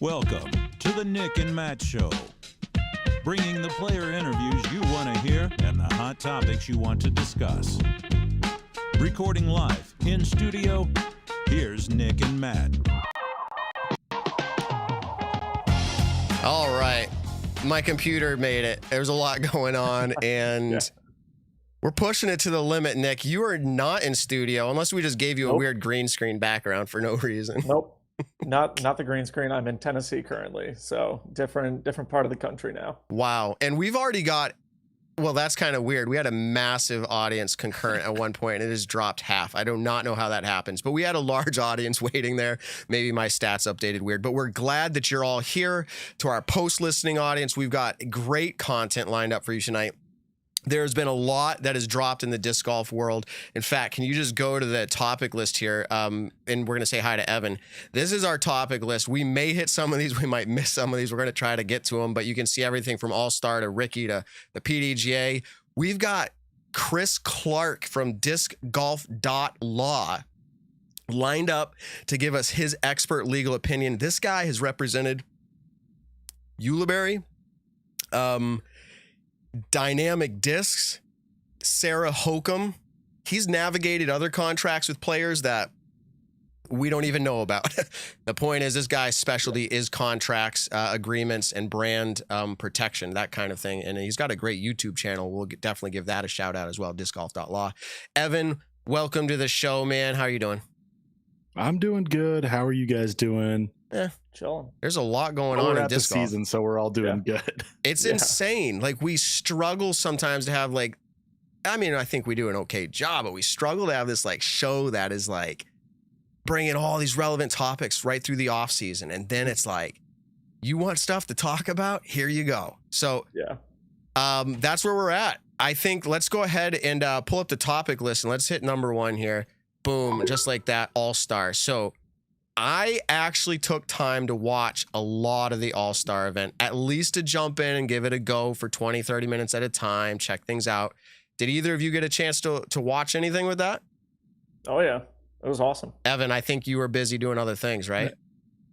Welcome to the Nick and Matt Show, bringing the player interviews you want to hear and the hot topics you want to discuss. Recording live in studio, here's Nick and Matt. All right. My computer made it. There's a lot going on, and we're pushing it to the limit, Nick. You are not in studio, unless we just gave you a weird green screen background for no reason. Nope. Not the green screen. I'm in Tennessee currently, so different part of the country now. Wow. And we've already got, well, that's kind of weird. We had a massive audience concurrent at one point, and it has dropped half. I do not know how that happens, but we had a large audience waiting there. Maybe my stats updated weird, but we're glad that you're all here. To our post-listening audience, we've got great content lined up for you tonight. There's been a lot that has dropped in the disc golf world. In fact, can you just go to the topic list here? And we're going to say hi to Evan. This is our topic list. We may hit some of these. We might miss some of these. We're going to try to get to them, but you can see everything from All-Star to Ricky to the PDGA. We've got Chris Clark from discgolf.law lined up to give us his expert legal opinion. This guy has represented Ulibarri, Dynamic Discs, Sarah Hokum. He's navigated other contracts with players that we don't even know about. The point is, this guy's specialty is contracts, agreements, and brand protection, that kind of thing. And he's got a great YouTube channel. We'll definitely give that a shout out as well, discgolf.law. Evan, welcome to the show, man. How are you doing? I'm doing good. How are you guys doing? Chilling. There's a lot going on in disc golf. Season, so we're all doing good. It's insane. Like, we struggle sometimes to have, like, I mean, I think we do an okay job, but we struggle to have this like show that is like bringing all these relevant topics right through the off season. And then it's like, you want stuff to talk about? Here you go. So that's where we're at. I think let's go ahead and pull up the topic list and let's hit number one here. Boom. Just like that. All-Star. So I actually took time to watch a lot of the All-Star event, at least to jump in and give it a go for 20, 30 minutes at a time, check things out. Did either of you get a chance to watch anything with that? Oh, yeah. It was awesome. Evan, I think you were busy doing other things, right?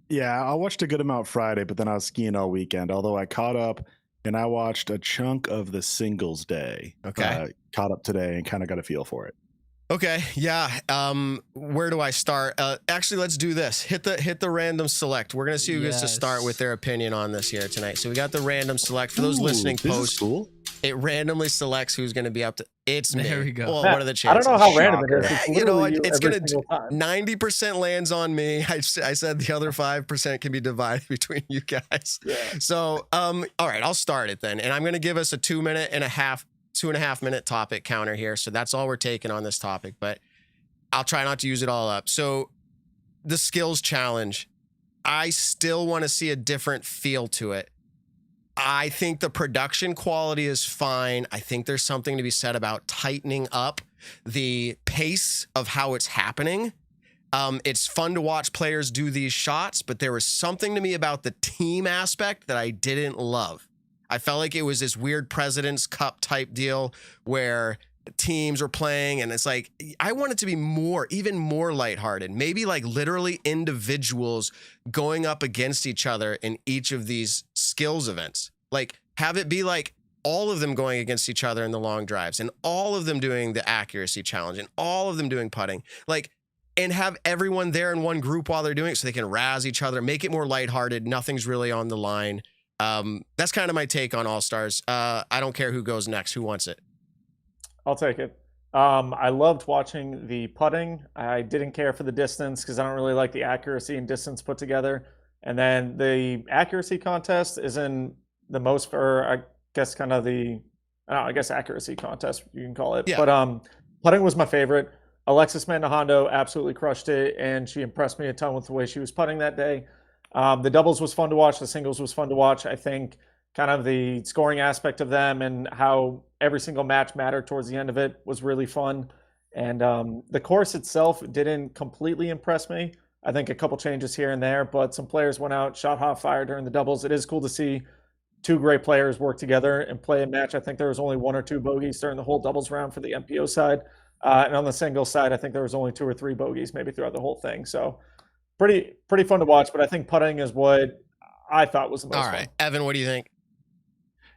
Yeah, I watched a good amount Friday, but then I was skiing all weekend, although I caught up and I watched a chunk of the singles day. Okay. Caught up today and kind of got a feel for it. Okay, yeah. Where do I start? Actually, let's do this. Hit the random select. We're gonna see who gets to start with their opinion on this here tonight. So we got the random select for those listening. This is cool. It randomly selects who's gonna be up to. It's me. There we go. Well, Matt, what are the chances? I don't know how random it is. It's You know, you it's every gonna single time. 90% lands on me. I said the other 5% can be divided between you guys. Yeah. So, all right, I'll start it then, and I'm gonna give us a 2.5 minute topic counter here. So that's all we're taking on this topic, but I'll try not to use it all up. So the skills challenge, I still want to see a different feel to it. I think the production quality is fine. I think there's something to be said about tightening up the pace of how it's happening. It's fun to watch players do these shots, but there was something to me about the team aspect that I didn't love. I felt like it was this weird President's Cup type deal where teams are playing, and it's like, I want it to be even more lighthearted. Maybe like literally individuals going up against each other in each of these skills events. Like, have it be like all of them going against each other in the long drives, and all of them doing the accuracy challenge, and all of them doing putting. Like, and have everyone there in one group while they're doing it so they can razz each other, make it more lighthearted. Nothing's really on the line. That's kind of my take on All-Stars. I don't care who goes next. Who wants it? I'll take it. I loved watching the putting. I didn't care for the distance because I don't really like the accuracy and distance put together. And then the accuracy contest isn't the most for, I guess, kind of accuracy contest, you can call it. Yeah. But putting was my favorite. Alexis Mandahondo absolutely crushed it, and she impressed me a ton with the way she was putting that day. The doubles was fun to watch. The singles was fun to watch. I think kind of the scoring aspect of them and how every single match mattered towards the end of it was really fun. And the course itself didn't completely impress me. I think a couple changes here and there, but some players went out, shot hot fire during the doubles. It is cool to see two great players work together and play a match. I think there was only 1 or 2 bogeys during the whole doubles round for the MPO side. And on the singles side, I think there was only 2 or 3 bogeys maybe throughout the whole thing. So pretty fun to watch, but I think putting is what I thought was the most All right, fun. Evan, what do you think?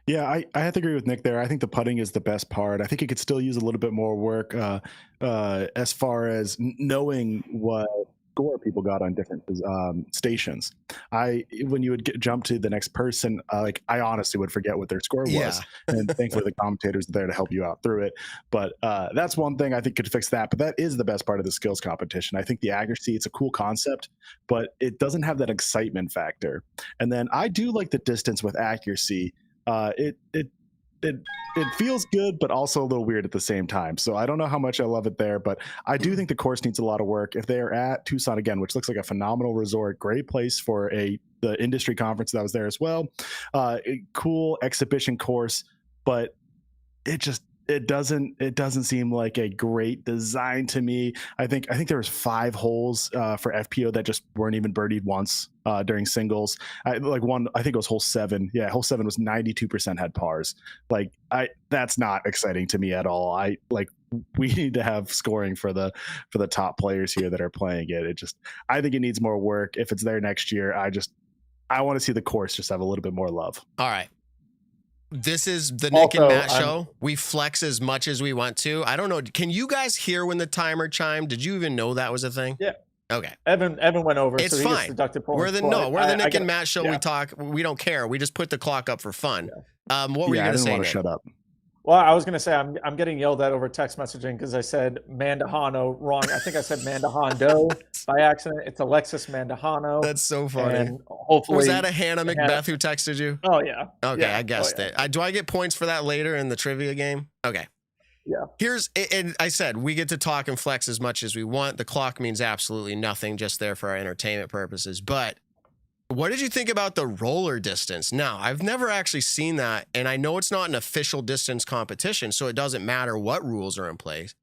Yeah, I have to agree with Nick there. I think the putting is the best part. I think it could still use a little bit more work as far as knowing what score people got on different stations. When you would jump to the next person, like I honestly would forget what their score was, Yeah. and thankfully the commentators are there to help you out through it. But that's one thing I think could fix that. But that is the best part of the skills competition. I think the accuracy, it's a cool concept, but it doesn't have that excitement factor. And then I do like the distance with accuracy. It feels good, but also a little weird at the same time. So I don't know how much I love it there, but I do think the course needs a lot of work. If they are at Tucson again, which looks like a phenomenal resort, great place for the industry conference that was there as well. Cool exhibition course, but it doesn't seem like a great design to me. I think there was 5 holes for FPO that just weren't even birdied once during singles. I think it was hole 7. Yeah, hole 7 was 92% had pars. That's not exciting to me at all. We need to have scoring for the top players here that are playing it. I think it needs more work. If it's there next year, I want to see the course just have a little bit more love. All right. This is the Nick and Matt show. We flex as much as we want to. I don't know. Can you guys hear when the timer chimed? Did you even know that was a thing? Yeah. Okay. Evan went over. It's so he fine. Gets deducted points. We're the Nick and Matt show. Yeah. We talk. We don't care. We just put the clock up for fun. Yeah. What were you going to say? I didn't want to shut up. Well, I was going to say I'm getting yelled at over text messaging because I said Mandahano wrong. I think I said Mandahando by accident. It's Alexis Mandahano. That's so funny. And hopefully, was that a Hannah Macbeth who texted you? Oh yeah. Okay, yeah. I guessed it. Do I get points for that later in the trivia game? Okay. Yeah. And I said we get to talk and flex as much as we want. The clock means absolutely nothing, just there for our entertainment purposes. But what did you think about the roller distance? Now, I've never actually seen that, and I know it's not an official distance competition, so it doesn't matter what rules are in place.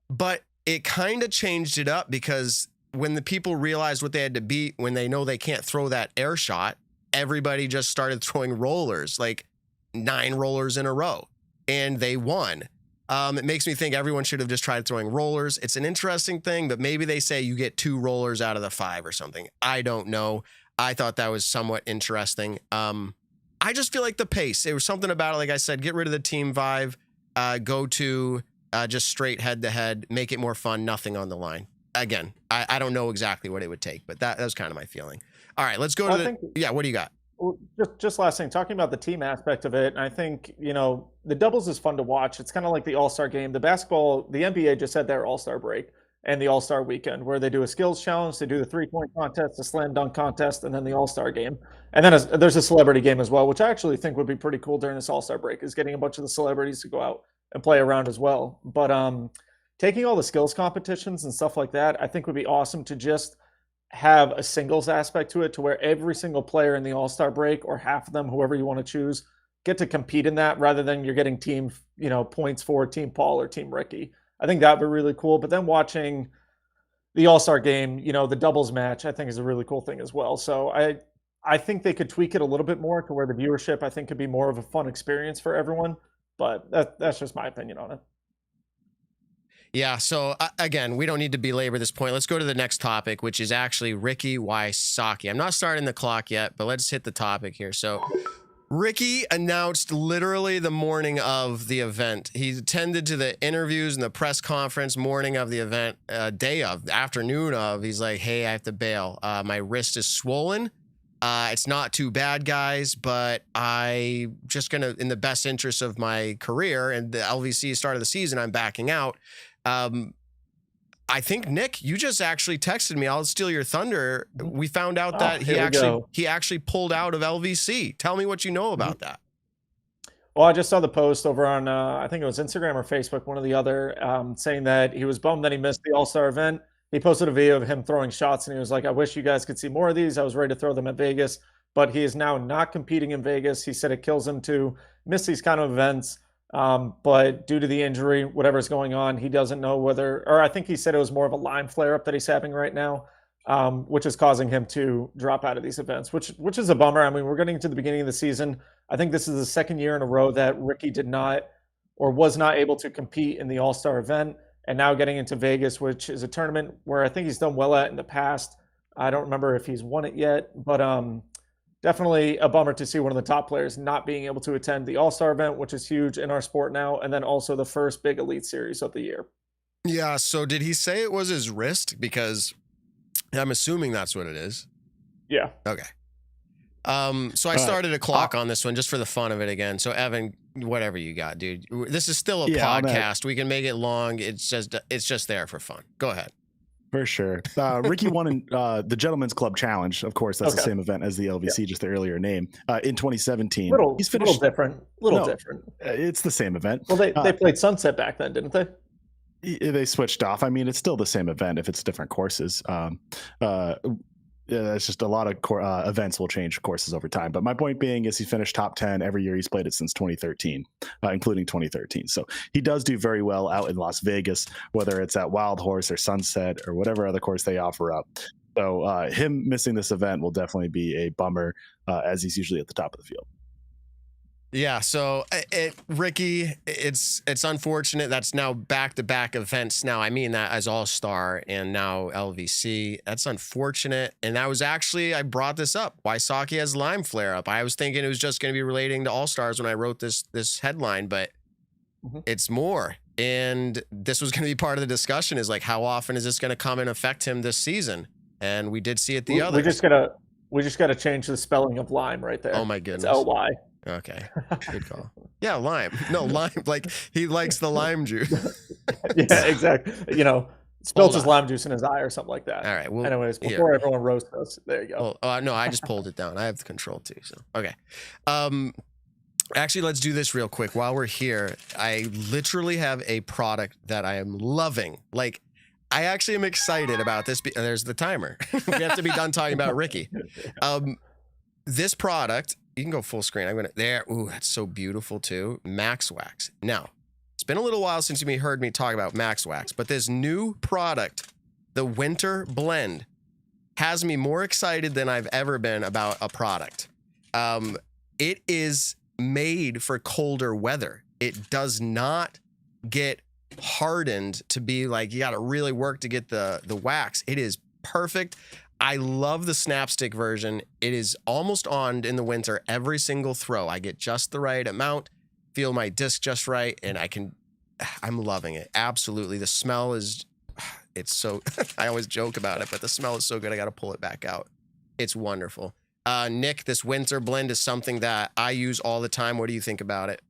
But it kind of changed it up because when the people realized what they had to beat, when they know they can't throw that air shot, everybody just started throwing rollers, like 9 rollers in a row, and they won. It makes me think everyone should have just tried throwing rollers. It's an interesting thing, but maybe they say you get 2 rollers out of the 5 or something. I don't know. I thought that was somewhat interesting. I just feel like the pace, it was something about it. Like I said, get rid of the team vibe, go to just straight head to head, make it more fun, nothing on the line. Again, I don't know exactly what it would take, but that was kind of my feeling. All right, let's go to what do you got? Well, just last thing, talking about the team aspect of it, and I think, the doubles is fun to watch. It's kind of like the All-Star game. The NBA just had their All-Star break and the All-Star weekend where they do a skills challenge, they do the 3-point contest, the slam dunk contest, and then the All-Star game. And then there's a celebrity game as well, which I actually think would be pretty cool during this All-Star break, is getting a bunch of the celebrities to go out and play around as well. But taking all the skills competitions and stuff like that, I think would be awesome to just have a singles aspect to it, to where every single player in the All-Star break, or half of them, whoever you want to choose, get to compete in that, rather than you're getting team, points for Team Paul or Team Ricky. I think that would be really cool. But then watching the All-Star game, the doubles match, I think is a really cool thing as well. So I think they could tweak it a little bit more to where the viewership, I think, could be more of a fun experience for everyone. But that's just my opinion on it. Yeah, so again, we don't need to belabor this point. Let's go to the next topic, which is actually Ricky Wysocki. I'm not starting the clock yet, but let's hit the topic here. So Ricky announced literally the morning of the event. He attended to the interviews and the press conference morning of the event, afternoon of. He's like, hey, I have to bail. My wrist is swollen. It's not too bad, guys, but I just going to, in the best interest of my career and the LVC start of the season, I'm backing out. I think, Nick, you just actually texted me. I'll steal your thunder. We found out that he actually pulled out of LVC. Tell me what you know about that. Well, I just saw the post over on, I think it was Instagram or Facebook, one or the other, saying that he was bummed that he missed the All-Star event. He posted a video of him throwing shots, and he was like, I wish you guys could see more of these. I was ready to throw them at Vegas, but he is now not competing in Vegas. He said it kills him to miss these kind of events. But due to the injury, whatever's going on, he doesn't know whether, or I think he said it was more of a Lyme flare-up that he's having right now, which is causing him to drop out of these events, which is a bummer. I mean, we're getting to the beginning of the season. I think this is the second year in a row that Ricky did not, or was not able to compete in the All-Star event, and now getting into Vegas, which is a tournament where I think he's done well at in the past. I don't remember if he's won it yet, but definitely a bummer to see one of the top players not being able to attend the All-Star event, which is huge in our sport now, and then also the first big Elite Series of the year. Yeah, so did he say it was his wrist? Because I'm assuming that's what it is. Yeah. Okay. So I started a clock on this one just for the fun of it again. So Evan, whatever you got, dude. This is still a podcast. We can make it long. It's just there for fun. Go ahead. For sure. Ricky won in the Gentlemen's Club Challenge. Of course, that's the same event as the LVC, just the earlier name. In 2017. He's finished. Little different. It's the same event. Well, they played Sunset back then, didn't they? They switched off. I mean, it's still the same event if it's different courses. It's just a lot of events will change courses over time. But my point being is he finished top 10 every year he's played it since 2013, including 2013. So he does do very well out in Las Vegas, whether it's at Wild Horse or Sunset or whatever other course they offer up. So him missing this event will definitely be a bummer, as he's usually at the top of the field. Yeah, so Ricky, it's unfortunate that's now back-to-back events. Now, I mean that as All-Star and now LVC. That's unfortunate. And that was actually, I brought this up. Wysocki has Lyme flare-up. I was thinking it was just going to be relating to All-Stars when I wrote this headline, but it's more. And this was going to be part of the discussion is like, how often is this going to come and affect him this season? And we did see it the other. We just gotta change the spelling of Lyme right there. Oh my goodness. It's L-Y. Okay, good call. Yeah, lime. No, lime. Like he likes the lime juice. Yeah, exactly. You know, spilled his lime juice in his eye or something like that. All right. Well, anyways, before everyone roasts us, there you go. No, I just pulled it down. I have the control too. So okay. Actually, let's do this real quick. While we're here, I literally have a product that I am loving. Like, I actually am excited about this. There's the timer. We have to be done talking about Ricky. This product. You can go full screen. I'm going to there. Ooh, that's so beautiful too. Max Wax. Now, it's been a little while since you heard me talk about Max Wax, but this new product, the Winter Blend, has me more excited than I've ever been about a product. It is made for colder weather. It does not get hardened to be like, you got to really work to get the wax. It is perfect. I love the snapstick version. It is almost on in the winter every single throw. I get just the right amount, feel my disc just right, and I'm loving it. Absolutely. The smell is, it's so, I always joke about it, but the smell is so good, I got to pull it back out. It's wonderful. Nick, this Winter Blend is something that I use all the time. What do you think about it?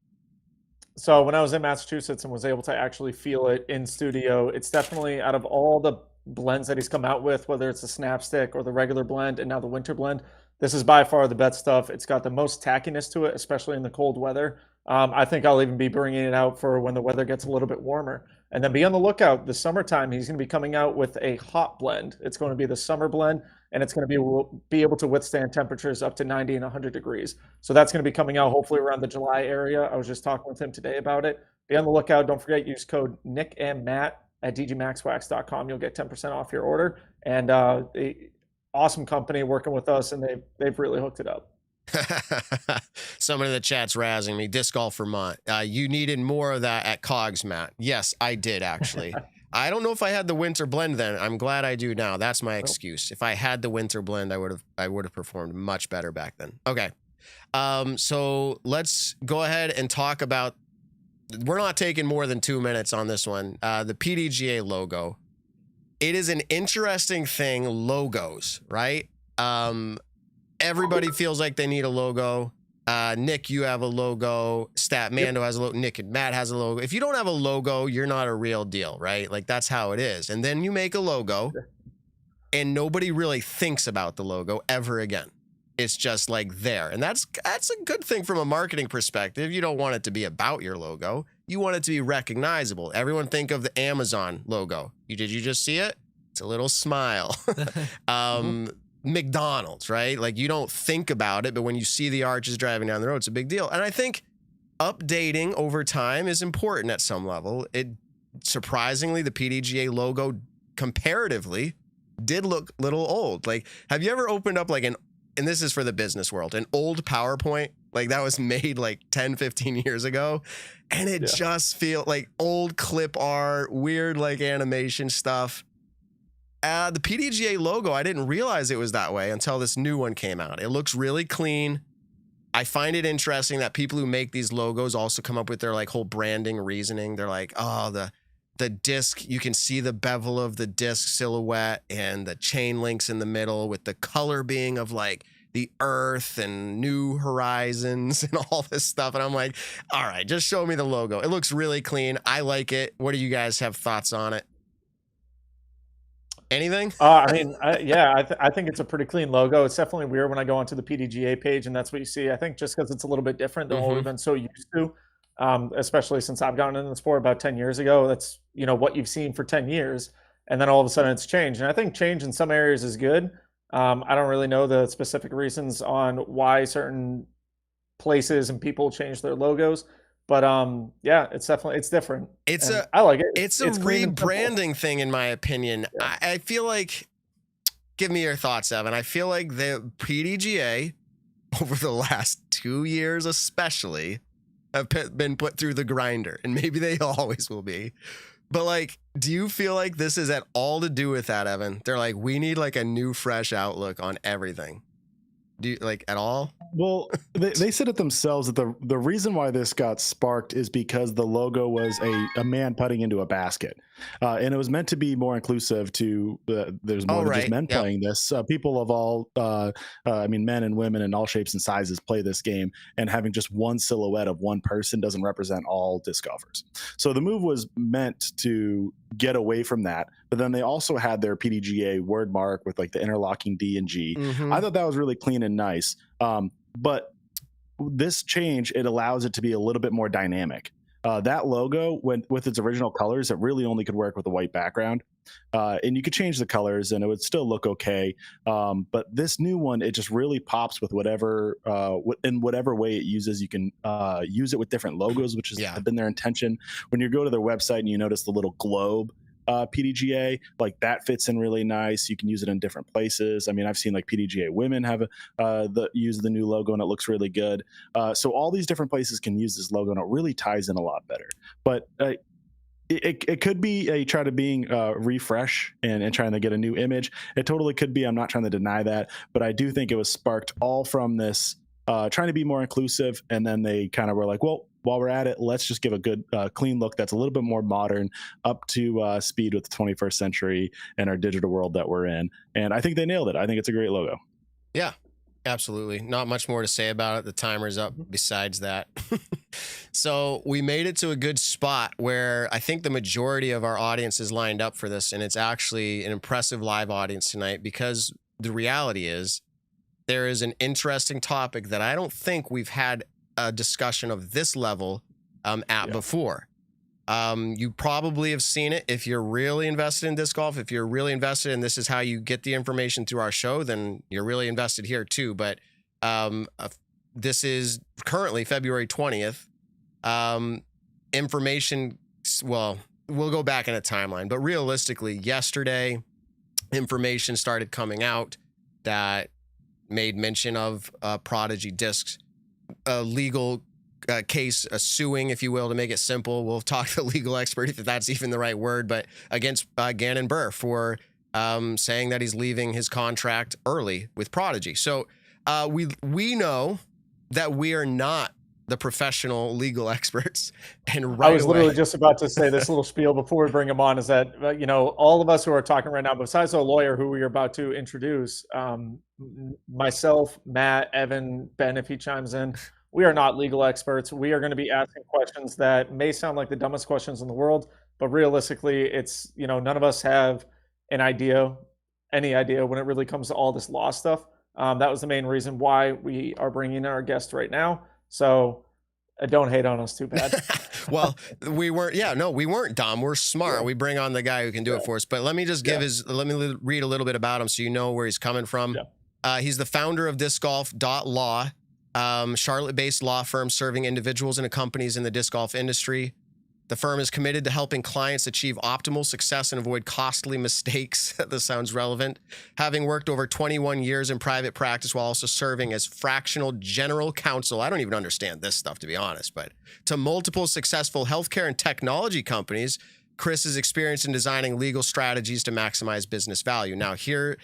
So when I was in Massachusetts and was able to actually feel it in studio, it's definitely out of all the blends that he's come out with, whether it's the snapstick or the regular blend and now the winter blend, this is by far the best stuff. It's got the most tackiness to it, especially in the cold weather. I think I'll even be bringing it out for when the weather gets a little bit warmer. And then be on the lookout this summertime. He's going to be coming out with a hot blend. It's going to be the summer blend, and it's going to be able to withstand temperatures up to 90 and 100 degrees. So that's going to be coming out hopefully around the July area. I was just talking with him today about it. Be on the lookout. Don't forget, use code Nick and Matt at dgmaxwax.com. You'll get 10% off your order. And awesome company working with us, and they've really hooked it up. Someone in the chat's razzing me. Disc Golf Vermont. You needed more of that at Cogs, Matt. Yes, I did actually. I don't know if I had the winter blend then. I'm glad I do now. That's my excuse. If I had the winter blend, I would have performed much better back then. Okay. So let's go ahead and talk about. We're not taking more than 2 minutes on this one. The PDGA logo. It is an interesting thing. Logos, right? Everybody feels like they need a logo. Nick, you have a logo. Mando has a logo. Nick and Matt has a logo. If you don't have a logo, you're not a real deal, right? Like that's how it is. And then you make a logo and nobody really thinks about the logo ever again. It's just like there. And that's a good thing from a marketing perspective. You don't want it to be about your logo. You want it to be recognizable. Everyone think of the Amazon logo. Did you just see it? It's a little smile. McDonald's, right? Like you don't think about it, but when you see the arches driving down the road, it's a big deal. And I think updating over time is important at some level. Surprisingly, the PDGA logo comparatively did look a little old. Like, have you ever opened up like and this is for the business world, an old PowerPoint, like that was made like 10, 15 years ago. And it just feels like old clip art, weird like animation stuff. the PDGA logo, I didn't realize it was that way until this new one came out. It looks really clean. I find it interesting that people who make these logos also come up with their like whole branding reasoning. They're like, oh, the disc, you can see the bevel of the disc silhouette and the chain links in the middle with the color being of like the earth and new horizons and all this stuff. And I'm like, all right, just show me the logo. It looks really clean. I like it. What do you guys have thoughts on it? Anything? I mean, I think it's a pretty clean logo. It's definitely weird when I go onto the PDGA page and that's what you see. I think just because it's a little bit different than what we've been so used to, especially since I've gotten into the sport about 10 years ago. That's, you know, what you've seen for 10 years. And then all of a sudden it's changed. And I think change in some areas is good. I don't really know the specific reasons on why certain places and people change their logos. But yeah, it's different. I like it. It's a rebranding thing, in my opinion. Yeah. I feel like, give me your thoughts, Evan. I feel like the PDGA over the last 2 years, especially, have been put through the grinder, and maybe they always will be. But like, do you feel like this is at all to do with that, Evan? They're like, we need like a new, fresh outlook on everything. Do you like at all? Well, they said it themselves that the reason why this got sparked is because the logo was a man putting into a basket. And it was meant to be more inclusive to there's more than just men playing this. People of all, I mean, men and women in all shapes and sizes play this game, and having just one silhouette of one person doesn't represent all disc golfers. So the move was meant to get away from that. But then they also had their PDGA word mark with like the interlocking D and G. I thought that was really clean and nice. But this change, it allows it to be a little bit more dynamic. That logo, with its original colors, it really only could work with a white background. And you could change the colors and it would still look okay. But this new one, it just really pops with whatever, in whatever way it uses. You can use it with different logos, which has been their intention. When you go to their website and you notice the little globe, PDGA, like that fits in really nice. You can use it in different places. I mean, I've seen like PDGA women have use the new logo and it looks really good. So all these different places can use this logo and it really ties in a lot better. But it could be a try to being refresh and trying to get a new image. It totally could be. I'm not trying to deny that, but I do think it was sparked all from this trying to be more inclusive. And then they kind of were like, well, while we're at it, let's just give a good clean look that's a little bit more modern, up to speed with the 21st century and our digital world that we're in. And I think they nailed it. I think it's a great logo. Yeah, absolutely. Not much more to say about it. The timer's up besides that. So we made it to a good spot where I think the majority of our audience is lined up for this. And it's actually an impressive live audience tonight, because the reality is there is an interesting topic that I don't think we've had a discussion of this level before. You probably have seen it if you're really invested in disc golf. If you're really invested and this is how you get the information through our show, then you're really invested here too. But this is currently February 20th. Information, well, we'll go back in a timeline, but realistically, yesterday, information started coming out that made mention of Prodigy Discs, a legal case, a suing, if you will, to make it simple. We'll talk to the legal expert if that's even the right word, but against Gannon Buhr for saying that he's leaving his contract early with Prodigy. So we know that we are not the professional legal experts. And right I was literally just about to say this little spiel before we bring him on, is that, you know, all of us who are talking right now, besides the lawyer who we are about to introduce, myself, Matt, Evan, Ben, if he chimes in, we are not legal experts. We are going to be asking questions that may sound like the dumbest questions in the world, but realistically, it's, you know, none of us have any idea when it really comes to all this law stuff. That was the main reason why we are bringing in our guest right now. So don't hate on us too bad. Well, we weren't dumb. We're smart. Yeah. We bring on the guy who can do it for us. But let me just give let me read a little bit about him so you know where he's coming from. Yeah. He's the founder of discgolf.law, Charlotte-based law firm serving individuals and companies in the disc golf industry. The firm is committed to helping clients achieve optimal success and avoid costly mistakes. This sounds relevant. Having worked over 21 years in private practice while also serving as fractional general counsel, I don't even understand this stuff, to be honest, but to multiple successful healthcare and technology companies, Chris is experienced in designing legal strategies to maximize business value. Now here,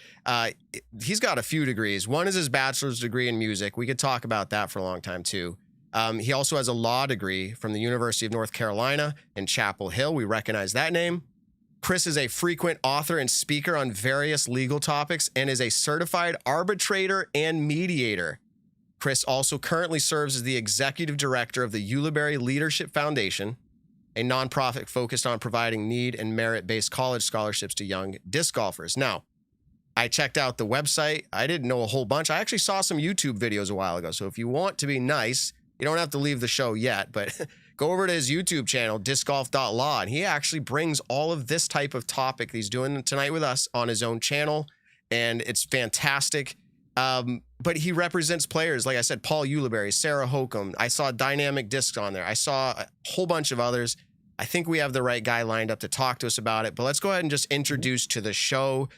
he's got a few degrees. One is his bachelor's degree in music. We could talk about that for a long time too. He also has a law degree from the University of North Carolina in Chapel Hill. We recognize that name. Chris is a frequent author and speaker on various legal topics and is a certified arbitrator and mediator. Chris also currently serves as the executive director of the Ulibarri Leadership Foundation, a nonprofit focused on providing need and merit-based college scholarships to young disc golfers. Now, I checked out the website. I didn't know a whole bunch. I actually saw some YouTube videos a while ago. So if you want to be nice, you don't have to leave the show yet, but go over to his YouTube channel, discgolf.law, and he actually brings all of this type of topic that he's doing tonight with us on his own channel, and it's fantastic. But he represents players, like I said, Paul Ulibarri, Sarah Hokum. I saw Dynamic Discs on there. I saw a whole bunch of others. I think we have the right guy lined up to talk to us about it, but let's go ahead and just introduce to the show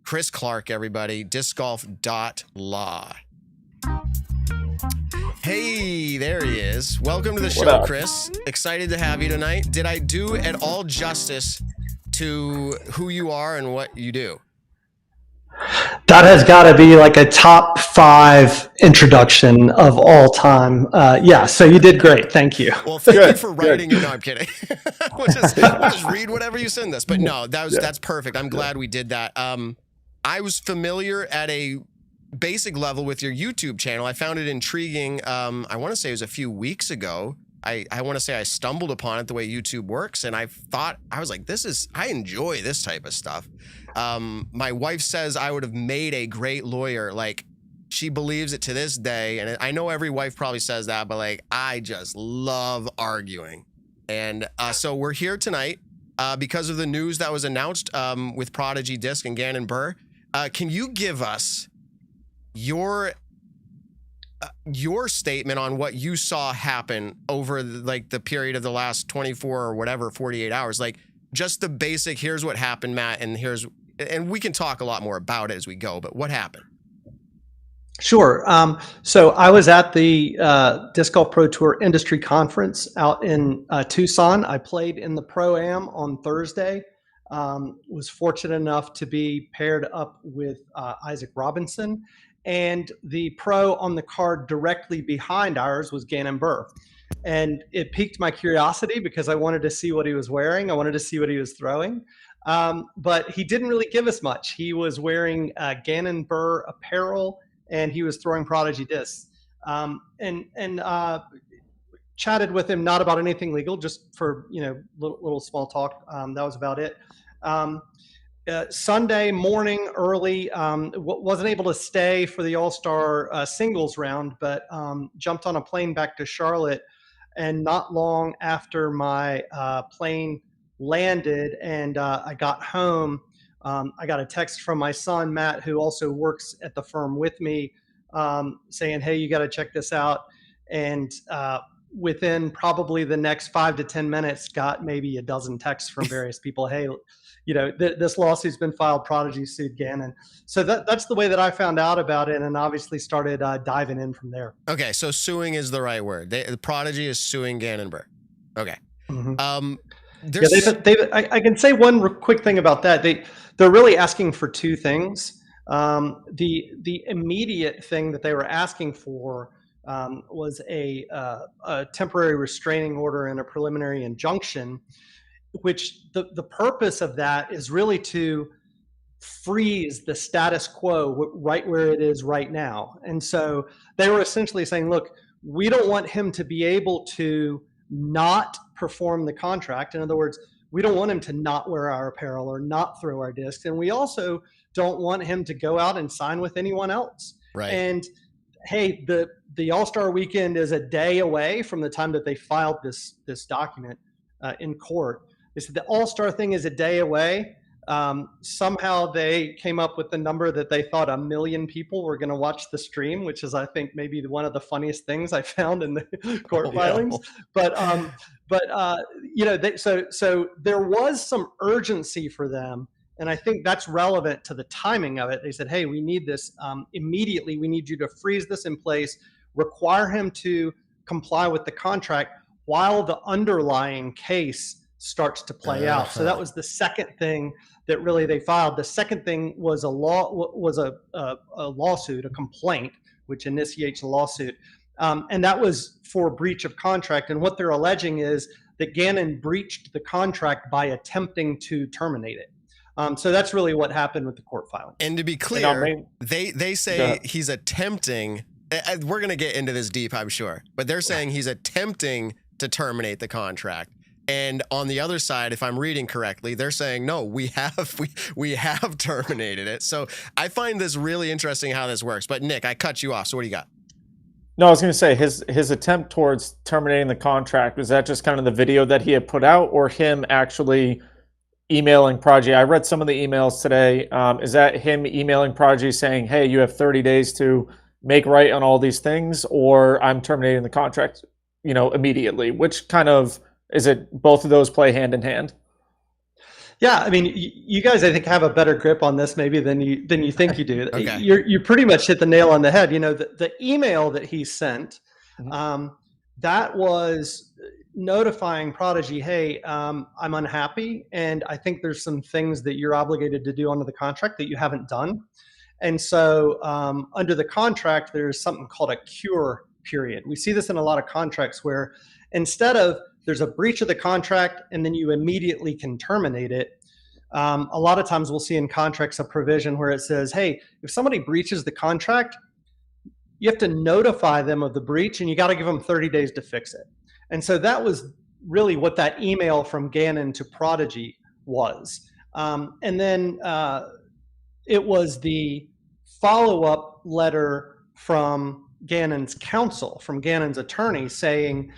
Chris Clark, everybody, discgolf.law. Hey, there he is. Welcome to the show, Chris. Excited to have you tonight. Did I do at all justice to who you are and what you do? That has got to be like a top 5 introduction of all time. Yeah, so you did great. Thank you. Well, thank you for writing it. No, I'm kidding. we'll just read whatever you send us. But no, that's perfect. I'm glad we did that. I was familiar at a basic level with your YouTube channel. I found it intriguing. I want to say it was a few weeks ago. I want to say I stumbled upon it, the way YouTube works, and I was like, I enjoy this type of stuff. My wife says I would have made a great lawyer. Like, she believes it to this day, and I know every wife probably says that, but like, I just love arguing. And so we're here tonight because of the news that was announced with Prodigy Disc and Gannon Buhr. Can you give us your statement on what you saw happen over the period of the last 24 or whatever 48 hours? Like, just the basic, here's what happened, Matt, and we can talk a lot more about it as we go, but what happened? Sure. So I was at the Disc Golf Pro Tour Industry Conference out in Tucson. I played in the Pro-Am on Thursday. Was fortunate enough to be paired up with Isaac Robinson. And the pro on the card directly behind ours was Gannon Buhr. And it piqued my curiosity because I wanted to see what he was wearing. I wanted to see what he was throwing. But he didn't really give us much. He was wearing Gannon Buhr apparel, and he was throwing Prodigy discs. And chatted with him, not about anything legal, just for, little small talk. That was about it. Sunday morning early, wasn't able to stay for the All-Star singles round, but jumped on a plane back to Charlotte. And not long after my plane landed and I got home, I got a text from my son, Matt, who also works at the firm with me, saying, hey, you got to check this out. And within probably the next 5 to 10 minutes, got maybe a dozen texts from various people. Hey, this lawsuit's been filed, Prodigy sued Gannon. So that's the way that I found out about it, and obviously started diving in from there. Okay, so suing is the right word. The Prodigy is suing Gannon Buhr. Okay. Mm-hmm. I can say one quick thing about that. They're really asking for 2 things. The immediate thing that they were asking for was a temporary restraining order and a preliminary injunction, which the purpose of that is really to freeze the status quo right where it is right now. And so they were essentially saying, look, we don't want him to be able to not perform the contract. In other words, we don't want him to not wear our apparel or not throw our discs. And we also don't want him to go out and sign with anyone else. Right. And hey, the All-Star weekend is a day away from the time that they filed this document in court. They said the All-Star thing is a day away. Somehow they came up with the number that they thought 1 million people were going to watch the stream, which is, I think, maybe one of the funniest things I found in the court filings. But so there was some urgency for them. And I think that's relevant to the timing of it. They said, hey, we need this immediately. We need you to freeze this in place, require him to comply with the contract while the underlying case starts to play out. So that was the second thing that really they filed. The second thing was a lawsuit, a complaint, which initiates a lawsuit. And that was for breach of contract. And what they're alleging is that Gannon breached the contract by attempting to terminate it. So that's really what happened with the court filing. And to be clear, they say he's attempting, we're going to get into this deep, I'm sure, but they're saying he's attempting to terminate the contract. And on the other side, if I'm reading correctly, they're saying, no, we have terminated it. So I find this really interesting how this works. But Nick, I cut you off. So what do you got? No, I was going to say his attempt towards terminating the contract, was that just kind of the video that he had put out, or him actually emailing Prodigy? I read some of the emails today. Is that him emailing Prodigy saying, hey, you have 30 days to make right on all these things, or I'm terminating the contract, immediately? Which kind of, is it both of those play hand in hand? Yeah, I mean, you guys, I think, have a better grip on this maybe than you think you do. Okay. You pretty much hit the nail on the head. The email that he sent, that was notifying Prodigy, hey, I'm unhappy, and I think there's some things that you're obligated to do under the contract that you haven't done. And so under the contract, there's something called a cure period. We see this in a lot of contracts where instead of there's a breach of the contract and then you immediately can terminate it. A lot of times we'll see in contracts a provision where it says, hey, if somebody breaches the contract, you have to notify them of the breach and you got to give them 30 days to fix it. And so that was really what that email from Gannon to Prodigy was. And then it was the follow-up letter from Gannon's counsel, from Gannon's attorney, saying,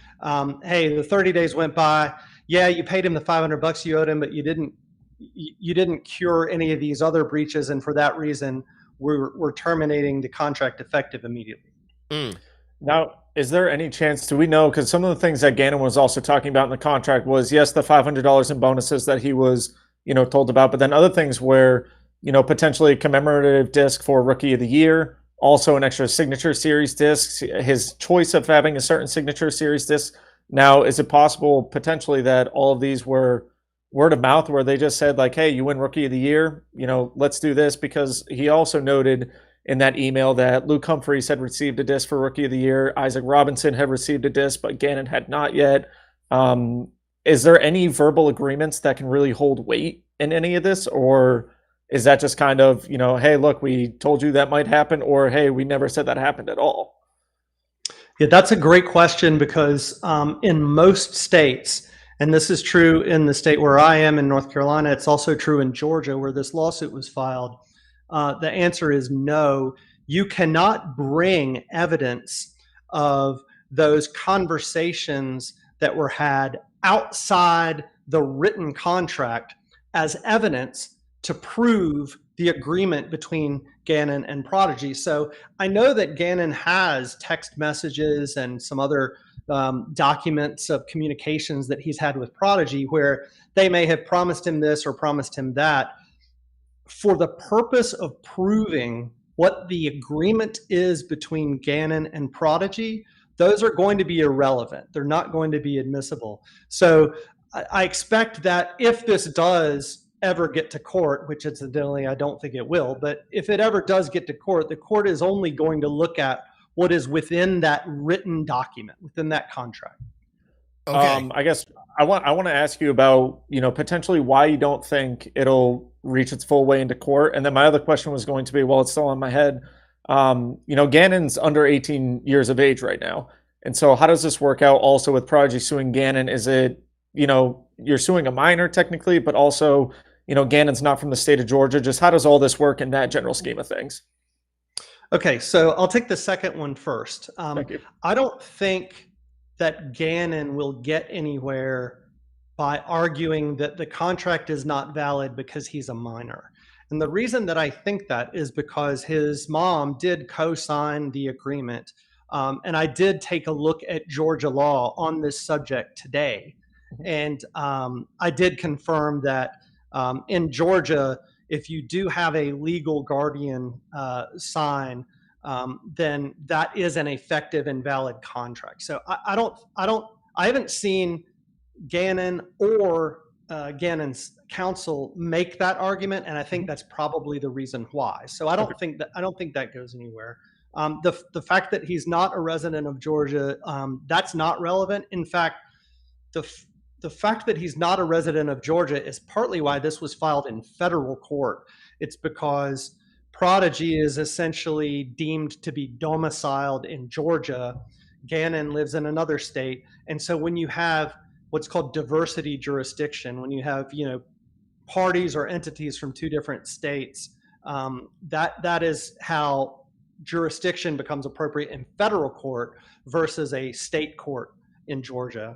hey, the 30 days went by. Yeah, you paid him the $500 you owed him, but you didn't cure any of these other breaches, and for that reason, we're terminating the contract effective immediately. Now, is there any chance, do we know, because some of the things that Gannon was also talking about in the contract was, yes, the $500 in bonuses that he was, told about, but then other things where, potentially a commemorative disc for Rookie of the Year, also an extra signature series disc, his choice of having a certain signature series disc. Now, is it possible potentially that all of these were word of mouth, where they just said like, hey, you win Rookie of the Year, let's do this? Because he also noted in that email that Luke Humphreys had received a disc for Rookie of the Year, Isaac Robinson had received a disc, but Gannon had not yet. Is there any verbal agreements that can really hold weight in any of this, or is that just kind of, hey, look, we told you that might happen, or hey, we never said that happened at all? Yeah, that's a great question, because in most states, and this is true in the state where I am in North Carolina, it's also true in Georgia where this lawsuit was filed, the answer is no. You cannot bring evidence of those conversations that were had outside the written contract as evidence to prove the agreement between Gannon and Prodigy. So I know that Gannon has text messages and some other documents of communications that he's had with Prodigy where they may have promised him this or promised him that. For the purpose of proving what the agreement is between Gannon and Prodigy, those are going to be irrelevant. They're not going to be admissible. So I expect that if this does ever get to court, which incidentally I don't think it will, but if it ever does get to court, the court is only going to look at what is within that written document, within that contract. Okay. I guess I want to ask you about, potentially why you don't think it'll reach its full way into court. And then my other question was going to be, well, it's still in my head. Gannon's under 18 years of age right now. And so how does this work out also with Prodigy suing Gannon? Is it, you're suing a minor technically, but also, Gannon's not from the state of Georgia. Just how does all this work in that general scheme of things? Okay, so I'll take the second one first. Thank you. I don't think that Gannon will get anywhere by arguing that the contract is not valid because he's a minor. And the reason that I think that is because his mom did co-sign the agreement. And I did take a look at Georgia law on this subject today. And I did confirm that in Georgia, if you do have a legal guardian sign, then that is an effective and valid contract. So I haven't seen Gannon or Gannon's counsel make that argument, and I think that's probably the reason why. So I don't think that goes anywhere. The fact that he's not a resident of Georgia, that's not relevant. In fact, the fact that he's not a resident of Georgia is partly why this was filed in federal court. It's because Prodigy is essentially deemed to be domiciled in Georgia. Gannon lives in another state. And so when you have what's called diversity jurisdiction, when you have, parties or entities from two different states, that is how jurisdiction becomes appropriate in federal court versus a state court in Georgia.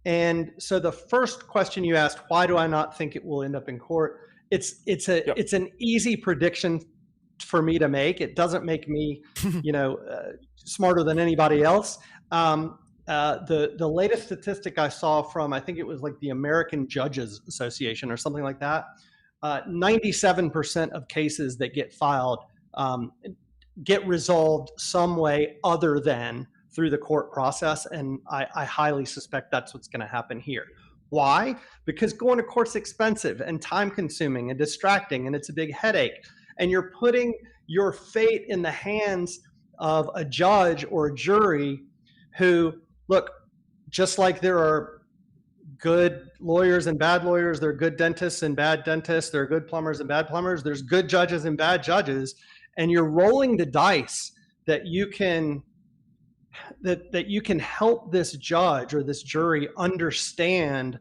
And so the first question you asked, why do I not think it will end up in court? It's an easy prediction for me to make. It doesn't make me, smarter than anybody else. The latest statistic I saw from, I think it was like the American Judges Association or something like that, 97% of cases that get filed get resolved some way other than through the court process. And I highly suspect that's what's going to happen here. Why? Because going to court's expensive and time consuming and distracting, and it's a big headache. And you're putting your fate in the hands of a judge or a jury who, look, just like there are good lawyers and bad lawyers, there are good dentists and bad dentists, there are good plumbers and bad plumbers, there's good judges and bad judges, and you're rolling the dice that you can help this judge or this jury understand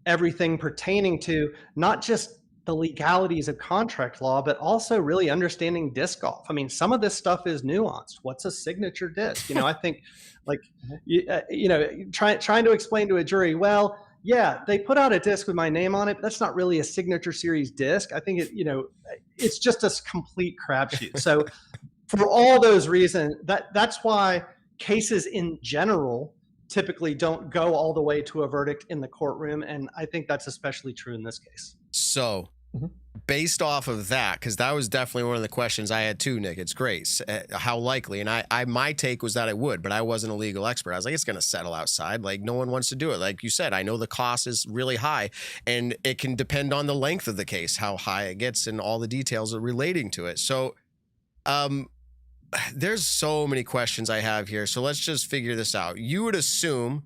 everything pertaining to not just the legalities of contract law, but also really understanding disc golf. I mean, some of this stuff is nuanced. What's a signature disc? I think trying to explain to a jury, well, yeah, they put out a disc with my name on it. That's not really a signature series disc. I think it's just a complete crapshoot. So for all those reasons, that's why cases in general typically don't go all the way to a verdict in the courtroom. And I think that's especially true in this case. So based off of that, because that was definitely one of the questions I had too, Nick, it's great. How likely? And my take was that it would, but I wasn't a legal expert. I was like, it's going to settle outside. Like, no one wants to do it. Like you said, I know the cost is really high, and it can depend on the length of the case, how high it gets, and all the details relating to it. So there's so many questions I have here. So let's just figure this out. You would assume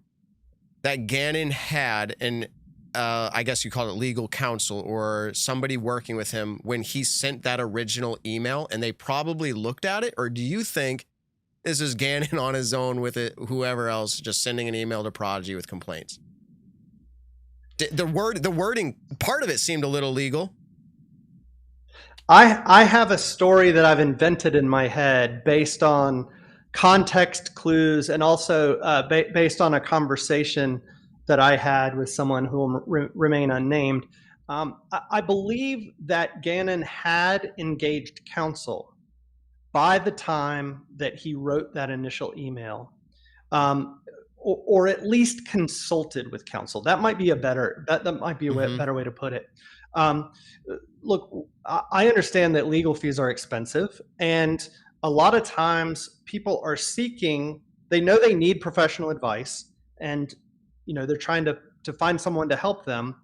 that Gannon had an I guess you call it legal counsel or somebody working with him when he sent that original email, and they probably looked at it? Or do you think this is Gannon on his own with it, whoever else, just sending an email to Prodigy with complaints? The wording part of it seemed a little legal. I have a story that I've invented in my head based on context clues and also based on a conversation that I had with someone who will remain unnamed. I believe that Gannon had engaged counsel by the time that he wrote that initial email, or at least consulted with counsel. That might be a better better way to put it. Look, I understand that legal fees are expensive, and a lot of times people are seeking. They know they need professional advice, and they're trying to find someone to help them,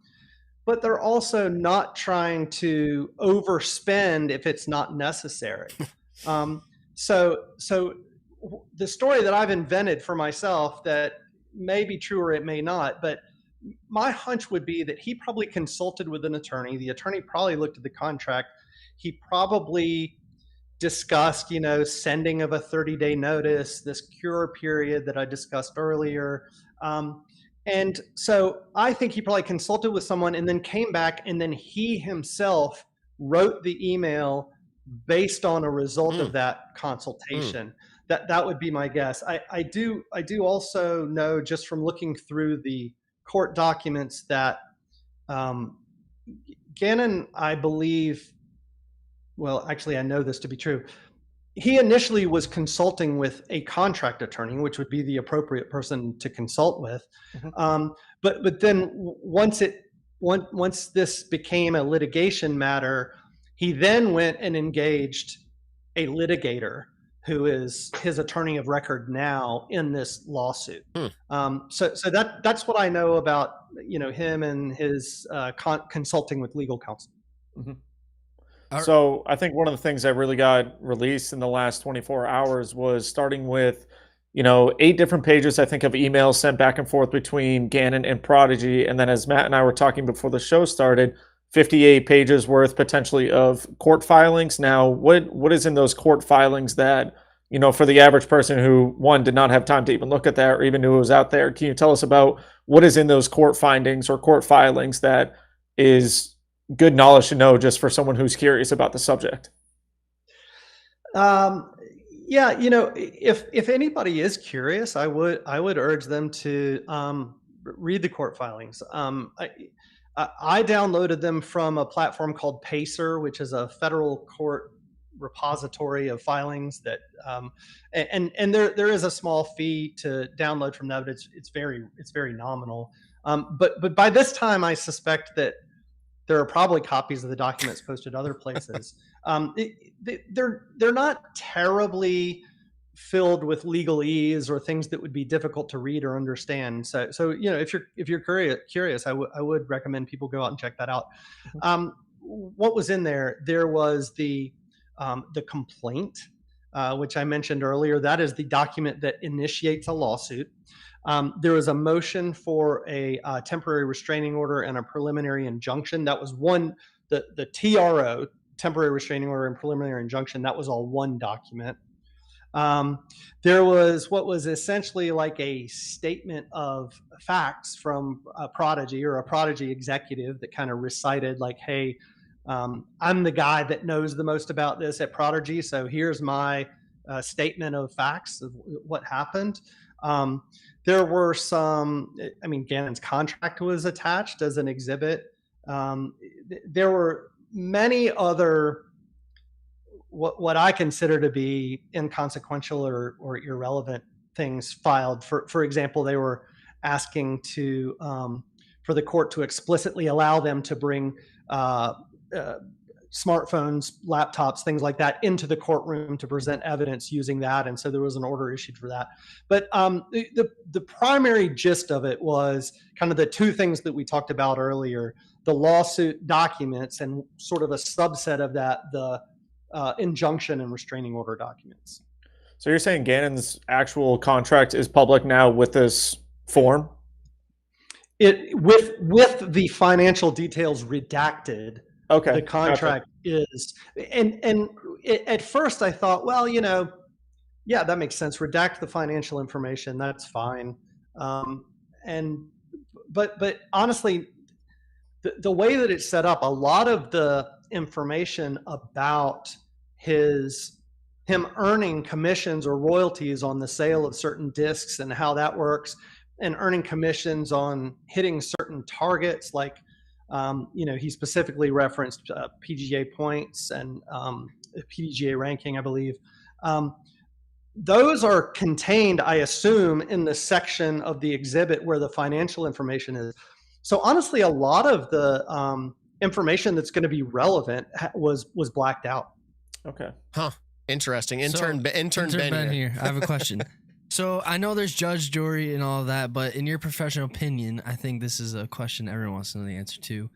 but they're also not trying to overspend if it's not necessary. So the story that I've invented for myself that may be true or it may not, but my hunch would be that he probably consulted with an attorney. The attorney probably looked at the contract. He probably discussed, sending of a 30-day notice, this cure period that I discussed earlier. And so I think he probably consulted with someone and then came back, and then he himself wrote the email based on a result of that consultation. That would be my guess. I do also know, just from looking through the court documents, that Gannon, I believe, well, actually I know this to be true. He initially was consulting with a contract attorney, which would be the appropriate person to consult with. But then once this became a litigation matter, he then went and engaged a litigator who is his attorney of record now in this lawsuit. So that's what I know about, him and his consulting with legal counsel. So I think one of the things that really got released in the last 24 hours was starting with, 8 different pages, I think, of emails sent back and forth between Gannon and Prodigy. And then as Matt and I were talking before the show started, 58 pages worth potentially of court filings. Now, what is in those court filings that, for the average person who, one, did not have time to even look at that or even knew it was out there? Can you tell us about what is in those court findings or court filings that is good knowledge to know just for someone who's curious about the subject? Yeah, if anybody is curious, I would urge them to read the court filings. I downloaded them from a platform called Pacer, which is a federal court repository of filings that, and there is a small fee to download from that, but it's very nominal. But by this time, I suspect that there are probably copies of the documents posted other places. They're not terribly filled with legalese or things that would be difficult to read or understand. So if you're curious, I would recommend people go out and check that out. What was in there? There was the complaint, which I mentioned earlier. That is the document that initiates a lawsuit. There was a motion for a temporary restraining order and a preliminary injunction. That was the TRO, temporary restraining order and preliminary injunction. That was all one document. There was what was essentially like a statement of facts from a Prodigy or a Prodigy executive that kind of recited like, hey, I'm the guy that knows the most about this at Prodigy. So here's my statement of facts of what happened. There were Gannon's contract was attached as an exhibit. There were many other what I consider to be inconsequential or irrelevant things filed. For example, they were asking for the court to explicitly allow them to bring smartphones, laptops, things like that into the courtroom to present evidence using that. And so there was an order issued for that. But the primary gist of it was kind of the two things that we talked about earlier, the lawsuit documents and sort of a subset of that, the injunction and restraining order documents. So you're saying Gannon's actual contract is public now with this form? With the financial details redacted. Okay. The contract is, and at first I thought, well, yeah, that makes sense. Redact the financial information. That's fine. But honestly, the way that it's set up, a lot of the information about him earning commissions or royalties on the sale of certain discs and how that works, and earning commissions on hitting certain targets, like he specifically referenced PGA points and PDGA ranking, I believe. Those are contained, I assume, in the section of the exhibit where the financial information is. So honestly, a lot of the information that's going to be relevant was blacked out. Okay. Huh. Interesting. Intern Ben here. I have a question. So I know there's judge, jury, and all of that, but in your professional opinion, I think this is a question everyone wants to know the answer to.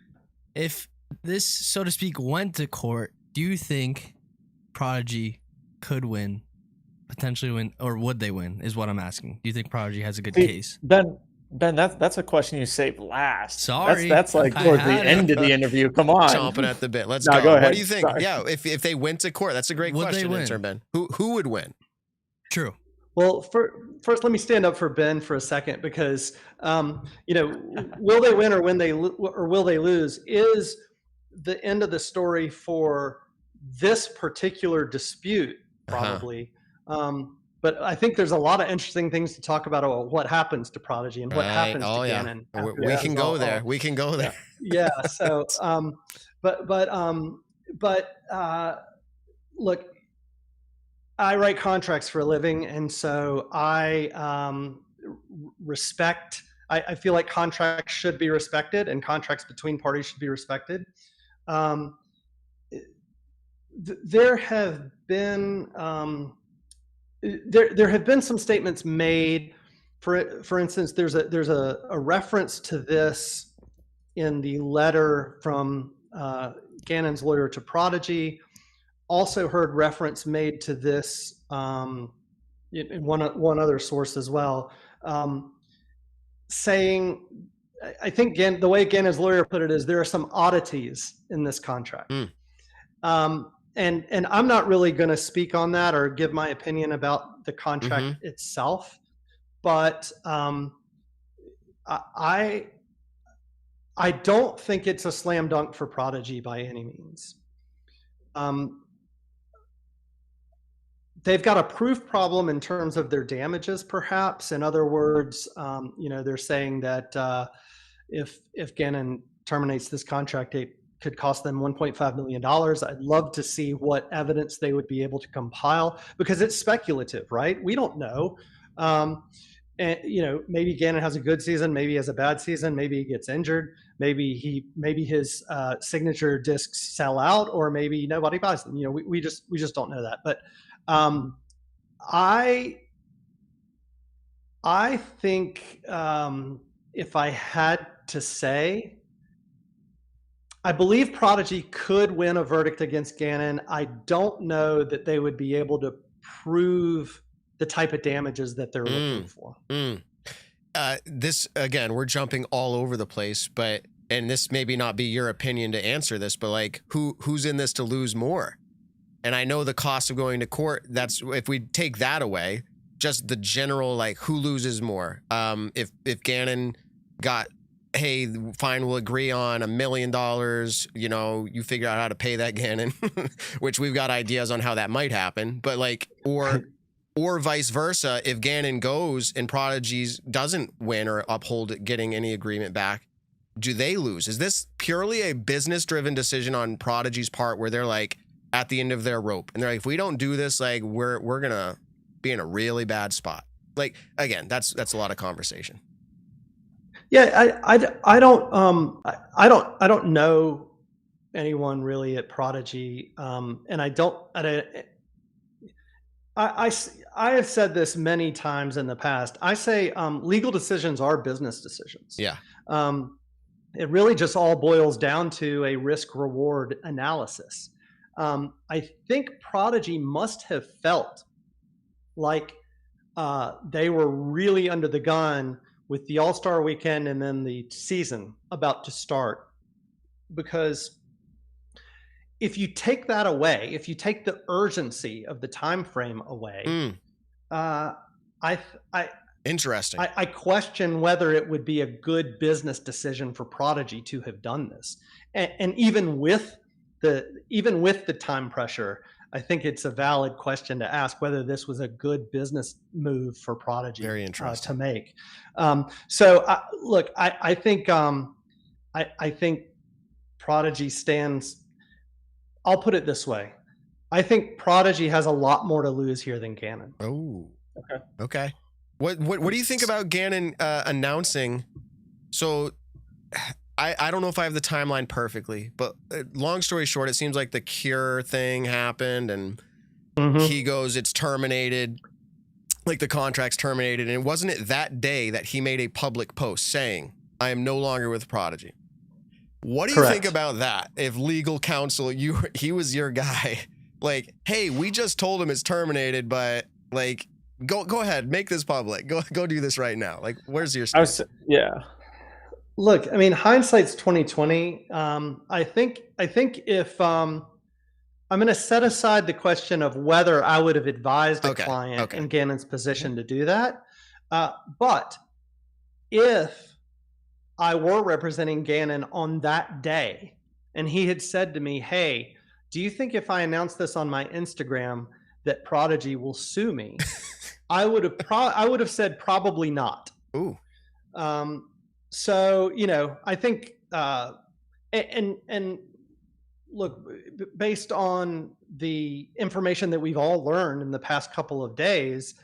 If this, so to speak, went to court, do you think Prodigy could win, potentially win, or would they win, is what I'm asking. Do you think Prodigy has a good case? Ben, that's a question you saved last. Sorry. That's like towards the end of the interview. Come on. Chomping at the bit. Let's go. Go ahead. What do you think? Sorry. Yeah, if they went to court, that's a great question, Intern Ben. Who would win? True. Well, first, let me stand up for Ben for a second, because will they win or will they lose is the end of the story for this particular dispute, probably. But I think there's a lot of interesting things to talk about what happens to Prodigy and what happens to Gannon. We can go there. We can go there. Yeah. So, look. I write contracts for a living, and so I respect. I feel like contracts should be respected, and contracts between parties should be respected. There have been there have been some statements made. For instance, there's a reference to this in the letter from Gannon's lawyer to Prodigy. Also heard reference made to this in one other source as well, saying, I think the way Gannon's lawyer put it is there are some oddities in this contract. And I'm not really going to speak on that or give my opinion about the contract itself, but I don't think it's a slam dunk for Prodigy by any means. They've got a proof problem in terms of their damages, perhaps. In other words, they're saying that if Gannon terminates this contract, it could cost them $1.5 million. I'd love to see what evidence they would be able to compile, because it's speculative, right? We don't know. And maybe Gannon has a good season, maybe he has a bad season, maybe he gets injured, maybe his signature discs sell out, or maybe nobody buys them. We just don't know that. But I think if I had to say, I believe Prodigy could win a verdict against Gannon. I don't know that they would be able to prove the type of damages that they're looking for. This, again, we're jumping all over the place, and this maybe not be your opinion to answer this, but like who's in this to lose more? And I know the cost of going to court, that's, if we take that away, just the general, like, who loses more? If Gannon got, hey, fine, we'll agree on $1 million, you figure out how to pay that, Gannon, which we've got ideas on how that might happen, but like, or vice versa, if Gannon goes and Prodigy's doesn't win or uphold getting any agreement back, do they lose? Is this purely a business-driven decision on Prodigy's part, where they're like at the end of their rope and they're like, if we don't do this, like we're gonna be in a really bad spot? Like, again, that's a lot of conversation. Yeah, I don't know anyone really at Prodigy, and I have said this many times in the past. I say legal decisions are business decisions. Yeah. It really just all boils down to a risk-reward analysis. I think Prodigy must have felt like they were really under the gun with the All-Star weekend and then the season about to start. Because if you take that away, if you take the urgency of the time frame away, Interesting. I question whether it would be a good business decision for Prodigy to have done this. And even with the time pressure, I think it's a valid question to ask whether this was a good business move for Prodigy. Very interesting. To make. I think Prodigy stands. I'll put it this way. I think Prodigy has a lot more to lose here than Gannon. Oh, okay. What do you think about Gannon announcing? So I don't know if I have the timeline perfectly, but long story short, it seems like the Cure thing happened and he goes, it's terminated, like the contract's terminated. And wasn't it that day that he made a public post saying, I am no longer with Prodigy? What do you think about that? If legal counsel, he was your guy, like, hey, we just told him it's terminated, but like, go ahead, make this public. Go do this right now. Like, where's your stance? Look, I mean, hindsight's 2020. I think if I'm going to set aside the question of whether I would have advised a client in Gannon's position to do that, but if I were representing Gannon on that day and he had said to me, hey, do you think if I announce this on my Instagram that Prodigy will sue me? I would have said probably not. Ooh. So, I think, and look, based on the information that we've all learned in the past couple of days,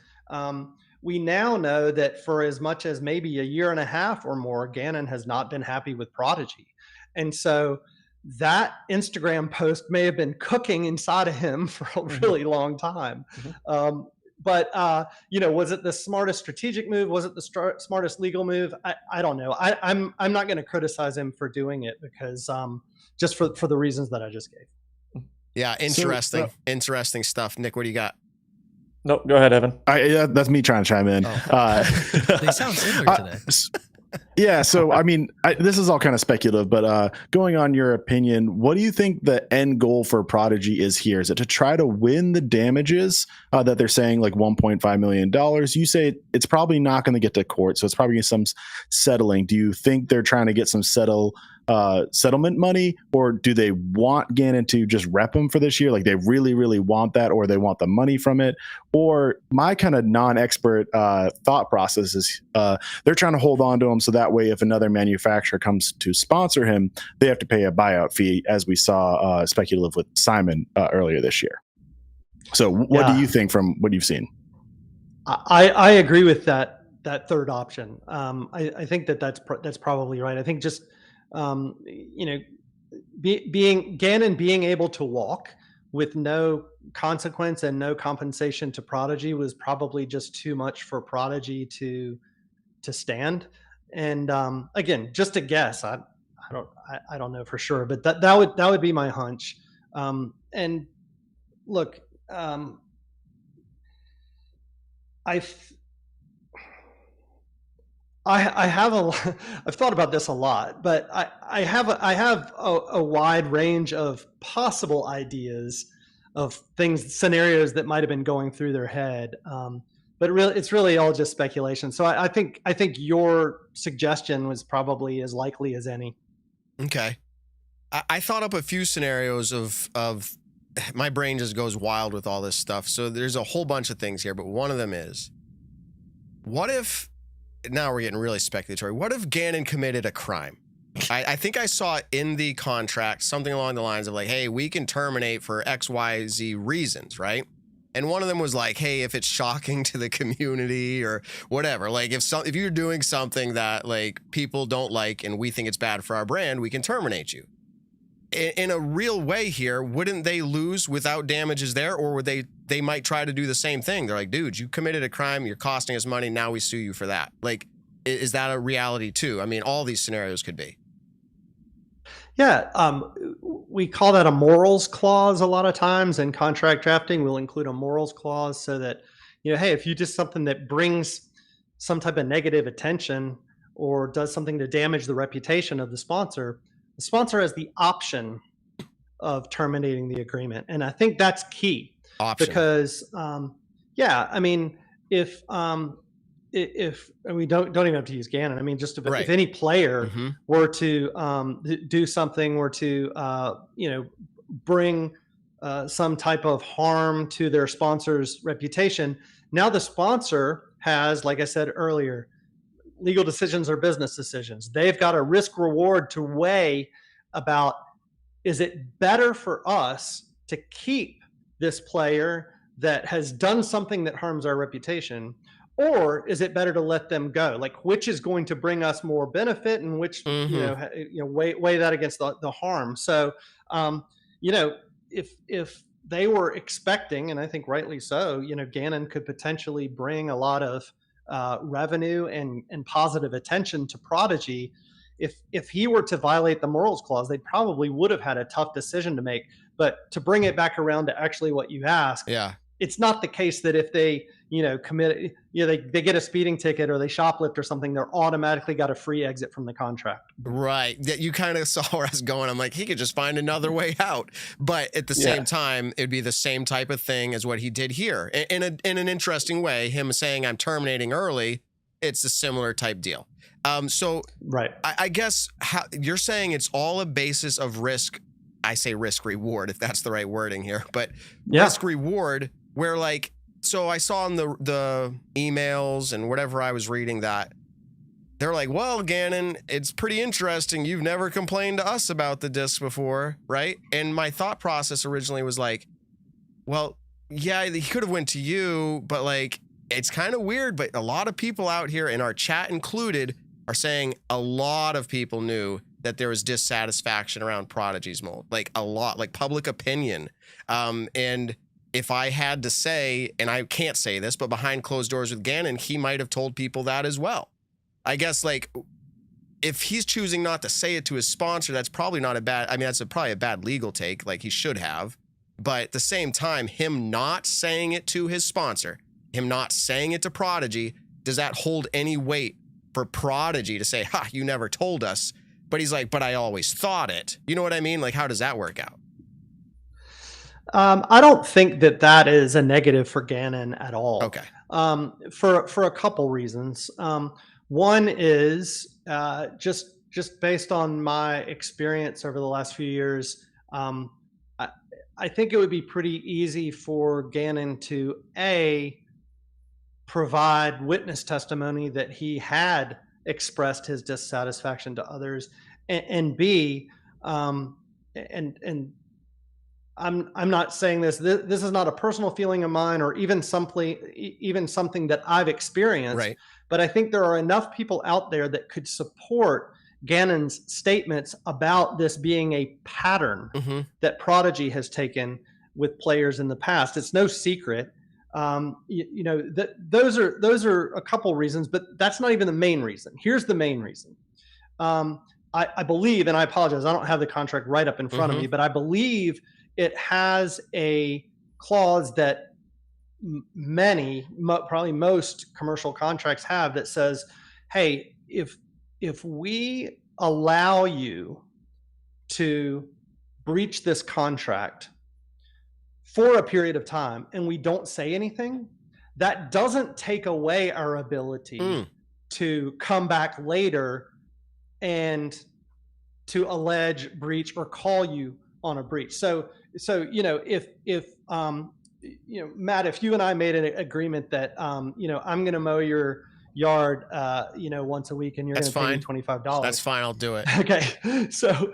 we now know that for as much as maybe a year and a half or more, Gannon has not been happy with Prodigy. And so that Instagram post may have been cooking inside of him for a really long time. But was it the smartest strategic move? Was it the smartest legal move? I don't know. I'm not going to criticize him for doing it because just for the reasons that I just gave. Yeah, interesting, interesting stuff. Nick, what do you got? No, go ahead, Evan. That's me trying to chime in. They sound similar today. Yeah, so I mean, this is all kind of speculative, but going on your opinion, what do you think the end goal for Prodigy is here? Is it to try to win the damages that they're saying, like $1.5 million? You say it's probably not going to get to court, so it's probably some settling. Do you think they're trying to get some settlement money, or do they want Gannon to just rep him for this year? Like they really, really want that, or they want the money from it? Or my kind of non-expert thought process is they're trying to hold on to him so that way if another manufacturer comes to sponsor him, they have to pay a buyout fee, as we saw speculative with Simon earlier this year. So what do you think from what you've seen? I agree with that third option. I think that's probably right. I think just Gannon being able to walk with no consequence and no compensation to Prodigy was probably just too much for Prodigy to stand. And again, just a guess. I don't know for sure, but that would be my hunch. And look, I've thought about this a lot, but I have a wide range of possible ideas of scenarios that might have been going through their head. But really, it's really all just speculation. So I think your suggestion was probably as likely as any. Okay. I thought up a few scenarios of my brain just goes wild with all this stuff. So there's a whole bunch of things here, but one of them is, what if, now we're getting really speculatory, what if Gannon committed a crime? I think I saw in the contract something along the lines of like, hey, we can terminate for XYZ reasons, right? And one of them was like, hey, if it's shocking to the community or whatever, like if you're doing something that like people don't like and we think it's bad for our brand, we can terminate you. In a real way here, wouldn't they lose without damages there? Or would they might try to do the same thing? They're like, dude, you committed a crime, you're costing us money, now we sue you for that. Like, is that a reality too? I mean, all these scenarios could be. Yeah, we call that a morals clause a lot of times in contract drafting. We'll include a morals clause so that, hey, if you do something that brings some type of negative attention or does something to damage the reputation of the sponsor has the option of terminating the agreement. And I think that's key. Option. Because, I mean, if and we don't even have to use Gannon. I mean, just if any player were to do something, were to bring some type of harm to their sponsor's reputation, now the sponsor has, like I said earlier, legal decisions are business decisions. They've got a risk reward to weigh about, is it better for us to keep this player that has done something that harms our reputation, or is it better to let them go? Like, which is going to bring us more benefit, and which weigh that against the harm. So, if they were expecting, and I think rightly so, Gannon could potentially bring a lot of revenue and positive attention to Prodigy. If he were to violate the morals clause, they probably would have had a tough decision to make. But to bring it back around to actually what you asked, it's not the case that if they commit, they get a speeding ticket or they shoplift or something, they're automatically got a free exit from the contract. Right. That you kind of saw where I was going. I'm like, he could just find another way out. But at the same time, it'd be the same type of thing as what he did here. In an interesting way, him saying I'm terminating early, it's a similar type deal. So right. I guess you're saying it's all a basis of risk. I say risk reward, if that's the right wording here, but risk reward, where like, so I saw in the emails and whatever I was reading that they're like, well, Gannon, it's pretty interesting. You've never complained to us about the disc before, right? And my thought process originally was like, well, yeah, he could have went to you, but like, it's kind of weird. But a lot of people out here, in our chat included, are saying a lot of people knew that there was dissatisfaction around Prodigy's mold, like a lot, like public opinion. And if I had to say, and I can't say this, but behind closed doors with Gannon, he might have told people that as well. I guess, like, if he's choosing not to say it to his sponsor, that's probably not a bad, I mean, that's probably a bad legal take, like he should have. But at the same time, him not saying it to his sponsor, him not saying it to Prodigy, does that hold any weight for Prodigy to say, ha, you never told us? But he's like, but I always thought it. You know what I mean? Like, how does that work out? I don't think that is a negative for Gannon at all. Okay. For a couple reasons. One is just based on my experience over the last few years. I think it would be pretty easy for Gannon to provide witness testimony that he had expressed his dissatisfaction to others, and B, and I'm not saying this. This is not a personal feeling of mine, or even something that I've experienced. Right. But I think there are enough people out there that could support Gannon's statements about this being a pattern that Prodigy has taken with players in the past. It's no secret. Those are a couple reasons, but that's not even the main reason. Here's the main reason. I believe, and I apologize, I don't have the contract right up in front of me, but I believe it has a clause that probably most commercial contracts have, that says, hey, if we allow you to breach this contract for a period of time and we don't say anything, that doesn't take away our ability to come back later and to allege breach or call you on a breach. So if Matt, if you and I made an agreement that I'm going to mow your yard once a week and you're going to pay me $25. That's fine, I'll do it. Okay. So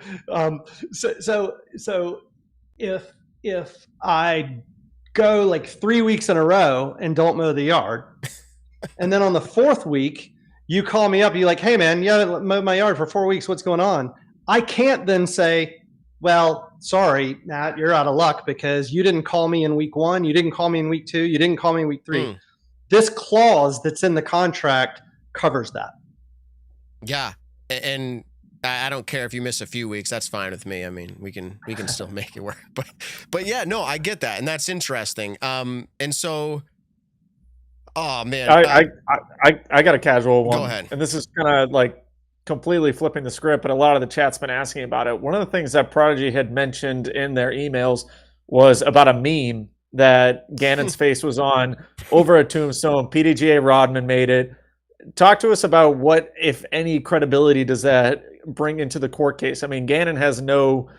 if I go like 3 weeks in a row and don't mow the yard, and then on the fourth week you call me up, you're like, hey man, you haven't mowed my yard for 4 weeks, what's going on? I can't then say, well, sorry, Matt, you're out of luck because you didn't call me in week 1, you didn't call me in week 2, you didn't call me in week 3. This clause that's in the contract covers that. Yeah, and I don't care if you miss a few weeks. That's fine with me. I mean, we can still make it work. But yeah, no, I get that, and that's interesting. And so, oh man, I got a casual one. Go ahead. And this is kind of like completely flipping the script, but a lot of the chat's been asking about it. One of the things that Prodigy had mentioned in their emails was about a meme that Gannon's face was on over a tombstone. PDGA Rodman made it. Talk to us about what, if any, credibility does that bring into the court case? I mean, Gannon has no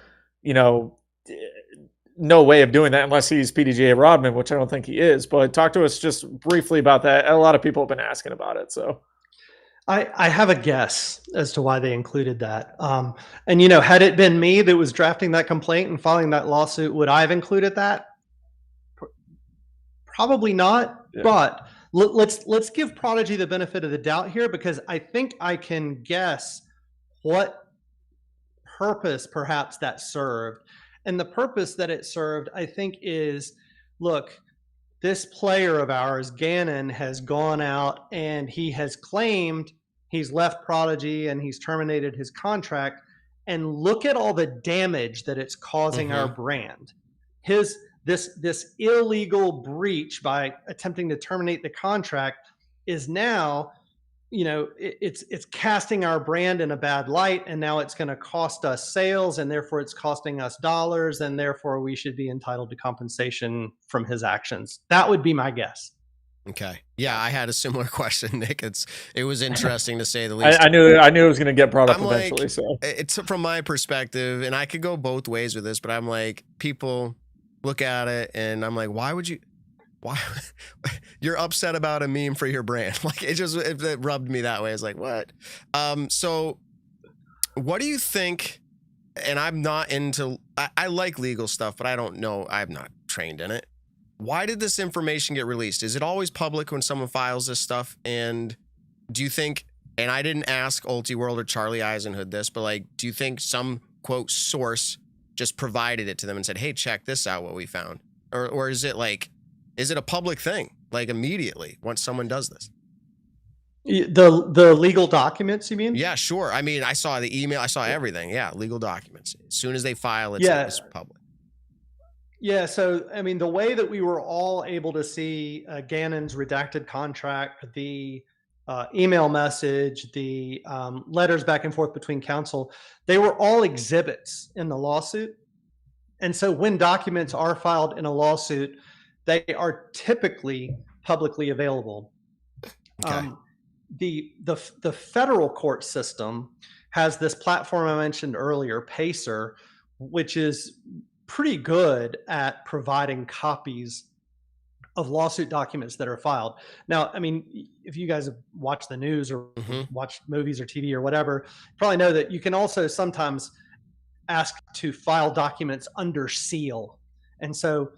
way of doing that unless he's PDGA Rodman, which I don't think he is. But talk to us just briefly about that. A lot of people have been asking about it. So I have a guess as to why they included that. And had it been me that was drafting that complaint and filing that lawsuit, would I have included that? Probably not. Yeah. But let's give Prodigy the benefit of the doubt here, because I think I can guess what purpose perhaps that served. And the purpose that it served, I think, is, look, this player of ours, Gannon, has gone out and he has claimed he's left Prodigy and he's terminated his contract. And look at all the damage that it's causing our brand. This illegal breach by attempting to terminate the contract is now, it's casting our brand in a bad light, and now it's going to cost us sales, and therefore it's costing us dollars, and therefore we should be entitled to compensation from his actions. That would be my guess. Okay. Yeah, I had a similar question, Nick. It was interesting to say the least. I knew it was going to get brought up eventually. Like, so it's from my perspective, and I could go both ways with this, but I'm like, people look at it and I'm like, why you're upset about a meme for your brand? Like, it rubbed me that way. It's like, what? So what do you think? And I'm not into, I like legal stuff, but I don't know. I'm not trained in it. Why did this information get released? Is it always public when someone files this stuff? And do you think, and I didn't ask Ultiworld or Charlie Eisenhood this, but like, do you think some quote source just provided it to them and said, hey, check this out, what we found? or is it a public thing, like immediately once someone does this? The legal documents, you mean? Yeah, sure. I mean, I saw the email, I saw everything. Yeah, legal documents. As soon as they file, it's public. Yeah, so I mean, the way that we were all able to see Gannon's redacted contract, the email message, the letters back and forth between counsel, they were all exhibits in the lawsuit. And so when documents are filed in a lawsuit, they are typically publicly available. Okay. The federal court system has this platform I mentioned earlier, Pacer, which is pretty good at providing copies of lawsuit documents that are filed. Now, I mean, if you guys have watched the news or watched movies or TV or whatever, you probably know that you can also sometimes ask to file documents under seal. And so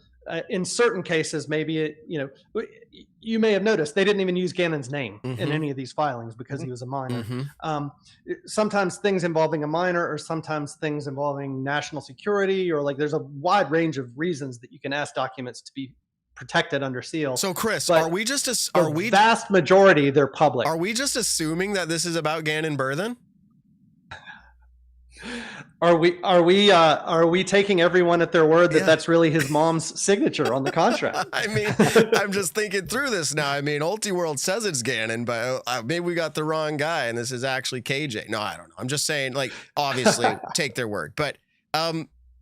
in certain cases, maybe you may have noticed they didn't even use Gannon's name in any of these filings because he was a minor. Sometimes things involving a minor, or sometimes things involving national security, or there's a wide range of reasons that you can ask documents to be protected under seal. So Chris, But vast majority, they're public. Are we just assuming that this is about Gannon Buhr then? Are we taking everyone at their word that that's really his mom's signature on the contract? I mean, I'm just thinking through this now. I mean, Ultiworld says it's Gannon, but maybe we got the wrong guy and this is actually KJ. No, I don't know. I'm just saying, obviously take their word. But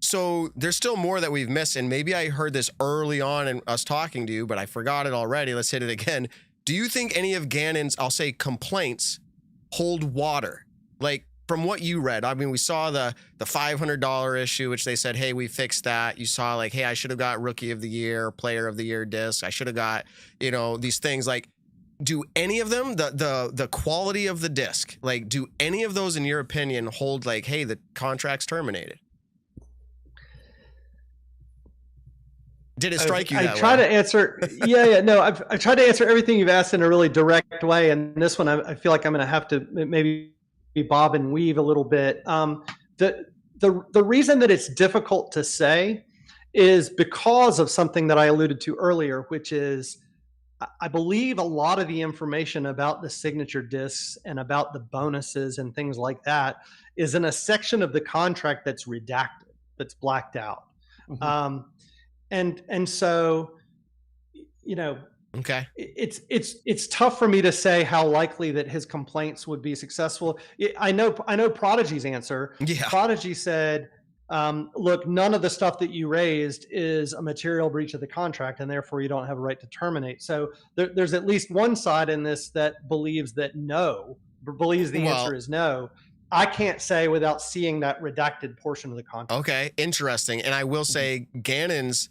so there's still more that we've missed, and maybe I heard this early on in us talking to you, but I forgot it already. Let's hit it again. Do you think any of Gannon's, I'll say, complaints hold water? From what you read, I mean, we saw the $500 issue, which they said, hey, we fixed that. You saw hey, I should have got Rookie of the Year, Player of the Year disc. I should have got, these things. Do any of them, the quality of the disc, do any of those, in your opinion, hold hey, the contract's terminated? Did it strike you that way? I try to answer. No, I've tried to answer everything you've asked in a really direct way. And this one, I feel like I'm going to have to maybe bob and weave a little bit. The reason that it's difficult to say is because of something that I alluded to earlier, which is I believe a lot of the information about the signature discs and about the bonuses and things like that is in a section of the contract that's redacted, that's blacked out. And so, okay, it's tough for me to say how likely that his complaints would be successful. I know Prodigy's answer. Yeah. Prodigy said, look, none of the stuff that you raised is a material breach of the contract, and therefore you don't have a right to terminate. So there's at least one side in this that believes the answer is no. I can't say without seeing that redacted portion of the contract. Okay, interesting. And I will say Gannon's,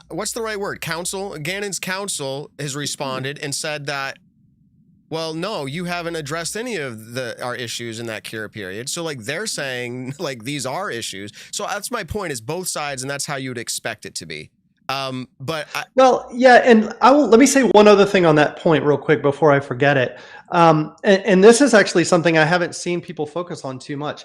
what's the right word? Gannon's counsel has responded and said that, well, no, you haven't addressed any of our issues in that cure period. So they're saying these are issues. So that's my point, is both sides, and that's how you would expect it to be. And let me say one other thing on that point real quick before I forget it. And this is actually something I haven't seen people focus on too much.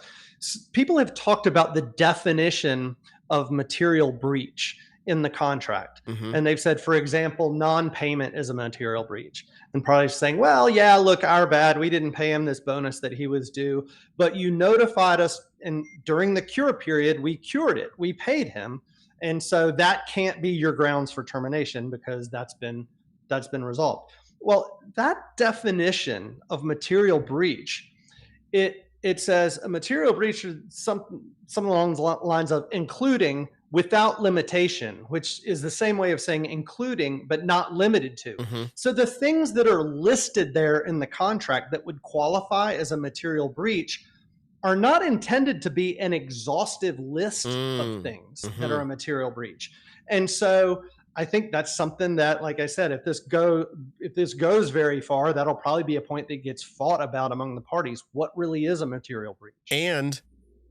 People have talked about the definition of material breach in the contract. And they've said, for example, non-payment is a material breach. And probably saying, well, yeah, look, our bad. We didn't pay him this bonus that he was due, but you notified us, and during the cure period, we cured it. We paid him. And so that can't be your grounds for termination because that's been resolved. Well, that definition of material breach, it says a material breach is something along the lines of including without limitation, which is the same way of saying including but not limited to. So the things that are listed there in the contract that would qualify as a material breach are not intended to be an exhaustive list of things that are a material breach. And so I think that's something that, like I said, if this goes very far, that'll probably be a point that gets fought about among the parties. What really is a material breach? And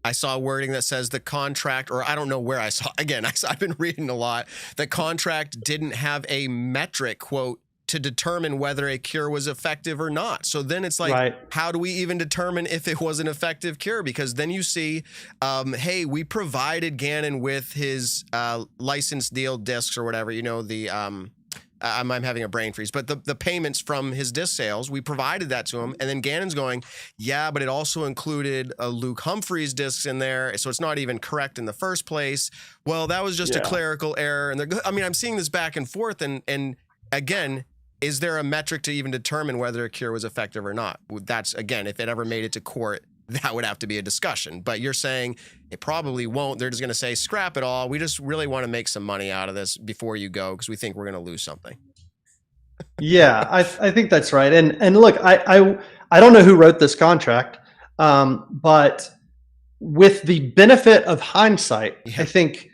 I saw wording that says the contract, or I don't know where I saw, again, I've been reading a lot. The contract didn't have a metric, quote, to determine whether a cure was effective or not. So then it's like, how do we even determine if it was an effective cure? Because then you see, hey, we provided Gannon with his license deal discs or whatever, you know, the I'm having a brain freeze, but the payments from his disc sales, we provided that to him. And then Gannon's going, yeah, but it also included Luke Humphreys discs in there. So it's not even correct in the first place. Well, that was just a clerical error. And I mean, I'm seeing this back and forth. And again, is there a metric to even determine whether a cure was effective or not? That's, again, if it ever made it to court, that would have to be a discussion. But you're saying it probably won't. They're just going to say, scrap it all. We just really want to make some money out of this before you go because we think we're going to lose something. Yeah, I think that's right. And look, I don't know who wrote this contract, but with the benefit of hindsight, I think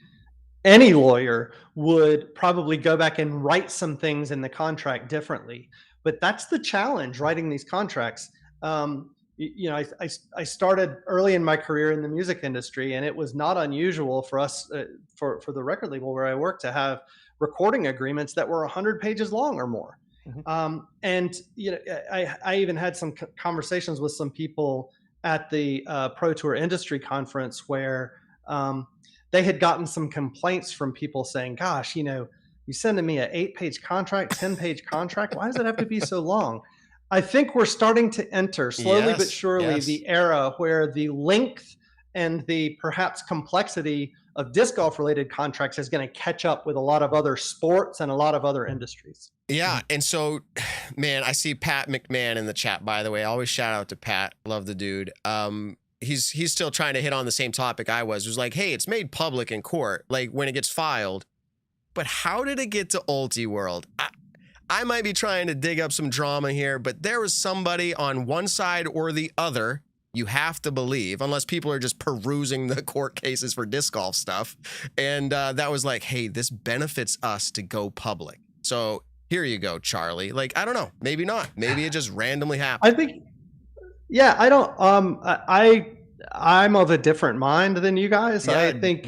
any lawyer would probably go back and write some things in the contract differently. But that's the challenge, writing these contracts. You know, I started early in my career in the music industry, and it was not unusual for us, for the record label where I worked, to have recording agreements that were 100 pages long or more. And you know, I even had some conversations with some people at the Pro Tour Industry Conference where they had gotten some complaints from people saying, "Gosh, you know, you sending me an 8-page contract, 10-page contract. Why does it have to be so long?" I think we're starting to enter slowly but surely the era where the length and the perhaps complexity of disc golf related contracts is going to catch up with a lot of other sports and a lot of other industries. Yeah. And so, man, I see Pat McMahon in the chat, by the way. I always shout out to Pat. Love the dude. He's still trying to hit on the same topic I was. It was like, hey, it's made public in court, like when it gets filed. But how did it get to Ultiworld? I might be trying to dig up some drama here, but there was somebody on one side or the other, you have to believe, unless people are just perusing the court cases for disc golf stuff. And that was like, hey, this benefits us to go public. So here you go, Charlie. Like, I don't know, maybe not. Maybe it just randomly happened. I think, yeah, I don't, I'm of a different mind than you guys. Yeah, I think,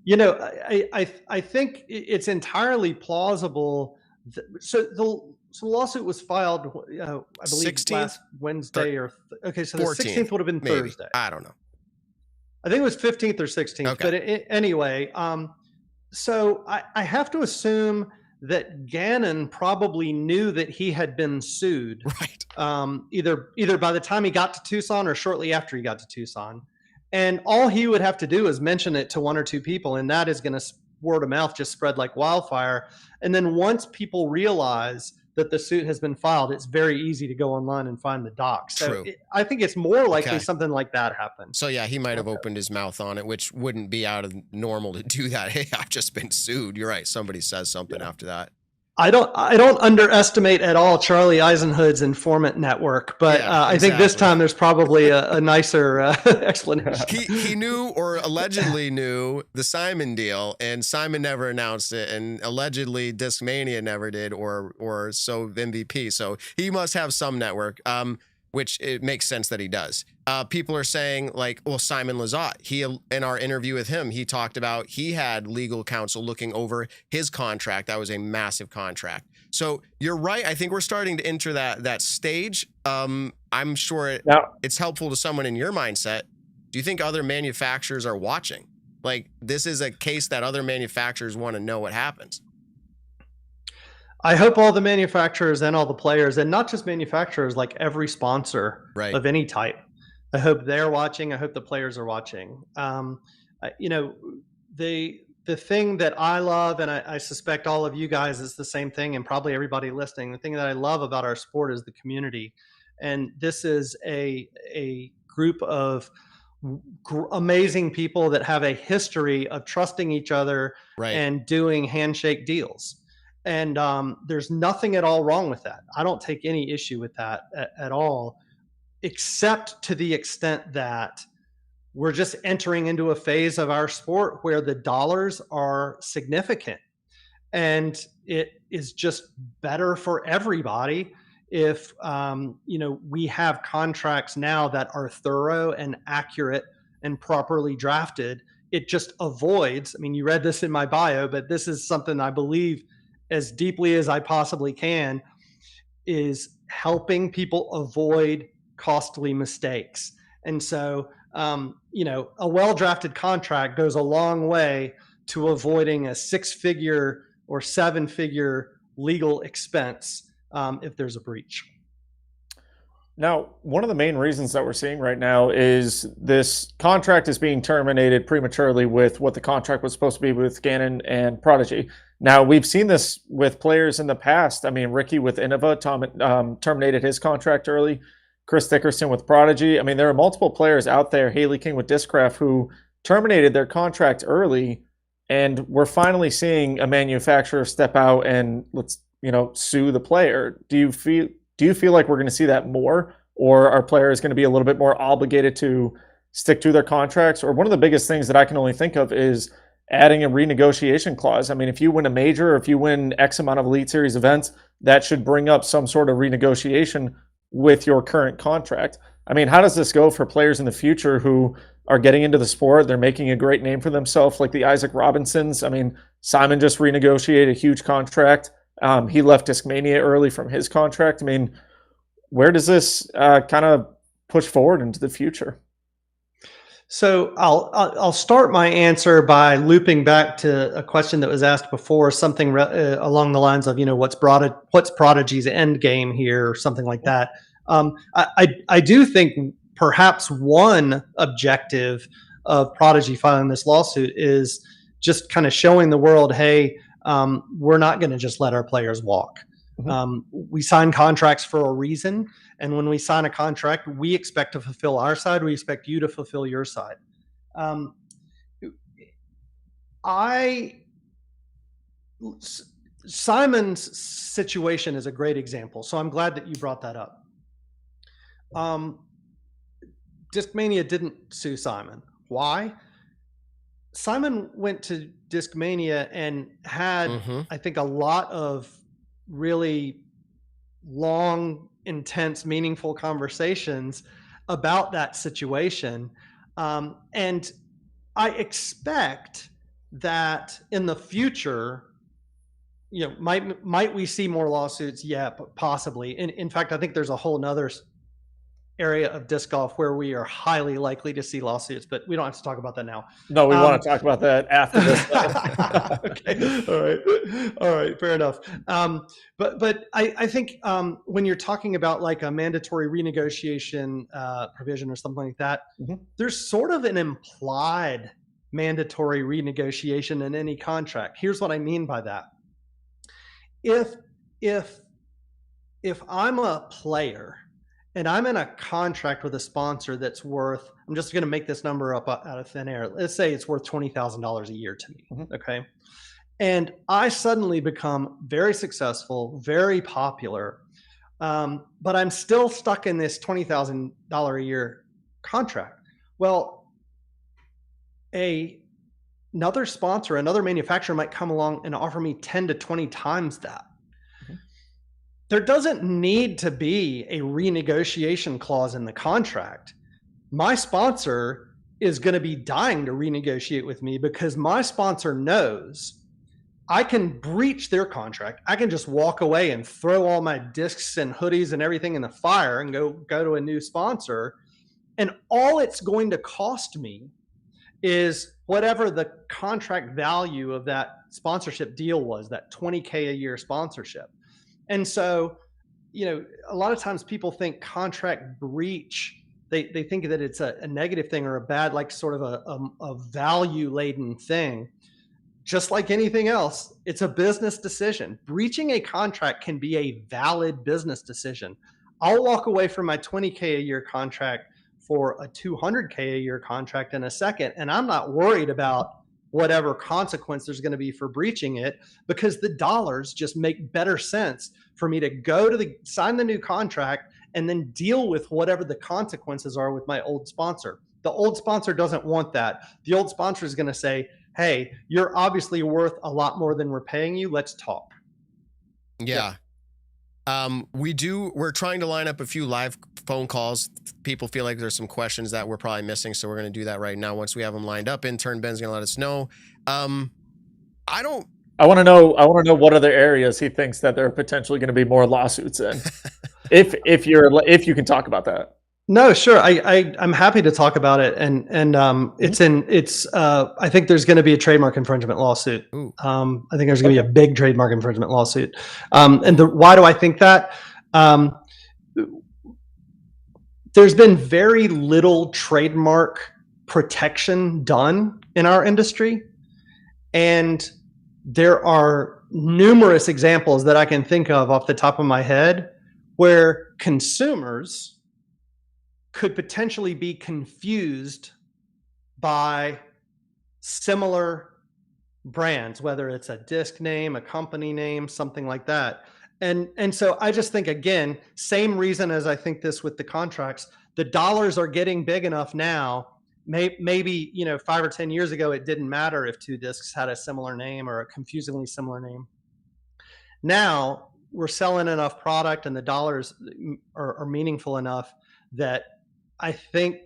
you know, I think it's entirely plausible. So the lawsuit was filed, I believe, 16th? last Wednesday or okay. So the 14th, 16th would have been maybe. Thursday. I don't know. I think it was 15th or 16th. Okay. But anyway, so I have to assume that Gannon probably knew that he had been sued, right? Either by the time he got to Tucson or shortly after he got to Tucson, and all he would have to do is mention it to one or two people, and that is going to word of mouth just spread like wildfire. And then once people realize that the suit has been filed, it's very easy to go online and find the docs. So I think it's more likely something like that happened. So yeah, he might have opened his mouth on it, which wouldn't be out of normal to do that. Hey, I've just been sued. You're right. Somebody says something after that. I don't underestimate at all Charlie Eisenhood's informant network, but I think this time there's probably a nicer explanation. He knew, or allegedly knew, the Simon deal, and Simon never announced it, and allegedly Discmania never did, or so MVP. So he must have some network, which it makes sense that he does. People are saying, like, well, Simon Lizotte, he, in our interview with him, he talked about he had legal counsel looking over his contract. That was a massive contract. So you're right. I think we're starting to enter that stage. I'm sure it's helpful to someone in your mindset. Do you think other manufacturers are watching? Like, this is a case that other manufacturers want to know what happens. I hope all the manufacturers and all the players, and not just manufacturers, like every sponsor of any type, I hope they're watching. I hope the players are watching. You know, the thing that I love, and I suspect all of you guys is the same thing, and probably everybody listening, the thing that I love about our sport is the community. And this is a group of amazing people that have a history of trusting each other and doing handshake deals. And there's nothing at all wrong with that. I don't take any issue with that at all, except to the extent that we're just entering into a phase of our sport where the dollars are significant. And it is just better for everybody if, you know, we have contracts now that are thorough and accurate and properly drafted. It just avoids, I mean, you read this in my bio, but this is something I believe as deeply as I possibly can is helping people avoid costly mistakes. And so, a well-drafted contract goes a long way to avoiding a 6-figure or 7-figure legal expense if there's a breach. Now, one of the main reasons that we're seeing right now is this contract is being terminated prematurely with what the contract was supposed to be with Gannon and Prodigy. Now, we've seen this with players in the past. I mean, Ricky with Innova terminated his contract early. Chris Dickerson with Prodigy. I mean, there are multiple players out there, Haley King with Discraft, who terminated their contract early. And we're finally seeing a manufacturer step out and sue the player. Do you feel like we're going to see that more, or are players going to be a little bit more obligated to stick to their contracts? Or one of the biggest things that I can only think of is adding a renegotiation clause. I mean, if you win a major, or if you win X amount of Elite Series events, that should bring up some sort of renegotiation with your current contract. I mean, how does this go for players in the future who are getting into the sport? They're making a great name for themselves, like the Isaac Robinsons. I mean, Simon just renegotiated a huge contract. He left Discmania early from his contract. I mean, where does this kind of push forward into the future? So I'll start my answer by looping back to a question that was asked before, something along the lines of, what's Prodigy's end game here, or something like that. I do think perhaps one objective of Prodigy filing this lawsuit is just kind of showing the world, hey, we're not going to just let our players walk. We sign contracts for a reason. And when we sign a contract, we expect to fulfill our side. We expect you to fulfill your side. Simon's situation is a great example. So I'm glad that you brought that up. Discmania didn't sue Simon. Why? Simon went to Discmania and had, I think, a lot of really long, intense, meaningful conversations about that situation. And I expect that in the future, might we see more lawsuits? Yeah, possibly. In fact, I think there's a whole nother area of disc golf where we are highly likely to see lawsuits, but we don't have to talk about that now. No, we want to talk about that after this. Okay. All right. Fair enough. But I think when you're talking about like a mandatory renegotiation provision or something like that, there's sort of an implied mandatory renegotiation in any contract. Here's what I mean by that. If I'm a player and I'm in a contract with a sponsor that's worth, I'm just going to make this number up out of thin air. Let's say it's worth $20,000 a year to me. Okay. And I suddenly become very successful, very popular. But I'm still stuck in this $20,000 a year contract. Well, another sponsor, another manufacturer might come along and offer me 10 to 20 times that. There doesn't need to be a renegotiation clause in the contract. My sponsor is going to be dying to renegotiate with me because my sponsor knows I can breach their contract. I can just walk away and throw all my discs and hoodies and everything in the fire and go to a new sponsor. And all it's going to cost me is whatever the contract value of that sponsorship deal was, that $20K a year sponsorship. And so, a lot of times people think contract breach, they think that it's a negative thing or a bad, like sort of a value laden thing. Just like anything else, it's a business decision. Breaching a contract can be a valid business decision. I'll walk away from my $20K a year contract for a $200K a year contract in a second. And I'm not worried about whatever consequence there's going to be for breaching it, because the dollars just make better sense for me to go to sign the new contract and then deal with whatever the consequences are with my old sponsor. The old sponsor doesn't want that. The old sponsor is going to say, hey, you're obviously worth a lot more than we're paying you. Let's talk. Yeah. We're trying to line up a few live phone calls. People feel like there's some questions that we're probably missing, so we're going to do that right now. Once we have them lined up, intern Ben's going to let us know. I don't I want to know what other areas he thinks that there are potentially going to be more lawsuits in. if you can talk about that. No, sure. I'm happy to talk about it, and I think there's going to be a trademark infringement lawsuit. I think there's going to be a big trademark infringement lawsuit. Why do I think that? There's been very little trademark protection done in our industry, and there are numerous examples that I can think of off the top of my head where consumers could potentially be confused by similar brands, whether it's a disc name, a company name, something like that. And so I just think, again, same reason as I think this with the contracts, the dollars are getting big enough now. Maybe 5 or 10 years ago, it didn't matter if two discs had a similar name or a confusingly similar name. Now we're selling enough product and the dollars are meaningful enough that I think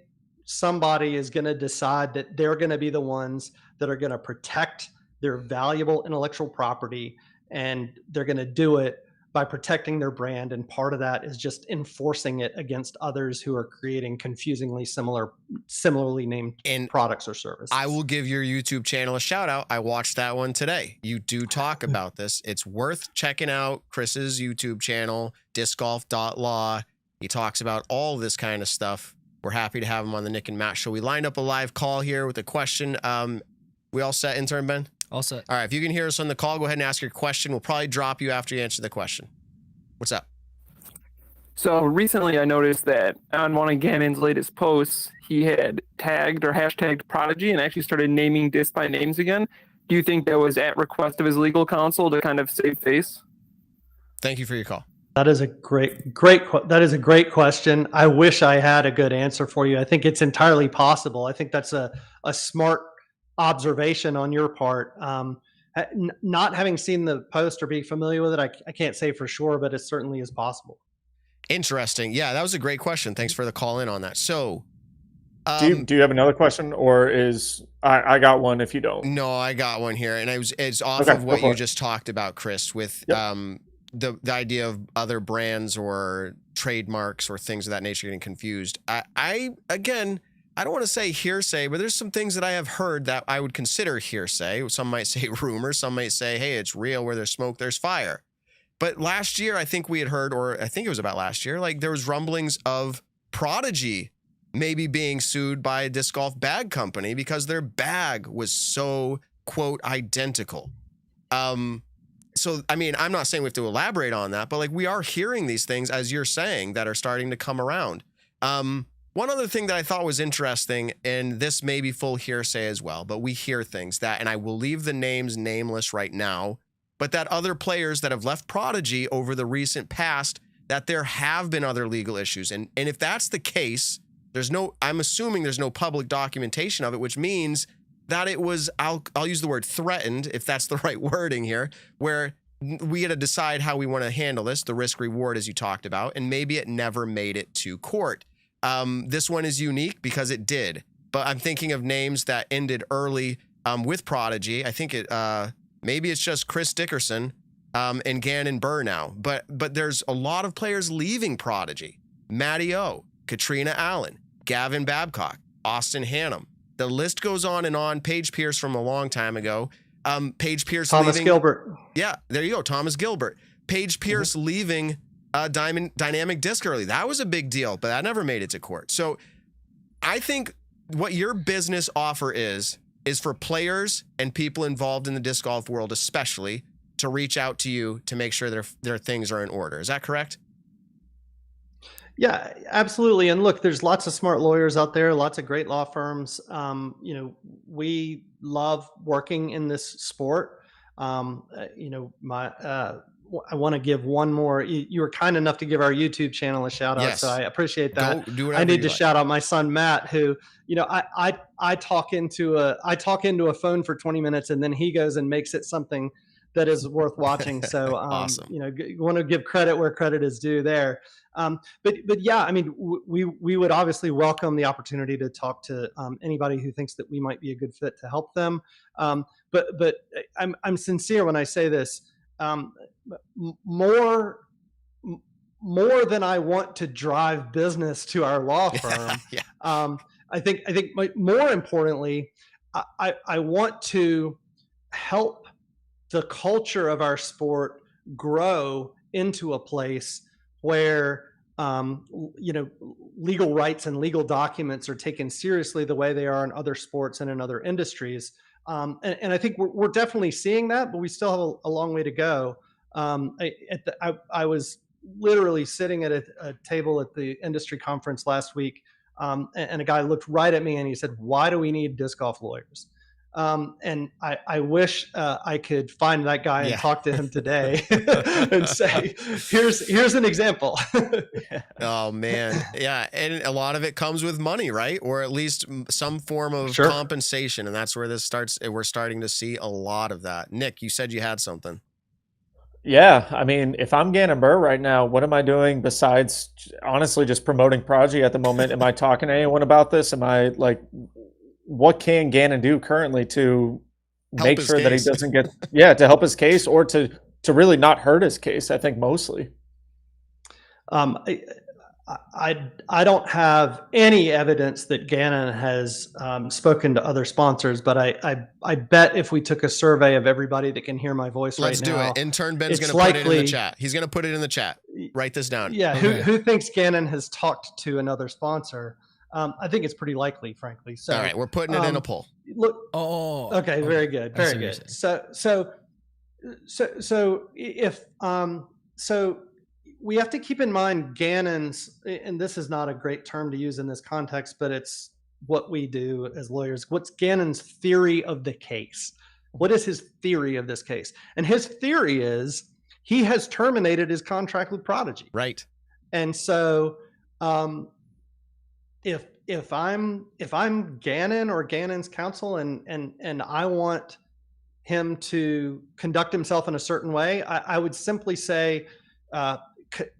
somebody is going to decide that they're going to be the ones that are going to protect their valuable intellectual property, and they're going to do it by protecting their brand. And part of that is just enforcing it against others who are creating confusingly similarly named products or services. I will give your YouTube channel a shout out. I watched that one today. You do talk about this. It's worth checking out Chris's YouTube channel, discgolf.law. He talks about all this kind of stuff. We're happy to have him on the Nick and Matt show. We lined up a live call here with a question. We all set, intern Ben? All set. All right, if you can hear us on the call, go ahead and ask your question. We'll probably drop you after you answer the question. What's up? So recently I noticed that on one of Gannon's latest posts, he had tagged or hashtagged Prodigy and actually started naming discs by names again. Do you think that was at request of his legal counsel to kind of save face? Thank you for your call. That is a great question. I wish I had a good answer for you. I think it's entirely possible. I think that's a smart observation on your part. Not having seen the post or being familiar with it, I can't say for sure, but it certainly is possible. Interesting. Yeah, that was a great question. Thanks for the call in on that. So, do you have another question, or is I got one if you don't? No, I got one here, and it's off of what you just talked about, Chris, with the idea of other brands or trademarks or things of that nature getting confused. I don't want to say hearsay, but there's some things that I have heard that I would consider hearsay. Some might say rumors. Some might say, hey, it's real. Where there's smoke, there's fire. But last year, I think we had heard, or I think it was about last year, like there was rumblings of Prodigy maybe being sued by a disc golf bag company because their bag was so, quote, identical. So, I mean, I'm not saying we have to elaborate on that, but like we are hearing these things, as you're saying, that are starting to come around. One other thing that I thought was interesting, and this may be full hearsay as well, but we hear things that, and I will leave the names nameless right now, but that other players that have left Prodigy over the recent past, that there have been other legal issues. And if that's the case, I'm assuming there's no public documentation of it, which means that it was, I'll use the word threatened, if that's the right wording here, where we had to decide how we want to handle this, the risk reward, as you talked about, and maybe it never made it to court. This one is unique because it did, but I'm thinking of names that ended early with Prodigy. I think maybe it's just Chris Dickerson and Gannon Buhr now, but there's a lot of players leaving Prodigy. Matty O, Katrina Allen, Gavin Babcock, Austin Hannum. The list goes on and on. Paige Pierce from a long time ago. Paige Pierce Thomas leaving. Gilbert. Yeah, there you go. Thomas Gilbert. Paige Pierce leaving Dynamic Disc early. That was a big deal, but that never made it to court. So I think what your business offer is for players and people involved in the disc golf world especially to reach out to you to make sure their things are in order. Is that correct? Yeah, absolutely. And look, there's lots of smart lawyers out there, lots of great law firms. We love working in this sport. I want to give one more. You were kind enough to give our YouTube channel a shout out, Yes. so I appreciate that. Go do whatever I need you to like. shout out my son Matt, who I talk into a phone for 20 minutes, and then he goes and makes it something that is worth watching. So Awesome. Want to give credit where credit is due there. But yeah, I mean, we would obviously welcome the opportunity to talk to anybody who thinks that we might be a good fit to help them. but I'm sincere when I say this. More than I want to drive business to our law firm. Yeah. I think more importantly, I want to help the culture of our sport grow into a place where legal rights and legal documents are taken seriously the way they are in other sports and in other industries. And I think we're definitely seeing that, but we still have a long way to go. I was literally sitting at a table at the industry conference last week, and a guy looked right at me and he said, "Why do we need disc golf lawyers?" And I wish I could find that guy and talk to him today and say, here's an example. Oh man. Yeah. And a lot of it comes with money, right? Or at least some form of compensation. And that's where this starts. We're starting to see a lot of that. Nick, you said you had something. Yeah, I mean, if I'm Gannon Buhr right now, what am I doing besides honestly just promoting Prodigy at the moment? Am I talking to anyone about this? Am I like, what can Gannon do currently to make sure that he doesn't get, to help his case or to really not hurt his case? I think mostly. I don't have any evidence that Gannon has spoken to other sponsors, but I bet if we took a survey of everybody that can hear my voice Let's right now. Let's do it. Intern Ben's going to put it in the chat. He's going to put it in the chat. Write this down. Yeah. Okay. Who thinks Gannon has talked to another sponsor? I think it's pretty likely, frankly. So, all right, we're putting it in a poll. Look. Okay. Very good. Very good. So if we have to keep in mind Gannon's, and this is not a great term to use in this context, but it's what we do as lawyers. What's Gannon's theory of the case? What is his theory of this case? And his theory is he has terminated his contract with Prodigy. Right. And so if I'm Gannon or Gannon's counsel and I want him to conduct himself in a certain way, I would simply say,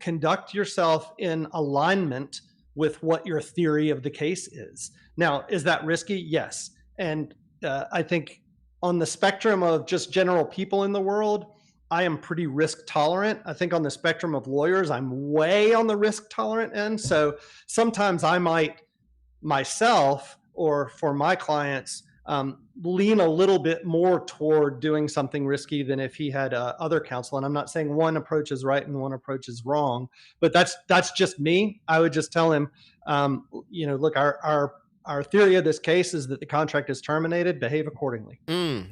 conduct yourself in alignment with what your theory of the case is. Now, is that risky? Yes. And I think on the spectrum of just general people in the world, I am pretty risk tolerant. I think on the spectrum of lawyers, I'm way on the risk tolerant end. So sometimes I might myself or for my clients lean a little bit more toward doing something risky than if he had other counsel. And I'm not saying one approach is right and one approach is wrong, but that's just me. I would just tell him, look, our theory of this case is that the contract is terminated. Behave accordingly.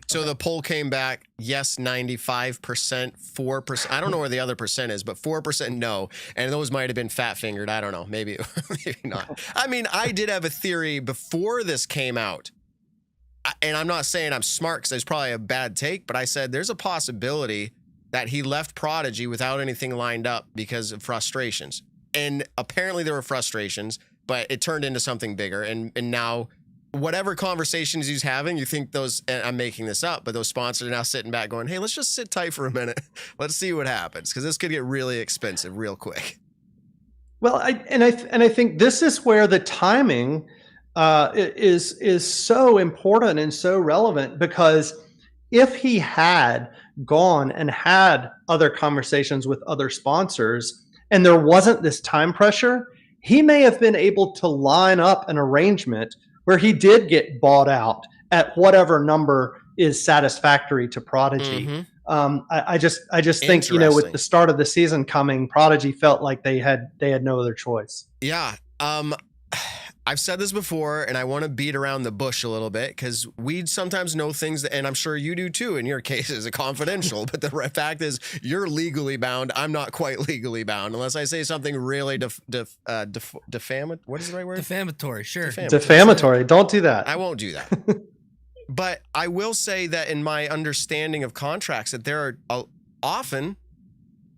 So the poll came back, yes, 95%, 4%. I don't know where the other percent is, but 4% no. And those might have been fat fingered. I don't know. Maybe not. I mean, I did have a theory before this came out. And I'm not saying I'm smart because there's probably a bad take, but I said there's a possibility that he left Prodigy without anything lined up because of frustrations. And apparently there were frustrations, but it turned into something bigger. And now whatever conversations he's having, you think those, and I'm making this up, but those sponsors are now sitting back going, hey, let's just sit tight for a minute. Let's see what happens. Because this could get really expensive real quick. Well, I think this is where the timing is so important and so relevant, because if he had gone and had other conversations with other sponsors and there wasn't this time pressure, he may have been able to line up an arrangement where he did get bought out at whatever number is satisfactory to Prodigy. Mm-hmm. I just think, with the start of the season coming, Prodigy felt like they had no other choice. Yeah. I've said this before, and I want to beat around the bush a little bit because we sometimes know things, and I'm sure you do too in your cases, confidential, but the fact is you're legally bound. I'm not quite legally bound unless I say something really defamatory. What is the right word? Defamatory, sure. Defamatory. Don't do that. I won't do that. But I will say that in my understanding of contracts, that there are often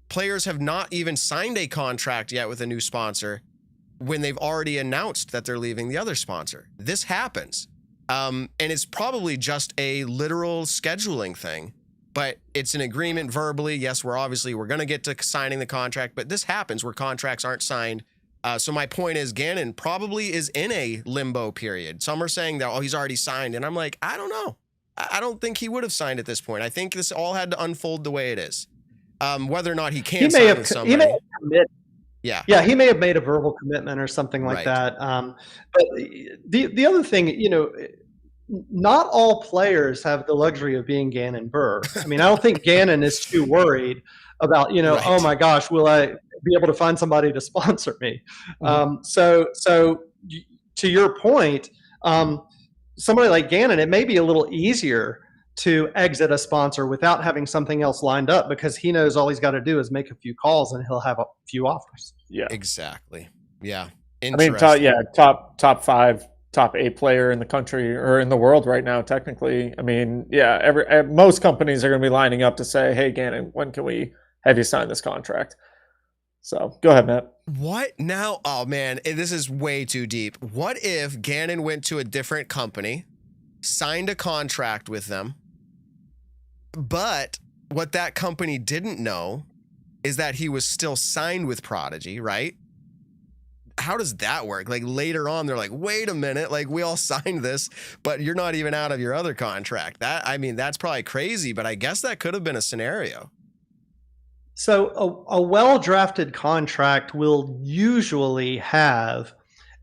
players have not even signed a contract yet with a new sponsor when they've already announced that they're leaving the other sponsor. This happens. And it's probably just a literal scheduling thing, but it's an agreement verbally. Yes, we're going to get to signing the contract, but this happens where contracts aren't signed. So my point is Gannon probably is in a limbo period. Some are saying that, he's already signed. And I'm like, I don't know. I don't think he would have signed at this point. I think this all had to unfold the way it is. Whether or not he can sign with somebody. He may have committed. Yeah, he may have made a verbal commitment or something like that. But the other thing, not all players have the luxury of being Gannon Buhr. I mean, I don't think Gannon is too worried about, Right. oh my gosh, will I be able to find somebody to sponsor me? So to your point, somebody like Gannon, it may be a little easier to exit a sponsor without having something else lined up, because he knows all he's got to do is make a few calls and he'll have a few offers. Yeah, exactly. Yeah. I mean, top 5, top 8 player in the country or in the world right now, technically. I mean, yeah, most companies are going to be lining up to say, hey, Gannon, when can we have you sign this contract? So go ahead, Matt. What now? Oh man, this is way too deep. What if Gannon went to a different company, signed a contract with them, but what that company didn't know is that he was still signed with Prodigy, right? How does that work? Like later on, they're like, wait a minute, like we all signed this, but you're not even out of your other contract. That's probably crazy, but I guess that could have been a scenario. So a well-drafted contract will usually have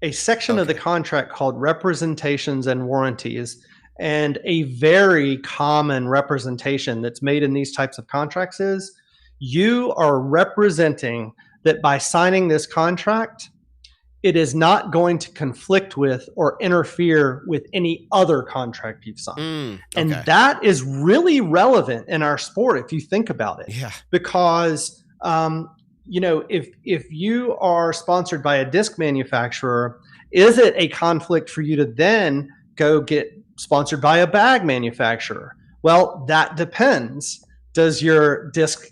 a section of the contract called representations and warranties. And a very common representation that's made in these types of contracts is you are representing that by signing this contract, it is not going to conflict with or interfere with any other contract you've signed. And that is really relevant in our sport if you think about it. Yeah. Because if you are sponsored by a disc manufacturer, is it a conflict for you to then go get sponsored by a bag manufacturer? Well, that depends. Does your disc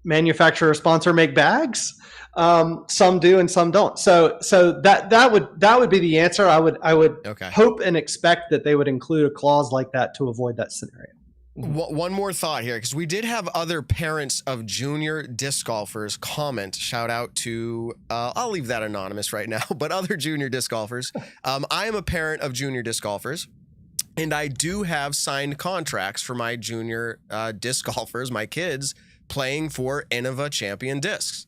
manufacturer sponsor make bags? Some do and some don't. So that would be the answer. I would hope and expect that they would include a clause like that to avoid that scenario. One more thought here, because we did have other parents of junior disc golfers comment. Shout out to, I'll leave that anonymous right now, but other junior disc golfers. I am a parent of junior disc golfers, and I do have signed contracts for my junior disc golfers, my kids, playing for Innova Champion Discs.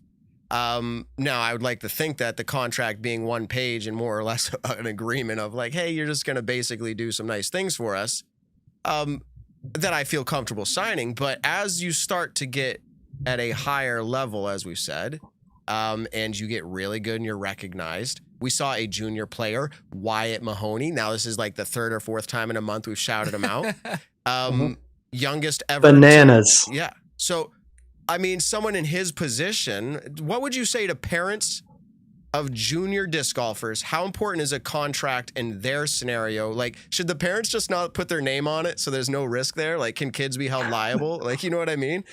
Now, I would like to think that the contract being one page and more or less an agreement of like, hey, you're just going to basically do some nice things for us, that I feel comfortable signing. But as you start to get at a higher level, as we've said, and you get really good and you're recognized. We saw a junior player, Wyatt Mahoney. Now this is like the 3rd or 4th time in a month we've shouted him out. Youngest ever. Bananas. Yeah. So, I mean, someone in his position, what would you say to parents of junior disc golfers? How important is a contract in their scenario? Like, should the parents just not put their name on it so there's no risk there? Like, can kids be held liable? Like, you know what I mean?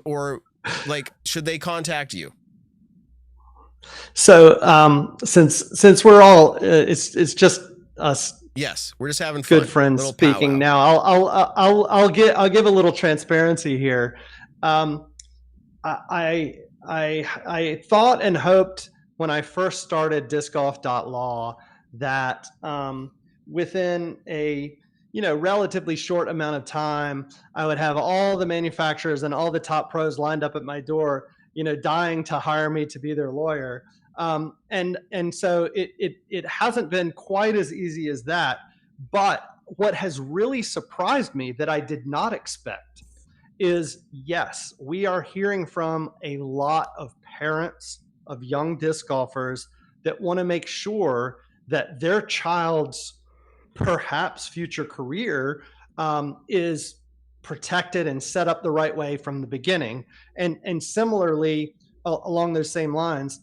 Or like, should they contact you? So since we're all it's just us. Yes, we're just having fun. Good friends speaking now. I'll give a little transparency here. I thought and hoped when I first started discgolf.law that within a relatively short amount of time, I would have all the manufacturers and all the top pros lined up at my door, dying to hire me to be their lawyer. And so it hasn't been quite as easy as that. But what has really surprised me that I did not expect is, yes, we are hearing from a lot of parents of young disc golfers that want to make sure that their child's perhaps future career is protected and set up the right way from the beginning. And similarly, along those same lines,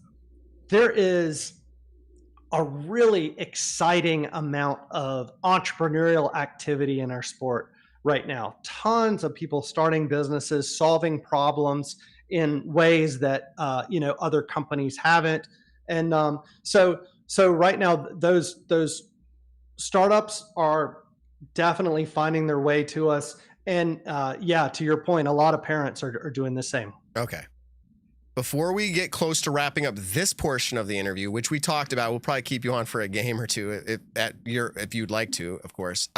there is a really exciting amount of entrepreneurial activity in our sport right now. Tons of people starting businesses, solving problems in ways that other companies haven't. And so right now, those startups are definitely finding their way to us. And to your point, a lot of parents are doing the same. Okay. Before we get close to wrapping up this portion of the interview, which we talked about, we'll probably keep you on for a game or two if you'd like to, of course.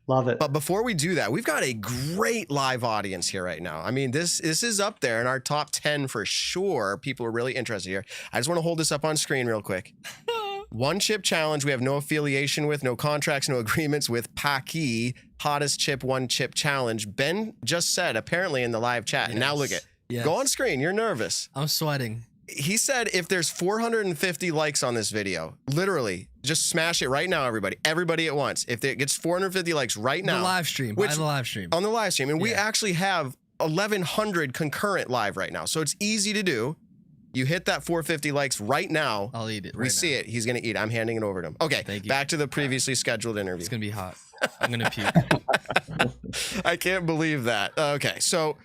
Love it. But before we do that, we've got a great live audience here right now. I mean, this is up there in our top 10 for sure. People are really interested here. I just want to hold this up on screen real quick. One chip challenge. We have no affiliation with, no contracts, no agreements with Paki. Hottest chip, one chip challenge. Ben just said apparently in the live chat. And now look at go on screen. You're nervous. I'm sweating. He said if there's 450 likes on this video, literally just smash it right now, everybody at once. If it gets 450 likes right now, The live stream. On the live stream. And we actually have 1,100 concurrent live right now. So it's easy to do. You hit that 450 likes right now. I'll eat it. We see it. He's going to eat. I'm handing it over to him. Okay. Thank you. Back to the previously scheduled interview. It's going to be hot. I'm going to puke. I can't believe that. Okay. So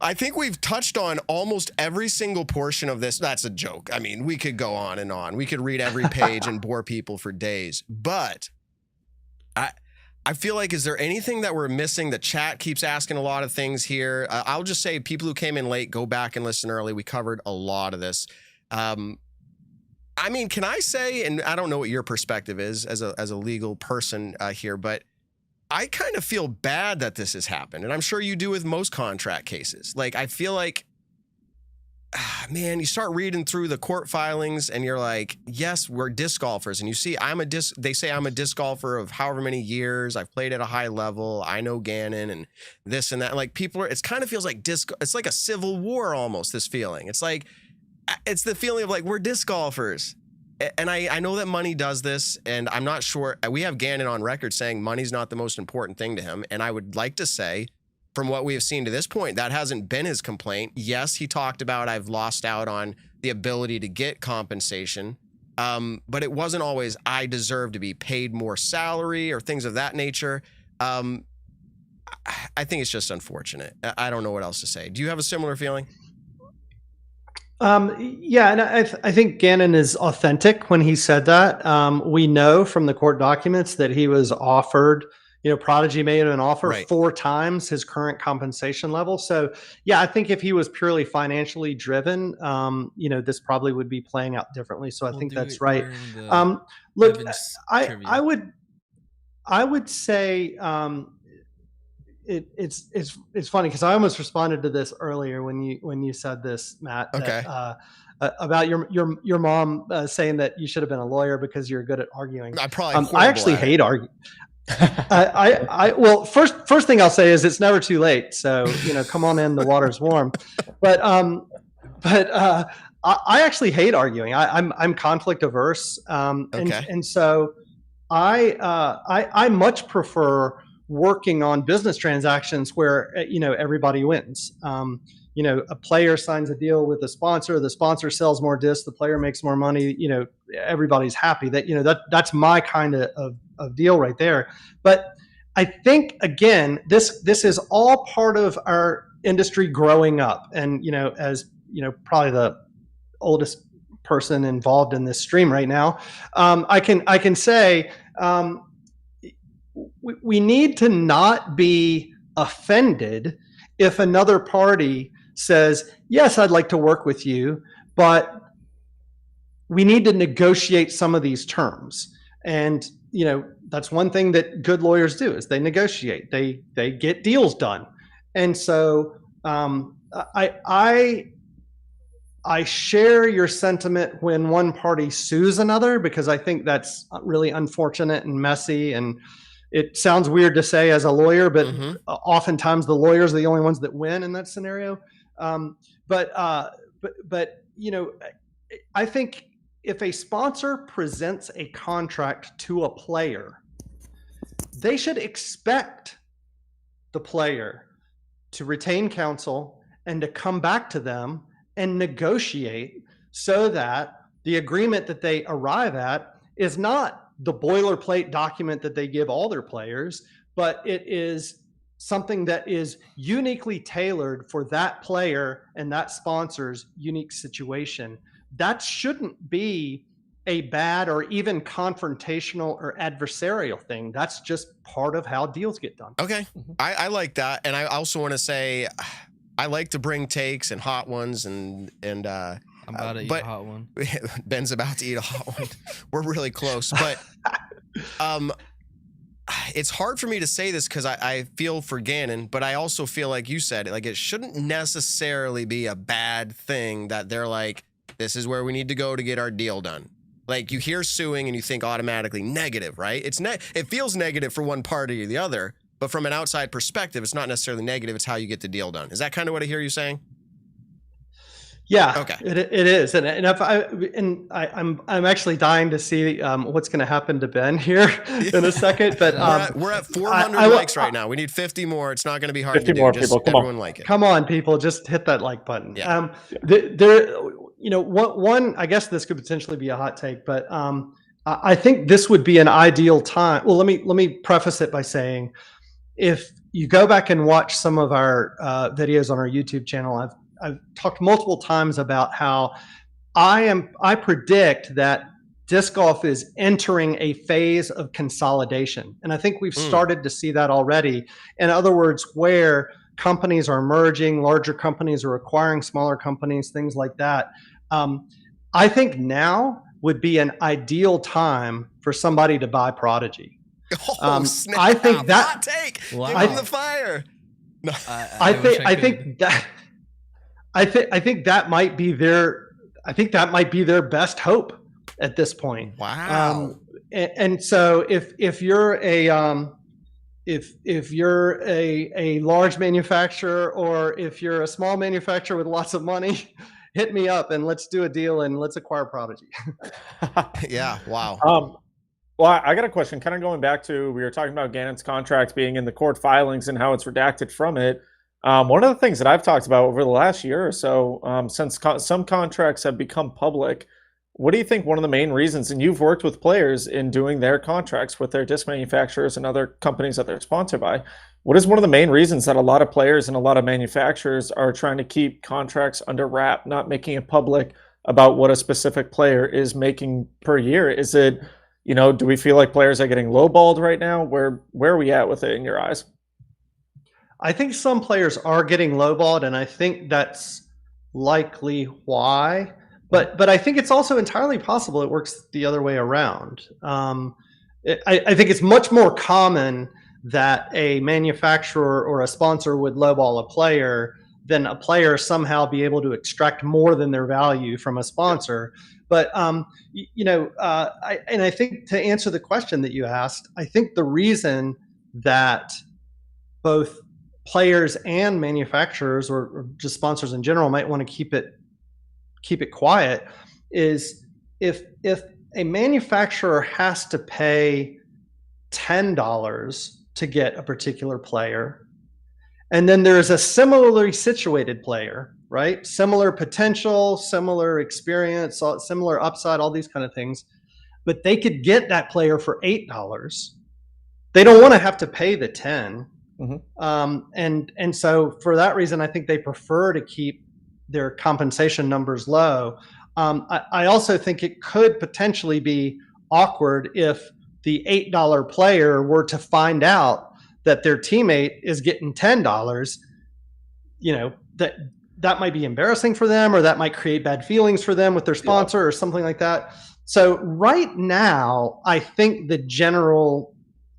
I think we've touched on almost every single portion of this. That's a joke. I mean, we could go on and on. We could read every page and bore people for days. But I feel like, is there anything that we're missing? The chat keeps asking a lot of things here. I'll just say people who came in late, go back and listen early. We covered a lot of this. I mean, can I say, and I don't know what your perspective is as a legal person here, but I kind of feel bad that this has happened. And I'm sure you do with most contract cases. Like, I feel like, man, you start reading through the court filings and you're like, yes, we're disc golfers. And you see, they say I'm a disc golfer of however many years. I've played at a high level. I know Gannon and this and that. Like, people it kind of feels like it's like a civil war almost, this feeling. It's like, it's the feeling of like, we're disc golfers. And I know that money does this, and I'm not sure. We have Gannon on record saying money's not the most important thing to him. And I would like to say, from what we have seen to this point, that hasn't been his complaint. Yes, he talked about, I've lost out on the ability to get compensation. But it wasn't always, I deserve to be paid more salary or things of that nature. I think it's just unfortunate. I don't know what else to say. Do you have a similar feeling? Yeah, and I think Gannon is authentic when he said that. We know from the court documents that he was offered, Prodigy made him an offer 4 times his current compensation level. So yeah, I think if he was purely financially driven, this probably would be playing out differently. So I think that's right. Look, I would say, it's funny because I almost responded to this earlier when you said this, Matt. Okay. About your mom saying that you should have been a lawyer because you're good at arguing. I actually hate arguing. Well, first thing I'll say is it's never too late. So come on in, the water's warm. But I actually hate arguing. I'm conflict averse. And so I much prefer working on business transactions where everybody wins. A player signs a deal with a sponsor, the sponsor sells more discs, the player makes more money, everybody's happy. That's my kind of deal right there. But I think, again, this is all part of our industry growing up. And as probably the oldest person involved in this stream right now, I can say we need to not be offended if another party says, yes, I'd like to work with you, but we need to negotiate some of these terms. And, that's one thing that good lawyers do is they negotiate, they get deals done. And so I share your sentiment when one party sues another, because I think that's really unfortunate and messy. And it sounds weird to say as a lawyer, but oftentimes the lawyers are the only ones that win in that scenario. But I think if a sponsor presents a contract to a player, they should expect the player to retain counsel and to come back to them and negotiate so that the agreement that they arrive at is not the boilerplate document that they give all their players, but it is something that is uniquely tailored for that player and that sponsor's unique situation. That shouldn't be a bad or even confrontational or adversarial thing. That's just part of how deals get done. Okay. I like that. And I also want to say, I like to bring takes and hot ones and I'm about to eat a hot one. Ben's about to eat a hot one. We're really close. But it's hard for me to say this because I feel for Gannon, but I also feel like you said, like, it shouldn't necessarily be a bad thing that they're like, this is where we need to go to get our deal done. Like, you hear suing and you think automatically negative, right? It feels negative for one party or the other, but from an outside perspective, it's not necessarily negative. It's how you get the deal done. Is that kind of what I hear you saying? Yeah, okay. It is, I'm actually dying to see what's going to happen to Ben here in a second. But we're at 400 likes right now. We need 50 more. It's not going to be hard 50 to do. more Just people. Come everyone on. like it. Come on, people, just hit that like button. Yeah. One, I guess this could potentially be a hot take, but I think this would be an ideal time. Well, let me preface it by saying, if you go back and watch some of our videos on our YouTube channel, I've talked multiple times about how I predict that disc golf is entering a phase of consolidation. And I think we've started to see that already. In other words, where companies are merging, larger companies are acquiring smaller companies, things like that. I think now would be an ideal time for somebody to buy Prodigy. Oh, snap. I think that hot take. Wow. Give him the fire. No. I think that might be their best hope at this point. Wow. And so if you're if you're a large manufacturer, or if you're a small manufacturer with lots of money, hit me up and let's do a deal and let's acquire Prodigy. Yeah. Wow. Well, I got a question. Kind of going back to, we were talking about Gannon's contract being in the court filings and how it's redacted from it. One of the things that I've talked about over the last year or so, since some contracts have become public, what do you think one of the main reasons, and you've worked with players in doing their contracts with their disc manufacturers and other companies that they're sponsored by, what is one of the main reasons that a lot of players and a lot of manufacturers are trying to keep contracts under wrap, not making it public about what a specific player is making per year? Is it, do we feel like players are getting lowballed right now? Where are we at with it in your eyes? I think some players are getting lowballed, and I think that's likely why. But I think it's also entirely possible it works the other way around. I think it's much more common that a manufacturer or a sponsor would lowball a player than a player somehow be able to extract more than their value from a sponsor. But I think, to answer the question that you asked, I think the reason that both players and manufacturers, or just sponsors in general, might want to keep it quiet is if a manufacturer has to pay $10 to get a particular player, and then there's a similarly situated player, right? Similar potential, similar experience, similar upside, all these kind of things, but they could get that player for $8. They don't want to have to pay the 10. Mm-hmm. And so for that reason, I think they prefer to keep their compensation numbers low. I also think it could potentially be awkward if the $8 player were to find out that their teammate is getting $10. That might be embarrassing for them, or that might create bad feelings for them with their sponsor or something like that. So right now, I think the general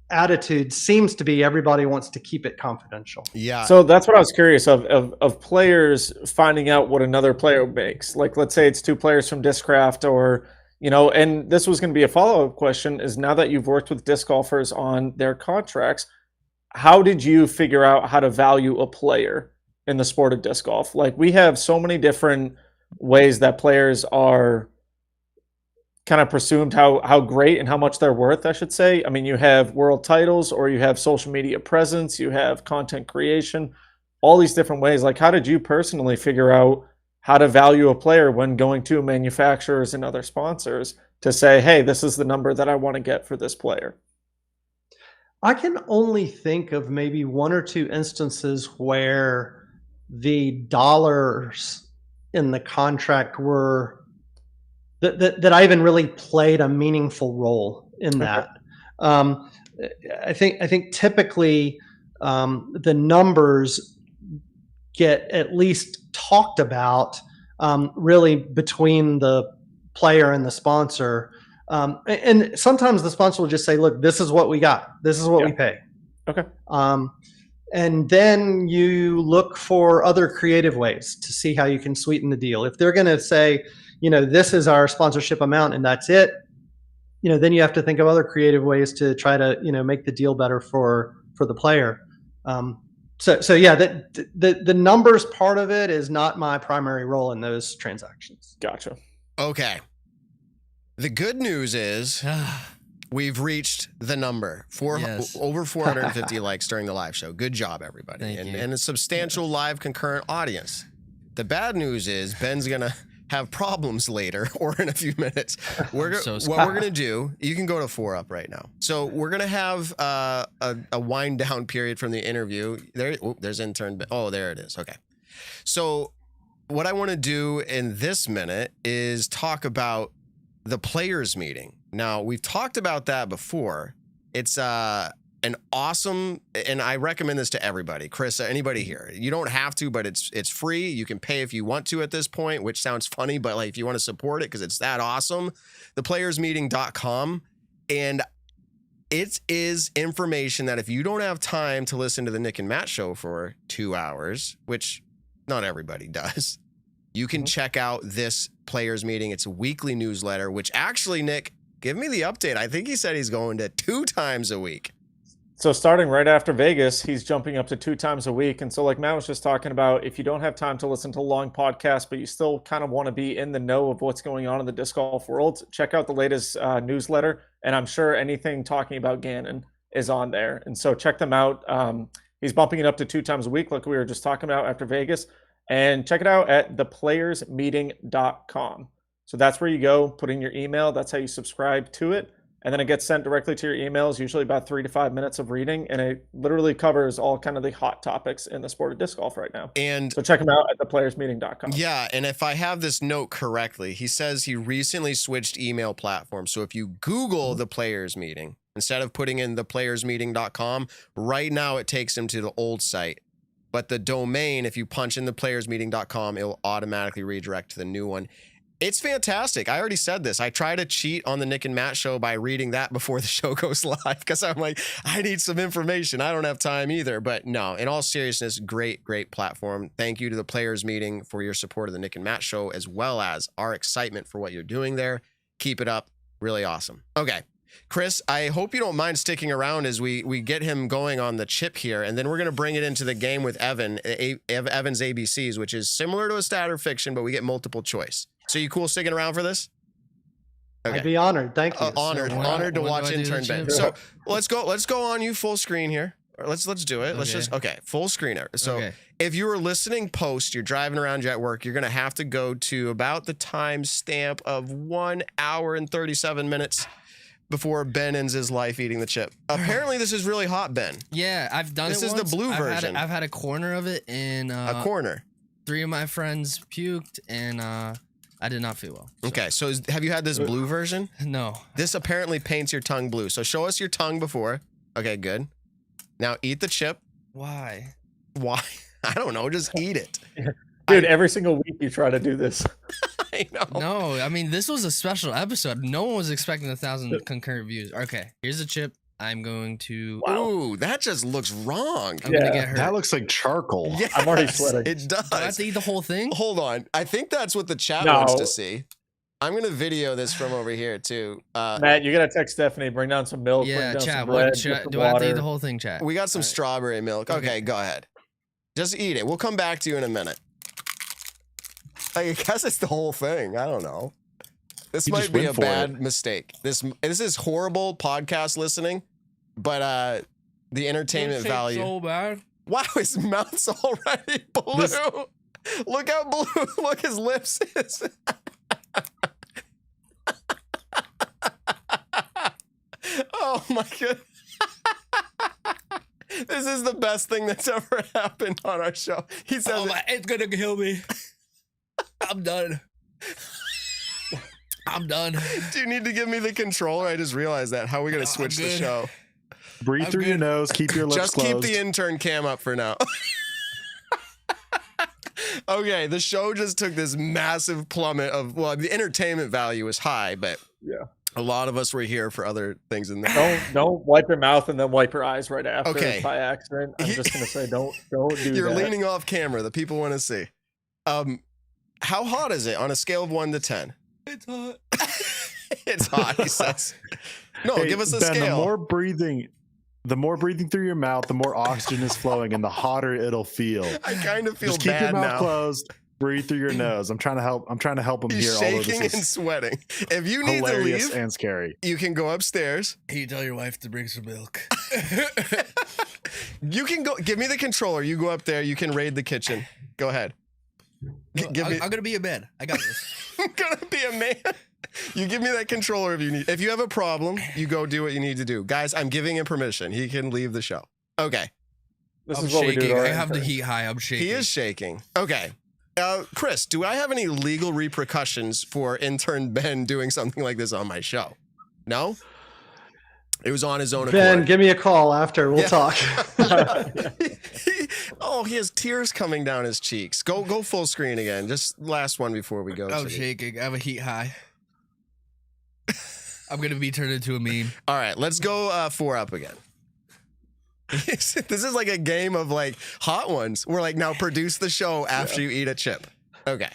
attitude seems to be everybody wants to keep it confidential. Yeah. So that's what I was curious of players finding out what another player makes. Like, let's say it's two players from Discraft, or, and this was going to be a follow-up question, is now that you've worked with disc golfers on their contracts, how did you figure out how to value a player in the sport of disc golf? Like, we have so many different ways that players are kind of presumed how great and how much they're worth, I should say. I mean, you have world titles, or you have social media presence, you have content creation, all these different ways. Like, how did you personally figure out how to value a player when going to manufacturers and other sponsors to say, hey, this is the number that I want to get for this player? I can only think of maybe one or two instances where the dollars in the contract were that I even really played a meaningful role in that. I think typically the numbers get at least talked about really between the player and the sponsor. And sometimes the sponsor will just say, look, this is what we got. This is what we pay. Okay. And then you look for other creative ways to see how you can sweeten the deal. If they're going to say, this is our sponsorship amount and that's it, then you have to think of other creative ways to try to, make the deal better for the player. So yeah, the numbers part of it is not my primary role in those transactions. Gotcha. Okay. The good news is we've reached the number over 450 likes during the live show. Good job, everybody. And a substantial live concurrent audience. The bad news is Ben's going to have problems later or in a few minutes. What we're going to do, you can go to 4 up right now. So we're going to have a wind down period from the interview. There's intern. Oh, there it is. Okay. So what I want to do in this minute is talk about the players meeting. Now, we've talked about that before. It's an awesome, and I recommend this to everybody. Chris, anybody here, you don't have to, but it's free. You can pay if you want to at this point, which sounds funny, but like if you want to support it because it's that awesome, theplayersmeeting.com. And it is information that if you don't have time to listen to the Nick and Matt show for 2 hours, which not everybody does, you can check out this players meeting. It's a weekly newsletter, which actually, Nick, give me the update. I think he said he's going to 2 times a week. So starting right after Vegas, he's jumping up to 2 times a week. And so like Matt was just talking about, if you don't have time to listen to long podcasts, but you still kind of want to be in the know of what's going on in the disc golf world, check out the latest newsletter. And I'm sure anything talking about Gannon is on there. And so check them out. He's bumping it up to 2 times a week, like we were just talking about after Vegas. And check it out at theplayersmeeting.com. So that's where you go, put in your email. That's how you subscribe to it. And then it gets sent directly to your emails, usually about 3 to 5 minutes of reading. And it literally covers all kind of the hot topics in the sport of disc golf right now. And so check them out at theplayersmeeting.com. Yeah. And if I have this note correctly, he says he recently switched email platforms. So if you Google the Players Meeting, instead of putting in theplayersmeeting.com, right now it takes him to the old site. But the domain, if you punch in theplayersmeeting.com, it'll automatically redirect to the new one. It's fantastic. I already said this. I try to cheat on the Nick and Matt show by reading that before the show goes live because I'm like, I need some information. I don't have time either. But no, in all seriousness, great platform. Thank you to the Players Meeting for your support of the Nick and Matt show, as well as our excitement for what you're doing there. Keep it up. Really awesome. Okay. Chris, I hope you don't mind sticking around as we get him going on the chip here, and then we're going to bring it into the game with Evan's ABCs, which is similar to a stat or fiction, but we get multiple choice. So you cool sticking around for this? Okay. I'd be honored. Thank you. Honored to watch intern Ben. So let's go on you full screen here. Let's do it. Let's just full screen. So if you were listening post, you're driving around, you're at work, you're going to have to go to about the time stamp of 1 hour and 37 minutes before Ben ends his life eating the chip. Apparently, this is really hot, Ben. Yeah, I've done this it. This is once. the blue version. I've had a corner of it, and a corner. 3 of my friends puked, and I did not feel well. So. Okay, so have you had this blue version? No. This apparently paints your tongue blue. So show us your tongue before. Okay, good. Now eat the chip. Why? I don't know. Just eat it. Dude, every single week you try to do this. I know. No, I mean, this was a special episode. No one was expecting 1,000 concurrent views. Okay, here's a chip. I'm going to... Wow. Ooh, that just looks wrong. I'm going to get hurt. That looks like charcoal. Yes, I'm already sweating. It does. Do I have to eat the whole thing? Hold on. I think that's what the chat wants to see. I'm going to video this from over here, too. Matt, you got to text Stephanie, bring down some milk. Yeah, bring down chat. some bread, Do I have to eat the whole thing, chat? We got some strawberry milk. Okay, go ahead. Just eat it. We'll come back to you in a minute. I guess it's the whole thing. I don't know. This might be a bad mistake. This is horrible podcast listening, but the entertainment value. So bad. Wow, his mouth's already blue. Look how blue. Look, his lips is. Oh my god. This is the best thing that's ever happened on our show. He says it's gonna kill me. I'm done. I'm done. Do you need to give me the controller? I just realized that. How are we going to switch the show? Breathe through your nose. Keep your lips closed. Just keep the intern cam up for now. Okay, the show just took this massive plummet of, well, the entertainment value is high, but A lot of us were here for other things in there. Don't wipe your mouth and then wipe your eyes right after Okay. by accident. I'm just gonna say don't do You're that. leaning off camera. The people want to see. How hot is it on a scale of 1 to 10? It's hot. It's hot, he says. No, Hey, give us a Ben, scale. the more breathing through your mouth, the more oxygen is flowing, and the hotter it'll feel. I kind of feel Just keep bad your mouth now. closed. Breathe through your nose. I'm trying to help him He's hear all of shaking this. and Is sweating. If you need to hilarious leave, and scary. you can go upstairs. Can you tell your wife to bring some milk? You can go. Give me the controller. You go up there. You can raid the kitchen. Go ahead. Give me. I'm gonna be a man. I got this. I'm gonna be a man. You give me that controller if you need. If you have a problem, you go do what you need to do. Guys, I'm giving him permission. He can leave the show. Okay. This I'm is what we do. shaking. To our I have the interns. heat high. I'm shaking. He is shaking. Okay. Chris, do I have any legal repercussions for intern Ben doing something like this on my show? No? It was on his own Ben, accord. give me a call after. We'll Yeah. talk. He has tears coming down his cheeks. Go full screen again. Just last one before we go. I'm to the- shaking. I have a heat high. I'm gonna be turned into a meme. All right, let's go 4 up again. This is like a game of like hot ones. We're like, now produce the show after you eat a chip. Okay.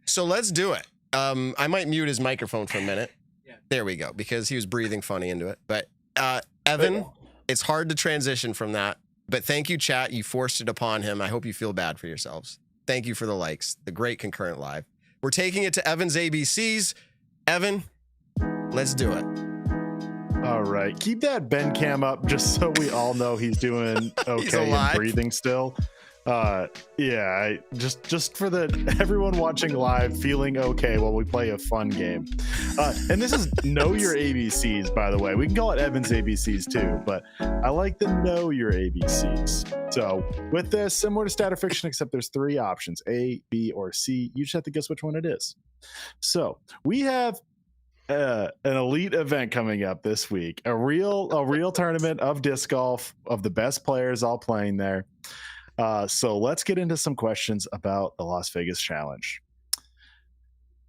So let's do it. I might mute his microphone for a minute. Yeah. There we go, because he was breathing funny into it. But Evan, it's hard to transition from that. But thank you, chat. You forced it upon him. I hope you feel bad for yourselves. Thank you for the likes, the great concurrent live. We're taking it to Evan's ABCs. Evan, let's do it. All right, keep that Ben cam up just so we all know he's doing okay alive. and breathing still. Just for everyone watching live feeling okay while we play a fun game. And this is Know Your ABCs, by the way. We can call it Evan's ABCs too, but I like the Know Your ABCs. So with this, similar to Stat or Fiction, except there's 3 options, A, B, or C. You just have to guess which one it is. So we have an elite event coming up this week, a real tournament of disc golf of the best players all playing there. So let's get into some questions about the Las Vegas Challenge.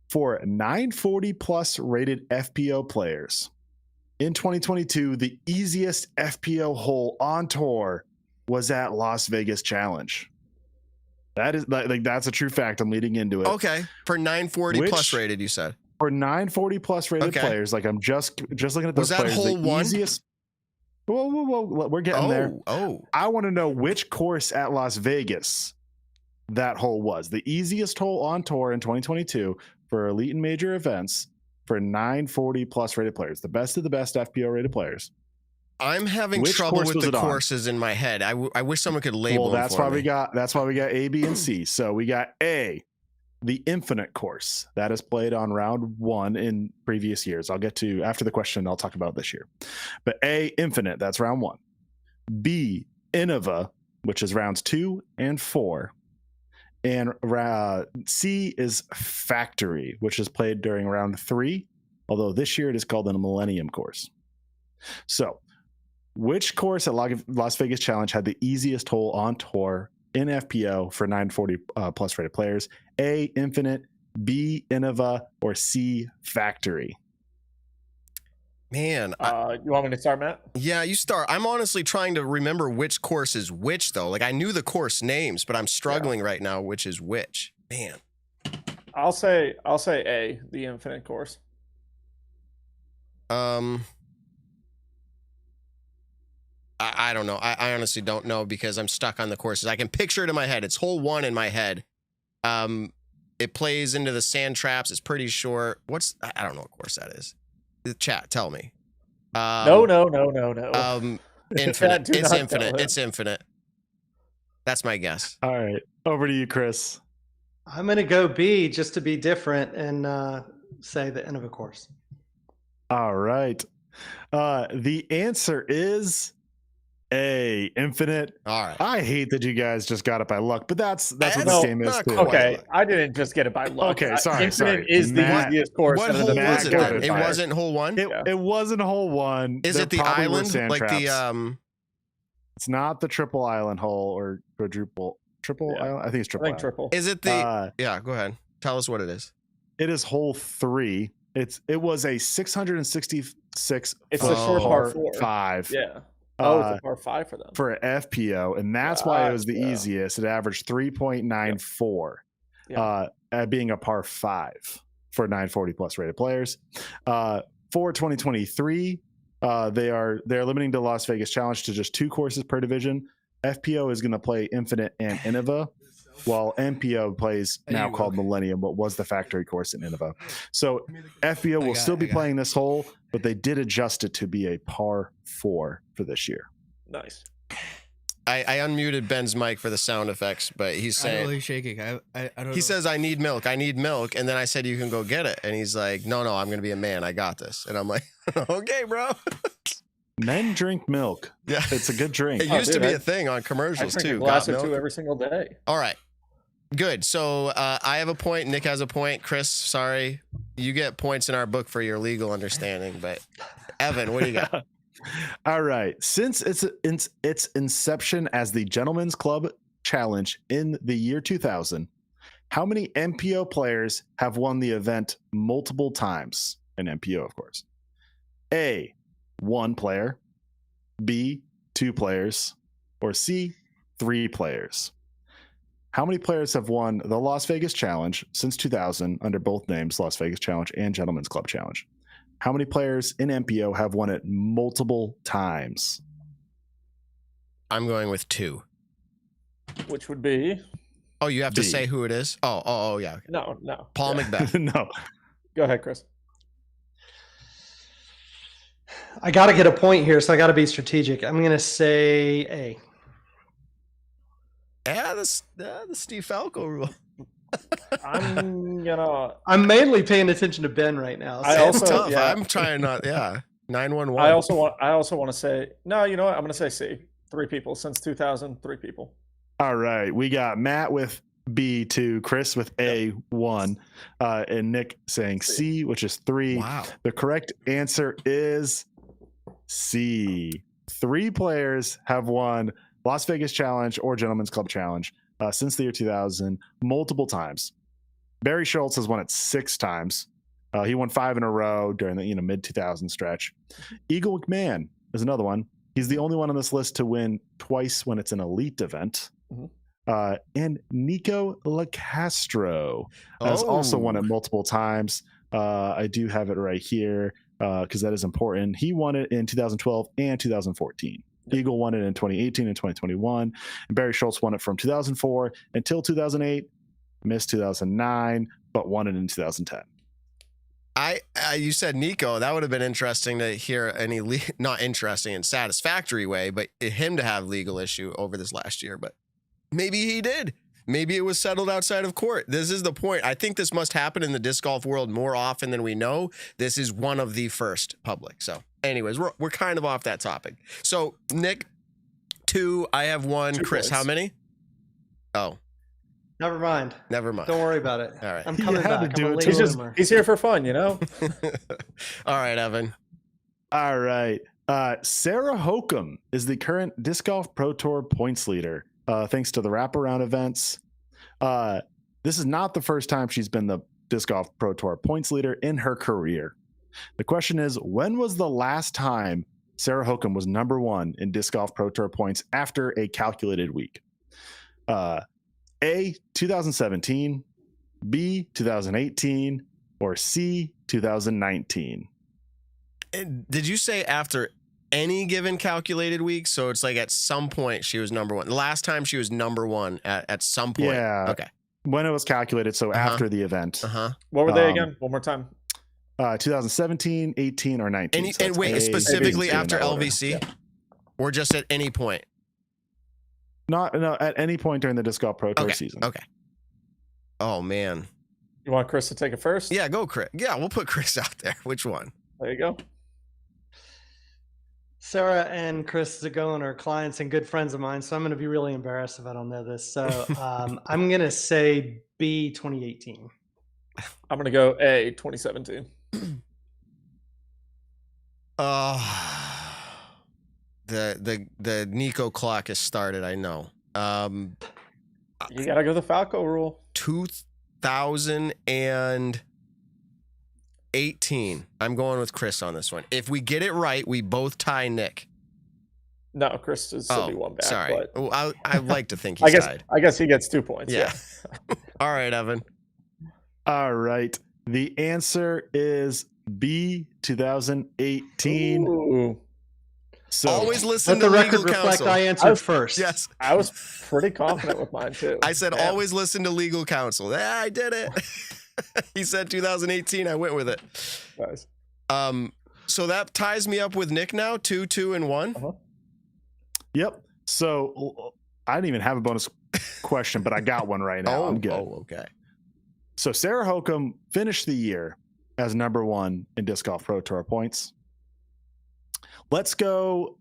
For 940 plus rated FPO players in 2022, the easiest FPO hole on tour was at Las Vegas Challenge. That is like that's a true fact. I'm leading into it. Okay. For 940 plus rated, you said. For 940 plus rated players, like I'm just looking at those Was that players. hole the 1? Easiest. Whoa, we're getting there. I want to know which course at Las Vegas that hole was. The easiest hole on tour in 2022 for elite and major events for 940 plus rated players. The best of the best FPO rated players. I'm having Which trouble course with was the it on? courses in my head. I wish someone could label Well, them that's for why me. that's why we got A, B, and C. So we got A, the Infinite course that is played on round 1 in previous years. I'll get to after the question. I'll talk about this year. But A, Infinite, that's round 1. B, Innova, which is rounds 2 and 4. And C is Factory, which is played during round 3. Although this year it is called the Millennium course. So which course at Las Vegas Challenge had the easiest hole on tour in FPO for 940 plus rated players? A, Infinite, B, Innova, or C, Factory? Man, you want me to start, Matt? yeah, you start. I'm honestly trying to remember which course is which, though. Like I knew the course names, but I'm struggling right now. Which is which? Man, I'll say A, the Infinite course. I don't know. I honestly don't know because I'm stuck on the courses. I can picture it in my head. It's hole 1 in my head. It plays into the sand traps. It's pretty short. I don't know what course that is. The chat, tell me. No. Infinite. Do It's not infinite. tell him. It's infinite. That's my guess. All right, over to you, Chris. I'm going to go B just to be different and say the Innova course. All right. The answer is A, Infinite. All right. I hate that you guys just got it by luck, but that's what That's this game is not too. quite. Okay, I didn't just get it by luck. Okay, sorry. Infinite is the Matt, easiest course. What and hole the Matt was it got then? it It by- wasn't hole 1? It wasn't hole 1. Is There it the probably were island? sand Like traps. the It's not the triple island hole or quadruple. Triple Yeah. island? I think it's I triple think island. triple. is it the yeah, go ahead. Tell us what it is. It is hole 3. It was a 666. It's a short par Oh. 4. 5. Yeah. Oh, it's a par 5 for them. For an FPO, and that's why it was the Gotcha. easiest. It averaged 3.94, at being a par 5 for 940 plus rated players. For 2023, they're limiting the Las Vegas Challenge to just 2 courses per division. FPO is going to play Infinite and Innova, while MPO plays now called Millennium, what was the factory course in Innova. So FPO will still be playing this hole, but they did adjust it to be a par 4 for this year. Nice. I unmuted Ben's mic for the sound effects, but he's I'm saying really shaking. I don't know. he says I need milk, and then I said you can go get it, and he's like, no, I'm gonna be a man, I got this, and I'm like, okay, bro. Men drink milk. Yeah, it's a good drink. It used to be a thing on commercials I drink too. a glass Got or 2 milk? every single day. All right. Good. So I have a point. Nick has a point. Chris, sorry. You get points in our book for your legal understanding. But Evan, what do you got? All right. Since its inception as the Gentlemen's Club Challenge in the year 2000, how many MPO players have won the event multiple times? An MPO, of course. A, 1 player. B, 2 players. Or C, 3 players. How many players have won the Las Vegas Challenge since 2000 under both names, Las Vegas Challenge and Gentlemen's Club Challenge? How many players in MPO have won it multiple times? I'm going with 2. Which would be? Oh, you have to B. say who it is? Oh, yeah. No. Paul Macbeth. No. Go ahead, Chris. I got to get a point here, so I got to be strategic. I'm going to say A. Yeah, the Steve Falco rule. I'm mainly paying attention to Ben right now. I so- It's also- tough. yeah. I'm trying not. Yeah, 911. I also want to say no. You know what? I'm going to say C. 3 people since 2000. 3 people. All right. We got Matt with B2, Chris with A1, and Nick saying C, which is 3. Wow. The correct answer is C. 3 players have won Las Vegas Challenge or Gentlemen's Club Challenge since the year 2000 multiple times. Barry Schultz has won it 6 times. He won 5 in a row during the mid 2000 stretch. Eagle McMahon is another one. He's the only one on this list to win twice when it's an elite event. Mhm. And Nico LaCastro has also won it multiple times. I do have it right here because that is important. He won it in 2012 and 2014. Eagle won it in 2018 and 2021. And Barry Schultz won it from 2004 until 2008, missed 2009, but won it in 2010. You said Nico. That would have been interesting to hear not interesting in satisfactory way, but him to have legal issue over this last year. But maybe he did. Maybe it was settled outside of court. This is the point. I think this must happen in the disc golf world more often than we know. This is one of the first public. So anyways, we're kind of off that topic. So Nick, 2, I have 1. 2 Chris, points. how many? Oh, Never mind. never mind. Don't worry about it. All right. I'm coming had to back. do I'm a it. late He's here for fun, you know. All right, Evan. All right. Sarah Hokum is the current Disc Golf Pro Tour points leader, thanks to the wraparound events. This is not the first time she's been the Disc Golf Pro Tour points leader in her career. The question is, when was the last time Sarah Hokum was number 1 in Disc Golf Pro Tour points after a calculated week? A, 2017, B, 2018, or C, 2019? Did you say after any given calculated week? So it's like at some point she was number 1. The last time she was number 1 at some point. Yeah. Okay. When it was calculated, so after the event. What were they again? One more time. 2017, 18, or 19. So And it's wait, A, specifically B, C in after that order. LVC? Or just at any point? No, at any point during the Disc Golf Pro Tour Okay. season. Okay. Oh, man. You want Chris to take it first? Yeah, go Chris. Yeah, we'll put Chris out there. Which one? There you go. Sarah and Chris Zagon are clients and good friends of mine, so I'm going to be really embarrassed if I don't know this. So I'm going to say B, 2018. I'm going to go A, 2017. The Nico clock has started, I know. You got to go the Falco rule. 2000 and 2018. I'm going with Chris on this one. If we get it right, we both tie Nick. No, Chris is still be one back. Sorry. But Well, I'd like to think he's tied. I guess he gets 2 points. Yeah. All right, Evan. All right. The answer is B, 2018. Ooh. So always listen let to the record legal reflect counsel. I answered first. Yes. I was pretty confident with mine too. I said always listen to legal counsel. Yeah, I did it. He said 2018. I went with it. Nice. So that ties me up with Nick now. 2, 2, and 1. Uh-huh. Yep. So I didn't even have a bonus question, but I got one right now. I'm good. Oh, okay. So Sarah Hokum finished the year as number 1 in Disc Golf Pro Tour points. Let's go.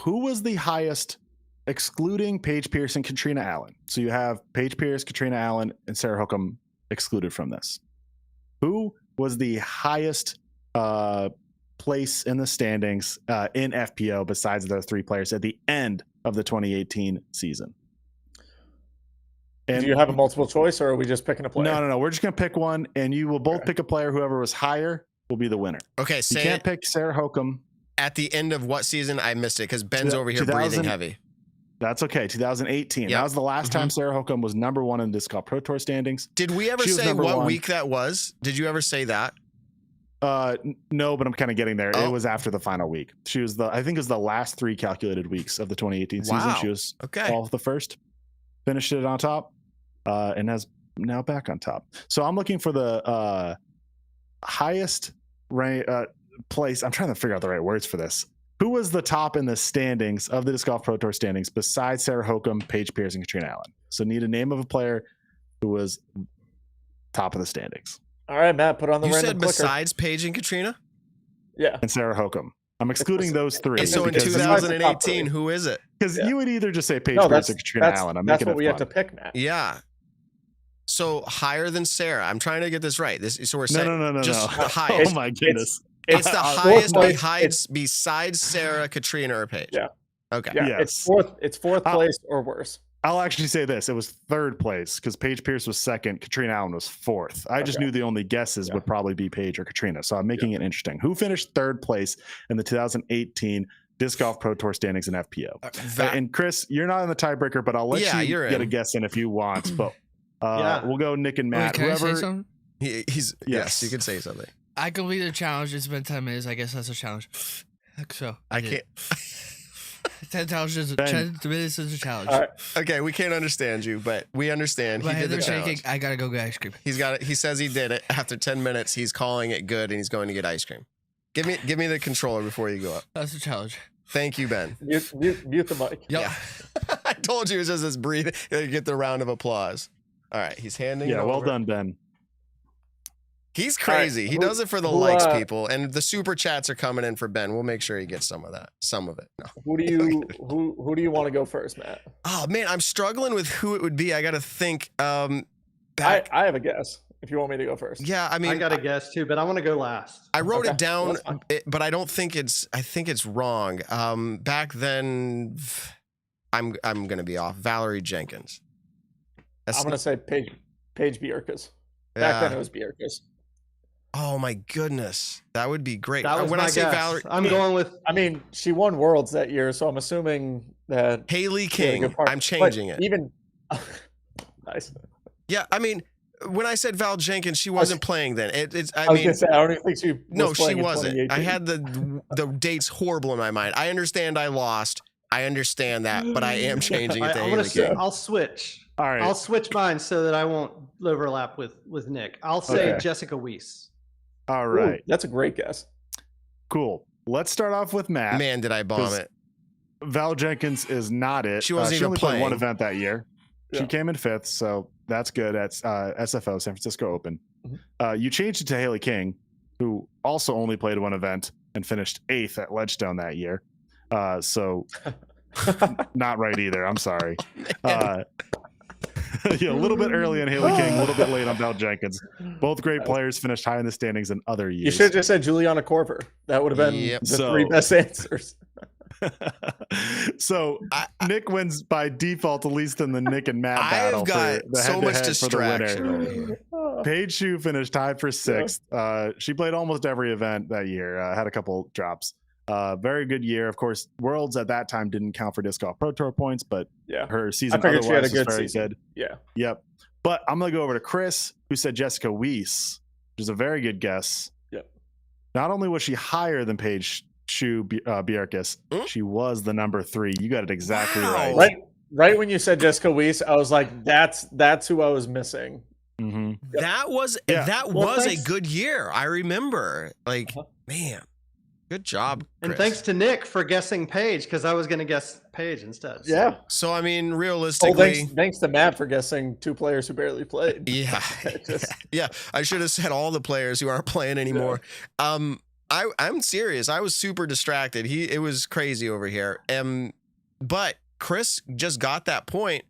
Who was the highest, excluding Paige Pierce and Katrina Allen? So you have Paige Pierce, Katrina Allen, and Sarah Hokum excluded from this. Who was the highest place in the standings in FPO besides those 3 players at the end of the 2018 season? And do you have a multiple choice, or are we just picking a player? No. We're just going to pick one, and you will both pick a player. Whoever was higher will be the winner. Okay, you can't pick Sarah Hokum. At the end of what season? I missed it because Ben's over here breathing heavy. That's okay. 2018. Yep. That was the last time Sarah Hokum was number 1 in Disc Golf Pro Tour standings. Did we ever say what week that was? Did you ever say that? No, but I'm kind of getting there. Oh. It was after the final week. She was I think it was the last 3 calculated weeks of the 2018 season. Wow. She was Okay. all of the first, finished it on top, and has now back on top. So I'm looking for the highest rank place. I'm trying to figure out the right words for this. Who was the top in the standings of the Disc Golf Pro Tour standings besides Sarah Hokum, Paige Pierce, and Katrina Allen? So need a name of a player who was top of the standings. All right, Matt, put on the You random said clicker. besides Paige and Katrina? Yeah. And Sarah Hokum. I'm excluding those 3. And so in because- 2018, who is it? Because you would either just say Paige No, Pierce or Katrina Allen. I'm that's making what it we fun. have to pick, Matt. Yeah. So higher than Sarah. I'm trying to get this right. So we're saying No. just the Oh highest. my goodness. It's the fourth highest place. besides Sarah, Katrina, or Paige. Yeah. Okay. Yeah, Yes. it's fourth place or worse. I'll actually say this. It was 3rd place because Paige Pierce was 2nd. Katrina Allen was 4th. I just knew the only guesses would probably be Paige or Katrina. So I'm making it interesting. Who finished 3rd place in the 2018 Disc Golf Pro Tour standings in FPO? And Chris, you're not in the tiebreaker, but I'll let you get a guess in if you want. But we'll go Nick and Matt. Wait, can I say something? Yes, you can say something. I completed the challenge. It's been 10 minutes. I guess that's a challenge. So I can't. 10 minutes is a challenge. All right. Okay, we can't understand you, but we understand. My He did the hands are challenge. shaking. I gotta go get ice cream. He's got it. He says he did it. After 10 minutes, he's calling it good, and he's going to get ice cream. Give me the controller before you go up. That's a challenge. Thank you, Ben. Mute the mic. Yep. Yeah. I told you it was just this breathe. You get the round of applause. All right, he's handing it Yeah, well over. done, Ben. He's crazy. All right, He does it for the who, likes, people. And the super chats are coming in for Ben. We'll make sure he gets some of that. Some of it. No. Who do you want to go first, Matt? Oh man, I'm struggling with who it would be. I got to think. I have a guess. If you want me to go first. Yeah, I mean, I got a guess too, but I want to go last. I wrote Okay, it down, that's fine. but I don't think it's. I think it's wrong. Back then, I'm gonna be off. Valerie Jenkins. I'm gonna say Paige Bierkes. Back then it was Bierkes. Oh my goodness, that would be great. That was when my I say guess. Valerie, I'm going with. I mean, she won Worlds that year, so I'm assuming that Haley she had a King. good part. I'm changing But it. Even nice. Yeah, I mean, when I said Val Jenkins, she wasn't playing then. I was gonna say I don't even think she. Was no, she playing in wasn't. I 2018. had the dates horrible in my mind. I understand I lost. I understand that, but I am changing it to Haley King. I'll switch. All right. I'll switch mine so that I won't overlap with Nick. I'll say Okay. Jessica Weiss. All Ooh, right. that's a great guess. Cool. Let's start off with Matt. Man, did I bomb 'Cause it? Val Jenkins is not it. She wasn't she even only played one playing. event that year. She Yeah. came in 5th, so that's good. That's SFO, San Francisco Open. You changed it to Haley King, who also only played one event and finished 8th at Ledgestone that year. So not right either. I'm sorry. Yeah, a little bit early on Haley King, a little bit late on Val Jenkins. Both great players finished high in the standings in other years. You should have just said Juliana Korver. That would have been Yep. the So- 3 best answers. So Nick wins by default, at least in the Nick and Matt I battle. have got for the so much head-to-head for the distraction winner. over here. Paige Shue finished tied for 6th. She played almost every event that year. Had a couple drops. Very good year. Of course, Worlds at that time didn't count for Disc Golf Pro Tour points, but her season I figured she had a otherwise good was very season. good. Yeah. Yep. But I'm going to go over to Chris, who said Jessica Weiss, which is a very good guess. Yep. Not only was she higher than Paige Shue Bjerkes, she was the number 3. You got it exactly right. Right when you said Jessica Weiss, I was like, that's who I was missing. Mm-hmm. Yep. That was a good year. I remember. Like, man, good job, Chris. And thanks to Nick for guessing Paige, because I was going to guess Paige instead. So. Yeah. So I mean, realistically, thanks to Matt for guessing 2 players who barely played. Yeah. Yeah. I should have said all the players who aren't playing anymore. Yeah. I'm serious. I was super distracted. It was crazy over here. But Chris just got that point.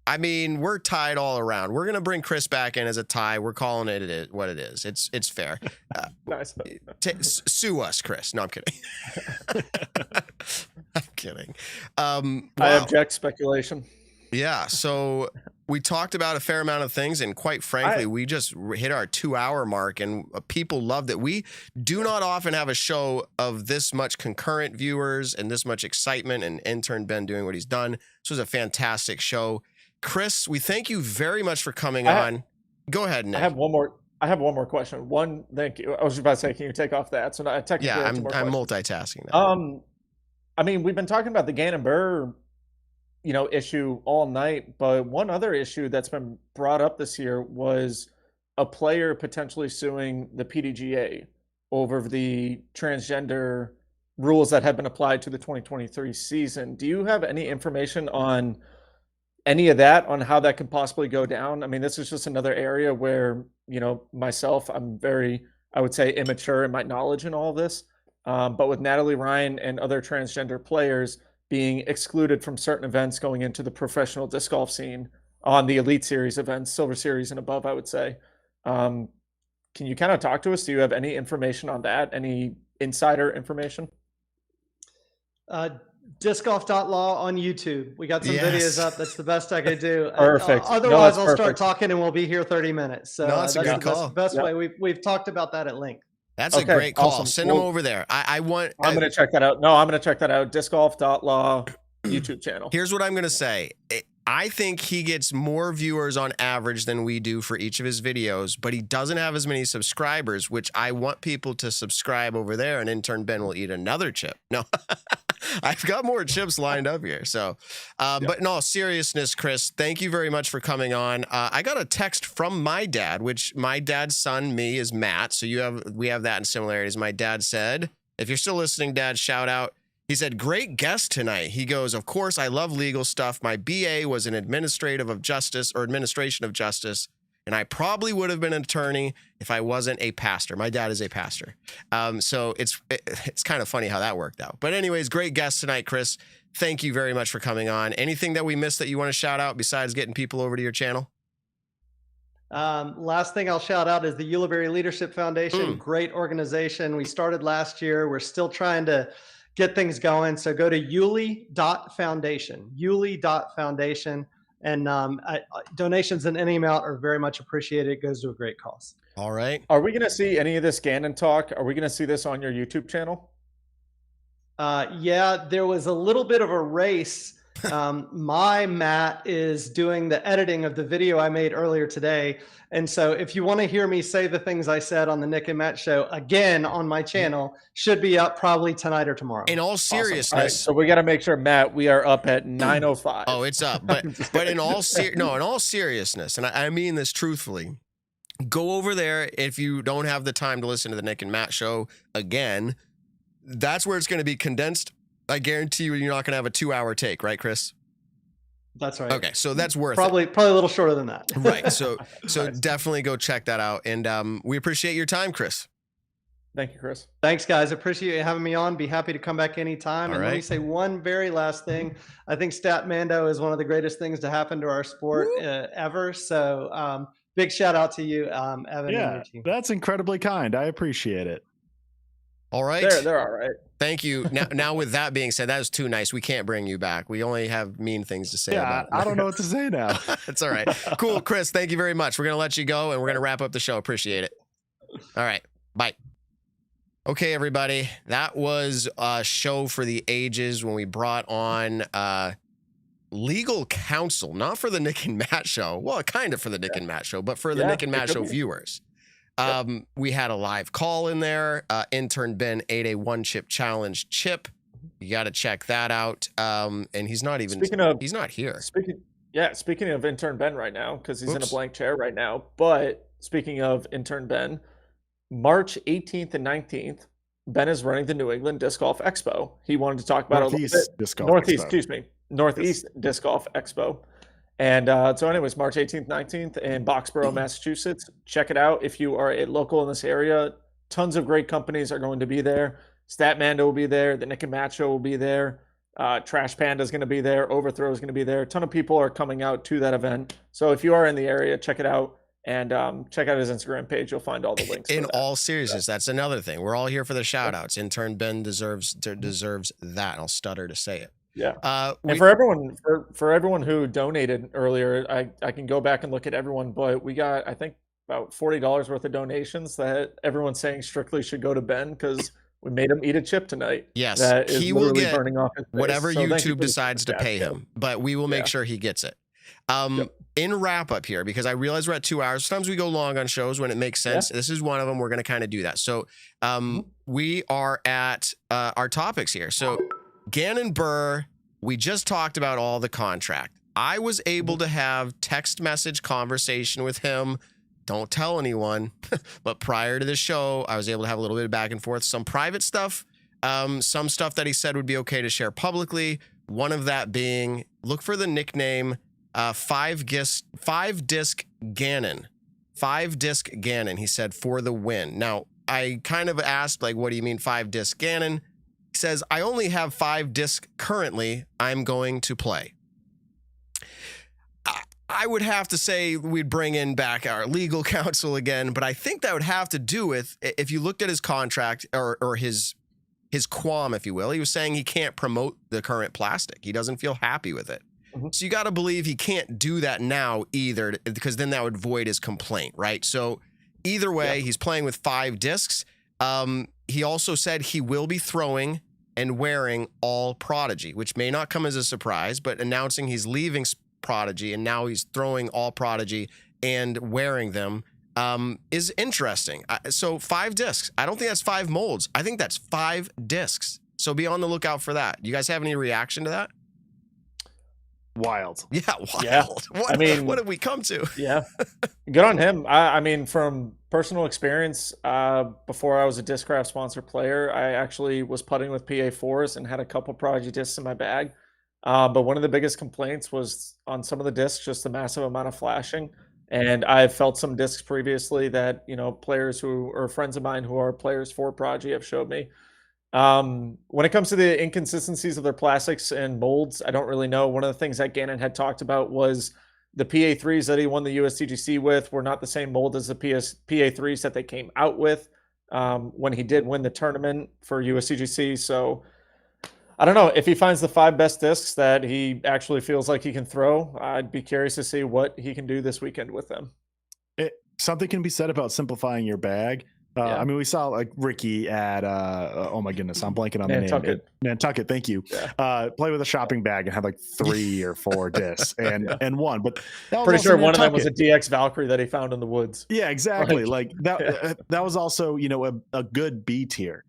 I mean, we're tied all around. We're gonna bring Chris back in as a tie. We're calling it what it is. It's fair. Nice. Sue us, Chris. No, I'm kidding. I'm kidding. I object speculation. Yeah. So we talked about a fair amount of things, and quite frankly, we just hit our 2-hour mark, and people loved it. We do not often have a show of this much concurrent viewers and this much excitement, and intern Ben doing what he's done. This was a fantastic show. Chris, we thank you very much for coming on. Go ahead, Nick. I have one more question. Thank you. I was just about to say, can you take off that? So not technically. Yeah, I'm multitasking now. I mean, we've been talking about the Gannon Buhr, issue all night, but one other issue that's been brought up this year was a player potentially suing the PDGA over the transgender rules that have been applied to the 2023 season. Do you have any information on any of that, on how that could possibly go down? I mean, this is just another area where, myself, I'm very, I would say, immature in my knowledge in all of this. But with Natalie Ryan and other transgender players being excluded from certain events going into the professional disc golf scene on the Elite Series events, Silver Series and above, I would say. Can you kind of talk to us? Do you have any information on that? Any insider information? Discgolf.law on YouTube. We got some videos up. That's the best I could do. Perfect. Otherwise, I'll start talking and we'll be here 30 minutes. So that's a good call. That's the best way. We've talked about that at length. That's a great call. Awesome. Send them over there. I'm going to check that out. No, I'm going to check that out. Discgolf.law YouTube channel. Here's what I'm going to say. I think he gets more viewers on average than we do for each of his videos, but he doesn't have as many subscribers, which I want people to subscribe over there, and intern Ben will eat another chip. No, I've got more chips lined up here. So, but in all seriousness, Chris, thank you very much for coming on. I got a text from my dad, which my dad's son, me, is Matt. So we have that in similarities. My dad said, if you're still listening, Dad, shout out. He said, great guest tonight. He goes, of course, I love legal stuff. My BA was in administration of justice, and I probably would have been an attorney if I wasn't a pastor. My dad is a pastor. So it's kind of funny how that worked out. But anyways, great guest tonight, Chris. Thank you very much for coming on. Anything that we missed that you want to shout out besides getting people over to your channel? Last thing I'll shout out is the Ulibarri Leadership Foundation. Great organization. We started last year. We're still trying to get things going. So go to uli.foundation, and donations in any amount are very much appreciated. It goes to a great cause. All right. Are we going to see any of this Gannon talk? Are we going to see this on your YouTube channel? Yeah, there was a little bit of a race. My Matt is doing the editing of the video I made earlier today. And so if you want to hear me say the things I said on the Nick and Matt show again on my channel, should be up probably tonight or tomorrow. In all seriousness. Awesome. Right, so we got to make sure, Matt, we are up at 9:05. Oh, it's up. But in all seriousness, and I mean this truthfully, go over there if you don't have the time to listen to the Nick and Matt show again. That's where it's going to be condensed. I guarantee you you're not going to have a 2-hour take, right, Chris? That's right. Okay, so that's worth probably it. Probably a little shorter than that. Right. So definitely go check that out. And we appreciate your time, Chris. Thank you, Chris. Thanks, guys. Appreciate you having me on. Be happy to come back anytime. Let me say one very last thing. I think Statmando is one of the greatest things to happen to our sport ever. So big shout out to you, Evan. Yeah, and your team. That's incredibly kind. I appreciate it. All right. They're all right. Thank you. Now, with that being said, that was too nice. We can't bring you back. We only have mean things to say about it. I don't know what to say now. It's all right. Cool. Chris, thank you very much. We're going to let you go and we're going to wrap up the show. Appreciate it. All right. Bye. Okay, everybody. That was a show for the ages when we brought on legal counsel, not for the Nick and Matt show. Well, kind of for the Nick and Matt show, but for the Nick and Matt show viewers. We had a live call in there. Intern Ben ate a 1-chip challenge chip. You got to check that out. And he's not even, he's not here. Speaking of intern Ben right now, because he's in a blank chair right now. But speaking of intern Ben, March 18th and 19th, Ben is running the New England Disc Golf Expo. He wanted to talk about Northeast Disc Golf Expo. And so anyways, March 18th, 19th in Boxborough, Massachusetts. Check it out if you are a local in this area. Tons of great companies are going to be there. Statmando will be there. The Nick and Matt Show will be there. Trash Panda is going to be there. Overthrow is going to be there. A ton of people are coming out to that event. So if you are in the area, check it out. And check out his Instagram page. You'll find all the links. In all seriousness, that's another thing. We're all here for the shout outs. Intern Ben deserves that. I'll stutter to say it. Yeah. And for everyone who donated earlier, I can go back and look at everyone, but we got, I think, about $40 worth of donations that everyone's saying strictly should go to Ben because we made him eat a chip tonight. Yes. That is he will get burning off his face. whatever YouTube decides to pay him, but we will make sure he gets it. In wrap up here, because I realize we're at 2 hours. Sometimes we go long on shows when it makes sense. This is one of them. We're going to kind of do that. So we are at our topics here. So Gannon Buhr, we just talked about all the contract. I was able to have text message conversation with him. Don't tell anyone. But prior to the show, I was able to have a little bit of back and forth. Some private stuff, some stuff that he said would be okay to share publicly. One of that being, look for the nickname 5-disc Gannon. 5-disc Gannon, he said, for the win. Now, I kind of asked, like, what do you mean 5-disc Gannon? He says, I only have 5 discs currently. I'm going to play. I would have to say we'd bring in back our legal counsel again, but I think that would have to do with, if you looked at his contract or his qualm, if you will, he was saying he can't promote the current plastic. He doesn't feel happy with it. So you got to believe he can't do that now either, because then that would void his complaint, right? So either way, he's playing with 5 discs. He also said he will be throwing and wearing all Prodigy, which may not come as a surprise, but announcing he's leaving Prodigy and now he's throwing all Prodigy and wearing them is interesting. So 5 discs. I don't think that's 5 molds. I think that's 5 discs. So be on the lookout for that. You guys have any reaction to that? Wild. Yeah, wild. Yeah. What have we come to? Yeah. Good on him. I mean, from personal experience, before I was a Discraft sponsor player, I actually was putting with PA4s and had a couple Prodigy discs in my bag. But one of the biggest complaints was on some of the discs, just the massive amount of flashing. And I've felt some discs previously that, players who or friends of mine who are players for Prodigy have showed me. When it comes to the inconsistencies of their plastics and molds, I don't really know. One of the things that Gannon had talked about was the PA3s that he won the USDGC with were not the same mold as the PA3s that they came out with when he did win the tournament for USDGC. So I don't know if he finds the 5 best discs that he actually feels like he can throw. I'd be curious to see what he can do this weekend with them. Something can be said about simplifying your bag. I mean, we saw like Ricky at, oh my goodness, I'm blanking on the name. Nantucket, thank you. Yeah. Play with a shopping bag and have like 3 or 4 discs and one. But pretty sure one of them was a DX Valkyrie that he found in the woods. Yeah, exactly. Like that. That was also, a good B tier.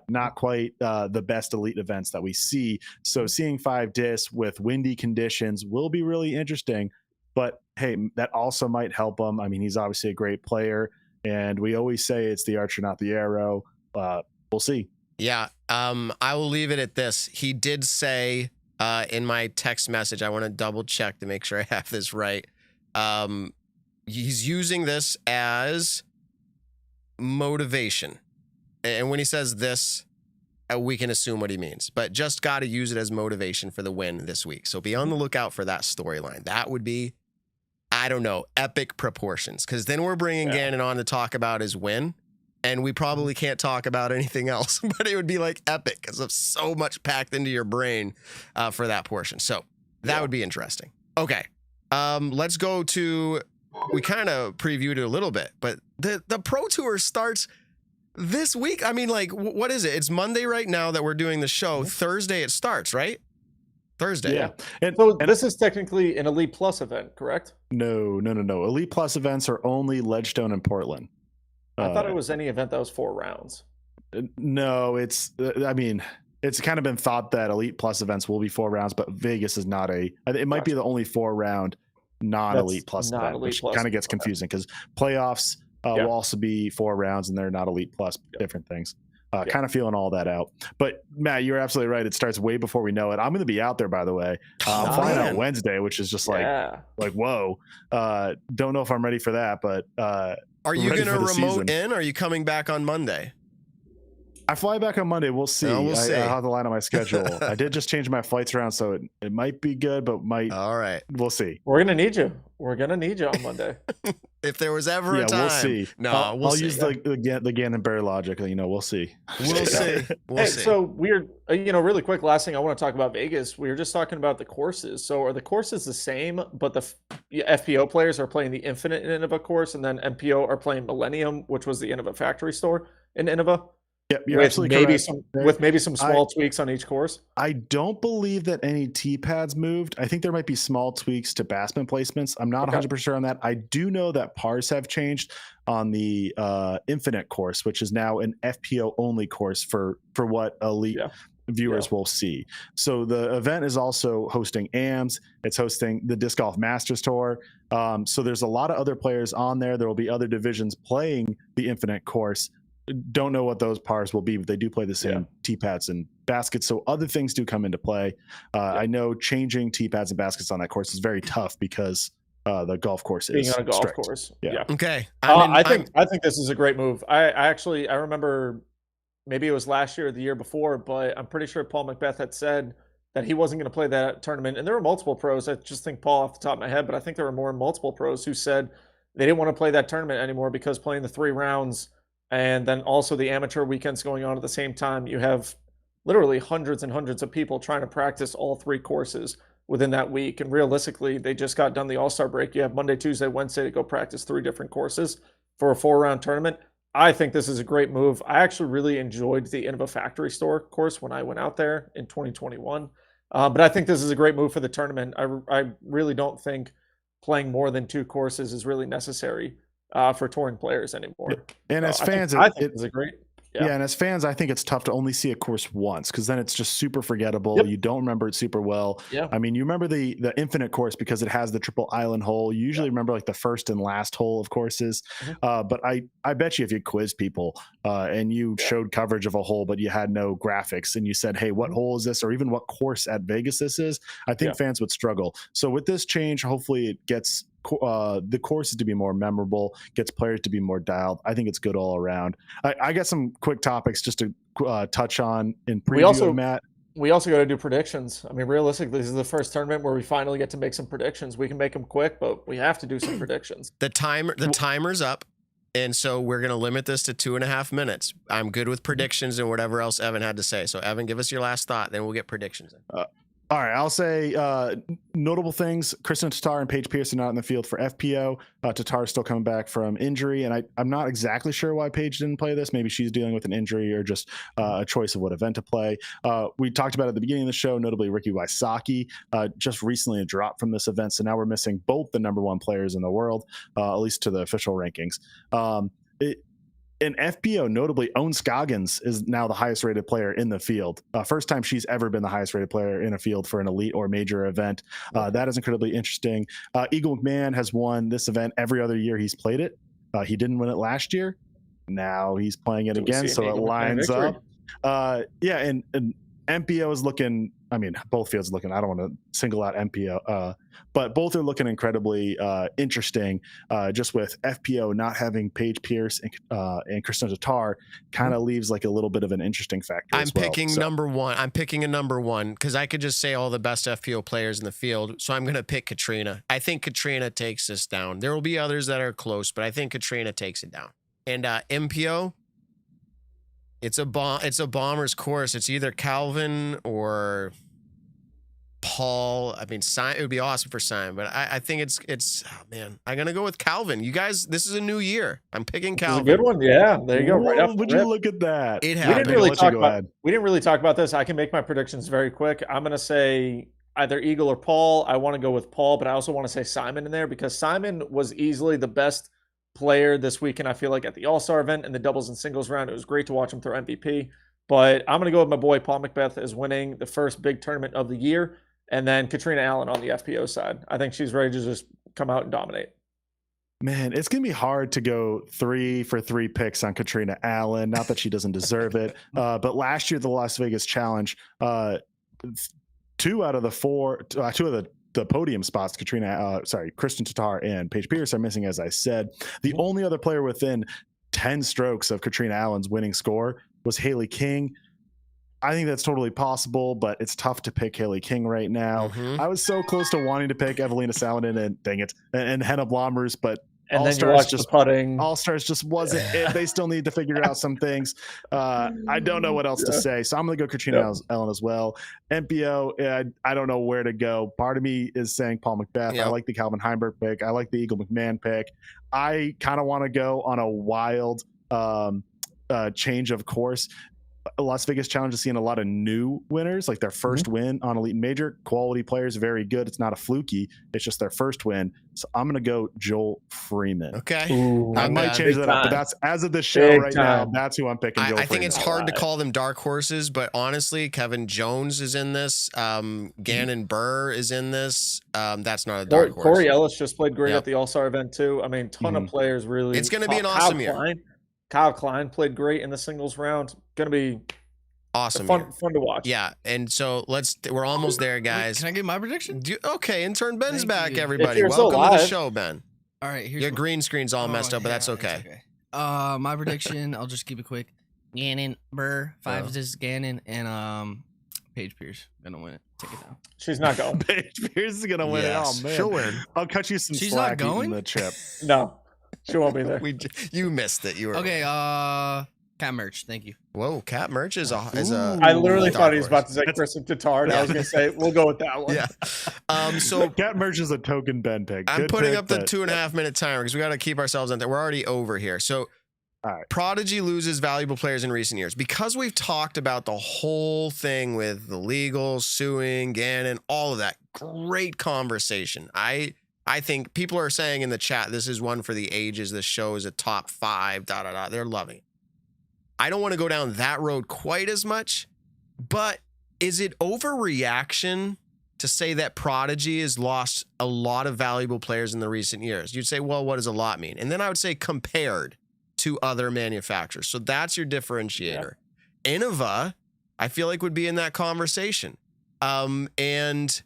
Not quite the best elite events that we see. So seeing 5 discs with windy conditions will be really interesting. But hey, that also might help him. I mean, he's obviously a great player. And we always say it's the archer, not the arrow. We'll see. Yeah. I will leave it at this. He did say in my text message, I want to double check to make sure I have this right. He's using this as motivation. And when he says this, we can assume what he means. But just got to use it as motivation for the win this week. So be on the lookout for that storyline. That would be, I don't know, epic proportions. Because then we're bringing Gannon on to talk about his win. and we probably can't talk about anything else, but it would be like epic because of so much packed into your brain for that portion. So that would be interesting. Okay. Let's go to, we kind of previewed it a little bit, but the Pro Tour starts this week. I mean, like, what is it? It's Monday right now that we're doing the show. Thursday it starts, right? Thursday. Yeah. And this is technically an Elite Plus event, correct? No. Elite Plus events are only Ledgestone and Portland. I thought it was any event that was 4 rounds. No, it's, I mean, it's kind of been thought that Elite Plus events will be 4 rounds, but Vegas is not it might be the only 4-round non-Elite Plus event, which kind of gets confusing because playoffs will also be 4 rounds and they're not Elite Plus, different things. Kind of feeling all that out. But Matt, you're absolutely right. It starts way before we know it. I'm going to be out there, by the way. I'm flying out Wednesday, which is just like whoa. Don't know if I'm ready for that, but are you going to remote in? Or are you coming back on Monday? I fly back on Monday. We'll see. We'll see. I'll have to line on my schedule. I did just change my flights around, so it might be good, but might. All right. We'll see. We're gonna need you. We're gonna need you on Monday. If there was ever a time. We'll see. No, I'll see. Use the Gannon Buhr logic. We'll see. We'll see. We'll see. So weird. Really quick. Last thing I want to talk about Vegas. We were just talking about the courses. So are the courses the same, but the FPO players are playing the Infinite in Innova course, and then MPO are playing Millennium, which was the Innova factory store in Innova? Yep, you're with absolutely maybe correct. with some small tweaks on each course. I don't believe that any tee pads moved. I think there might be small tweaks to bassman placements. I'm not 100% sure on that. I do know that pars have changed on the Infinite course, which is now an FPO only course for what elite viewers will see. So the event is also hosting AMs. It's hosting the Disc Golf Masters Tour. So there's a lot of other players on there. There will be other divisions playing the Infinite course. Don't know what those pars will be, but they do play the same tee pads and baskets. So other things do come into play. I know changing tee pads and baskets on that course is very tough because the golf course is being on a golf strict. course. Yeah. Okay. I think this is a great move. I remember maybe it was last year or the year before, but I'm pretty sure Paul Macbeth had said that he wasn't going to play that tournament. And there were multiple pros. I just think Paul off the top of my head, but I think there were more multiple pros who said they didn't want to play that tournament anymore because playing the 3 rounds and then also the amateur weekends going on at the same time, you have literally hundreds and hundreds of people trying to practice all 3 courses within that week. And realistically, they just got done the All-Star break. You have Monday, Tuesday, Wednesday to go practice 3 different courses for a 4-round tournament. I think this is a great move. I actually really enjoyed the Innova Factory Store course when I went out there in 2021. But I think this is a great move for the tournament. I really don't think playing more than 2 courses is really necessary for touring players anymore. And as fans, I think it's a great. Yeah, and as fans, I think it's tough to only see a course once because then it's just super forgettable. You don't remember it super well. I mean, you remember the Infinite course because it has the triple island hole. You usually remember like the first and last hole of courses. But I bet you if you quizzed people and you showed coverage of a hole, but you had no graphics and you said, hey, what hole is this? Or even what course at Vegas this is, I think fans would struggle. So with this change, hopefully it gets the courses to be more memorable, gets players to be more dialed. I think it's good all around. I got some quick topics just to touch on in preview, Matt. We also got to do predictions. I mean, realistically, this is the first tournament where we finally get to make some predictions. We can make them quick, but we have to do some predictions. The timer's up, and so we're going to limit this to 2.5 minutes. I'm good with predictions and whatever else Evan had to say. So, Evan, give us your last thought, then we'll get predictions in. All right, I'll say notable things. Kristen Tatar and Paige Pierce are not in the field for FPO. Tatar's still coming back from injury, and I'm not exactly sure why Paige didn't play this. Maybe she's dealing with an injury or just a choice of what event to play. We talked about at the beginning of the show, notably Ricky Wysocki, just recently dropped from this event, so now we're missing both the #1 players in the world, at least to the official rankings. In FPO, notably, Owen Scoggins is now the highest rated player in the field. First time she's ever been the highest rated player in a field for an elite or major event. That is incredibly interesting. Eagle McMahon has won this event every other year he's played it. He didn't win it last year. Now he's playing it again, so it lines up. And MPO is looking, I mean, both fields are looking, I don't want to single out MPO, but both are looking incredibly interesting. Just with FPO not having Paige Pierce and Kristen Tatar kind of leaves like a little bit of an interesting factor. I'm picking #1. I'm picking a #1 because I could just say all the best FPO players in the field. So I'm going to pick Katrina. I think Katrina takes this down. There will be others that are close, but I think Katrina takes it down. And MPO, It's a bomber's course. It's either Calvin or Paul. I mean, it would be awesome for Simon, but I think it's oh man, I'm gonna go with Calvin. You guys, this is a new year. I'm picking Calvin. It's a good one. Yeah, there you go. Right Whoa, off would the you rip. look at that? It We happened. didn't really Let you talk go about. ahead. We didn't really talk about this. I can make my predictions very quick. I'm gonna say either Eagle or Paul. I want to go with Paul, but I also want to say Simon in there because Simon was easily the best player this weekend. I feel like at the All-Star event and the doubles and singles round, it was great to watch him throw MVP. But I'm gonna go with my boy Paul Macbeth as winning the first big tournament of the year. And then Katrina Allen on the FPO side. I think she's ready to just come out and dominate. Man, it's going to be hard to go 3 for 3 picks on Katrina Allen. Not that she doesn't deserve it. But last year, the Las Vegas Challenge, 2 out of the podium spots, Kristen Tatar and Paige Pierce are missing, as I said. The only other player within 10 strokes of Katrina Allen's winning score was Haley King. I think that's totally possible, but it's tough to pick Haley King right now. I was so close to wanting to pick Evelina Saladin and dang it, and Henna Blomroos, but And then you watch the putting. All Stars just wasn't it. They still need to figure out some things. I don't know what else to say, so I'm going to go Katrina Allen as well. MPO, I don't know where to go. Part of me is saying Paul Macbeth. I like the Calvin Heimberg pick. I like the Eagle McMahon pick. I kind of want to go on a wild change of course. Las Vegas Challenge is seeing a lot of new winners, like their first win on Elite Major. Quality players, very good. It's not a fluky. It's just their first win. So I'm going to go Joel Freeman. Okay. Ooh, I might change that up, but that's as of the show Big right time. now. That's who I'm picking. I think Freeman. it's hard to call them dark horses, but honestly, Kevin Jones is in this. Gannon Buhr is in this. That's not a dark horse. Corey Ellis just played great at the All-Star event too. I mean, ton of players really. It's going to be an awesome year. Kyle Klein played great in the singles round. Going to be awesome, fun to watch. Yeah, and so we're almost there, guys. Can I give my prediction? Okay, intern Ben's Thank back, you. everybody. If you're Welcome still to the live. show, Ben. All right, here's Your green screen's all messed up, but that's okay. it's okay. My prediction, I'll just keep it quick. Gannon Buhr, 5 is Gannon, and Paige Pierce gonna win it. Take it down. She's not going. Paige Pierce is going to win it. Oh, man. She'll win. I'll cut you some She's slack not going? eating the chip. No, she won't be there. You missed it. You were Okay, Cat Merch, thank you. Whoa, Cat Merch is a. I literally dark thought he was horse. about to say Kristen Tatar, and I was going to say we'll go with that one. Yeah. So Cat Merch is a token Ben pick. I'm Good putting pick, up the but- 2.5 minute timer because we got to keep ourselves on there. We're already over here. So All right. Prodigy loses valuable players in recent years because we've talked about the whole thing with the legal, suing, Gannon, all of that. Great conversation. I think people are saying in the chat, this is one for the ages. This show is a top 5, They're loving it. I don't want to go down that road quite as much, but is it overreaction to say that Prodigy has lost a lot of valuable players in the recent years? You'd say, well, what does a lot mean? And then I would say compared to other manufacturers. So that's your differentiator. Innova, I feel like would be in that conversation. And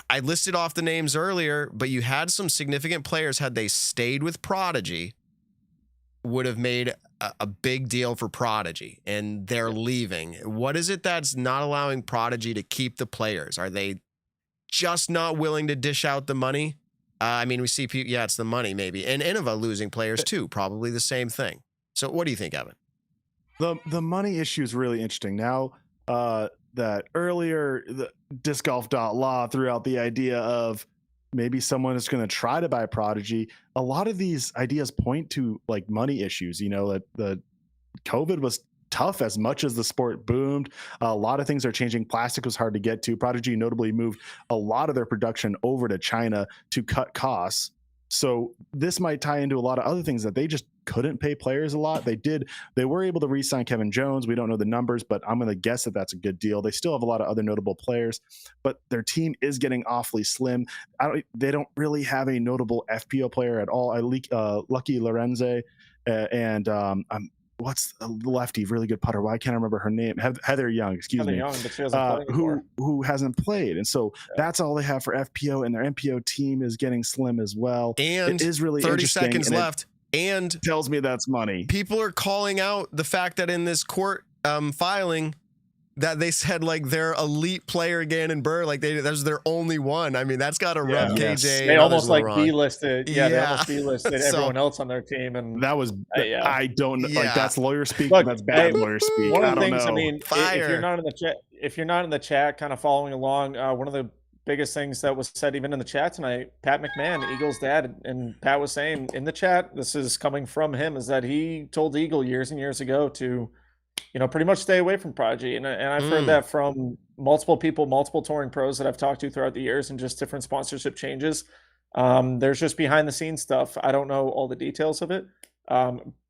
I listed off the names earlier, but you had some significant players, had they stayed with Prodigy, would have made a big deal for Prodigy, and they're leaving. What is it that's not allowing Prodigy to keep the players? Are they just not willing to dish out the money? I mean, we see people, it's the money maybe. And Innova losing players too, probably the same thing. So what do you think, Evan? The money issue is really interesting. Now that earlier, the discgolf.law threw out the idea of maybe someone is going to try to buy Prodigy. A lot of these ideas point to like money issues. You know, that the COVID was tough as much as the sport boomed. A lot of things are changing. Plastic was hard to get to. Prodigy notably moved a lot of their production over to China to cut costs. So this might tie into a lot of other things that they just couldn't pay players a lot. They were able to re-sign Kevin Jones. We don't know the numbers, but I'm going to guess that that's a good deal. They still have a lot of other notable players, but their team is getting awfully slim. They don't really have a notable FPO player at all. Lucky Lorenze and what's the lefty, really good putter? Why can't I remember her name? Heather Young, excuse me. Young, but she hasn't played who hasn't played, and so that's all they have for FPO, and their MPO team is getting slim as well. And it is really 30 interesting, seconds and left. And tells me that's money. People are calling out the fact that in this court filing, that they said like their elite player Gannon Buhr, like that was their only one. I mean, that's got to rub Yes. KJ. They and almost others like wrong. delisted. Yeah, they Yeah. almost delisted So- everyone else on their team, and That was yeah. I don't Yeah. like that's lawyer speak. Look, That's bad hey, lawyer speak. one I of the don't things. know. I mean, Fire. if you're not in the chat, kind of following along, one of the biggest things that was said even in the chat tonight, Pat McMahon, Eagle's dad, and Pat was saying in the chat, this is coming from him, is that he told Eagle years and years ago to, pretty much stay away from Prodigy. And I've heard that from multiple people, multiple touring pros that I've talked to throughout the years, and just different sponsorship changes. There's just behind the scenes stuff. I don't know all the details of it.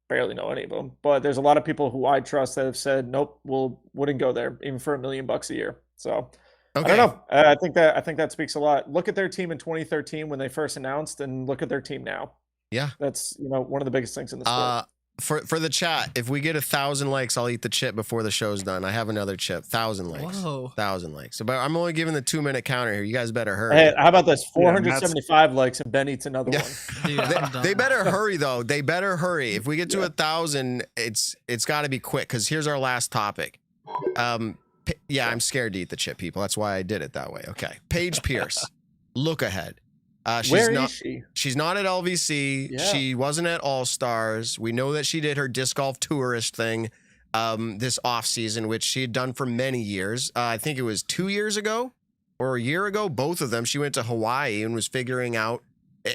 Barely know any of them, but there's a lot of people who I trust that have said, nope, wouldn't go there even for $1 million a year. So Okay. I don't know. I think that speaks a lot. Look at their team in 2013 when they first announced, and look at their team now. Yeah. That's one of the biggest things in the sport. For the chat, if we get 1,000 likes, I'll eat the chip before the show's done. I have another chip. 1,000 likes. Whoa. 1,000 likes. So, but I'm only giving the 2-minute counter here. You guys better hurry. Hey, how about this? Yeah, 475 likes, and Ben eats another Yeah. one. Dude, I'm done. They better hurry though. They better hurry. If we get to 1,000, it's got to be quick because here's our last topic. Yeah, I'm scared to eat the chip, people. That's why I did it that way. Okay, Paige Pierce, look ahead. Where is she? She's not at LVC. Yeah. She wasn't at All Stars. We know that she did her disc golf tourist thing this off season, which she had done for many years. I think it was 2 years ago or a year ago. Both of them. She went to Hawaii and was figuring out,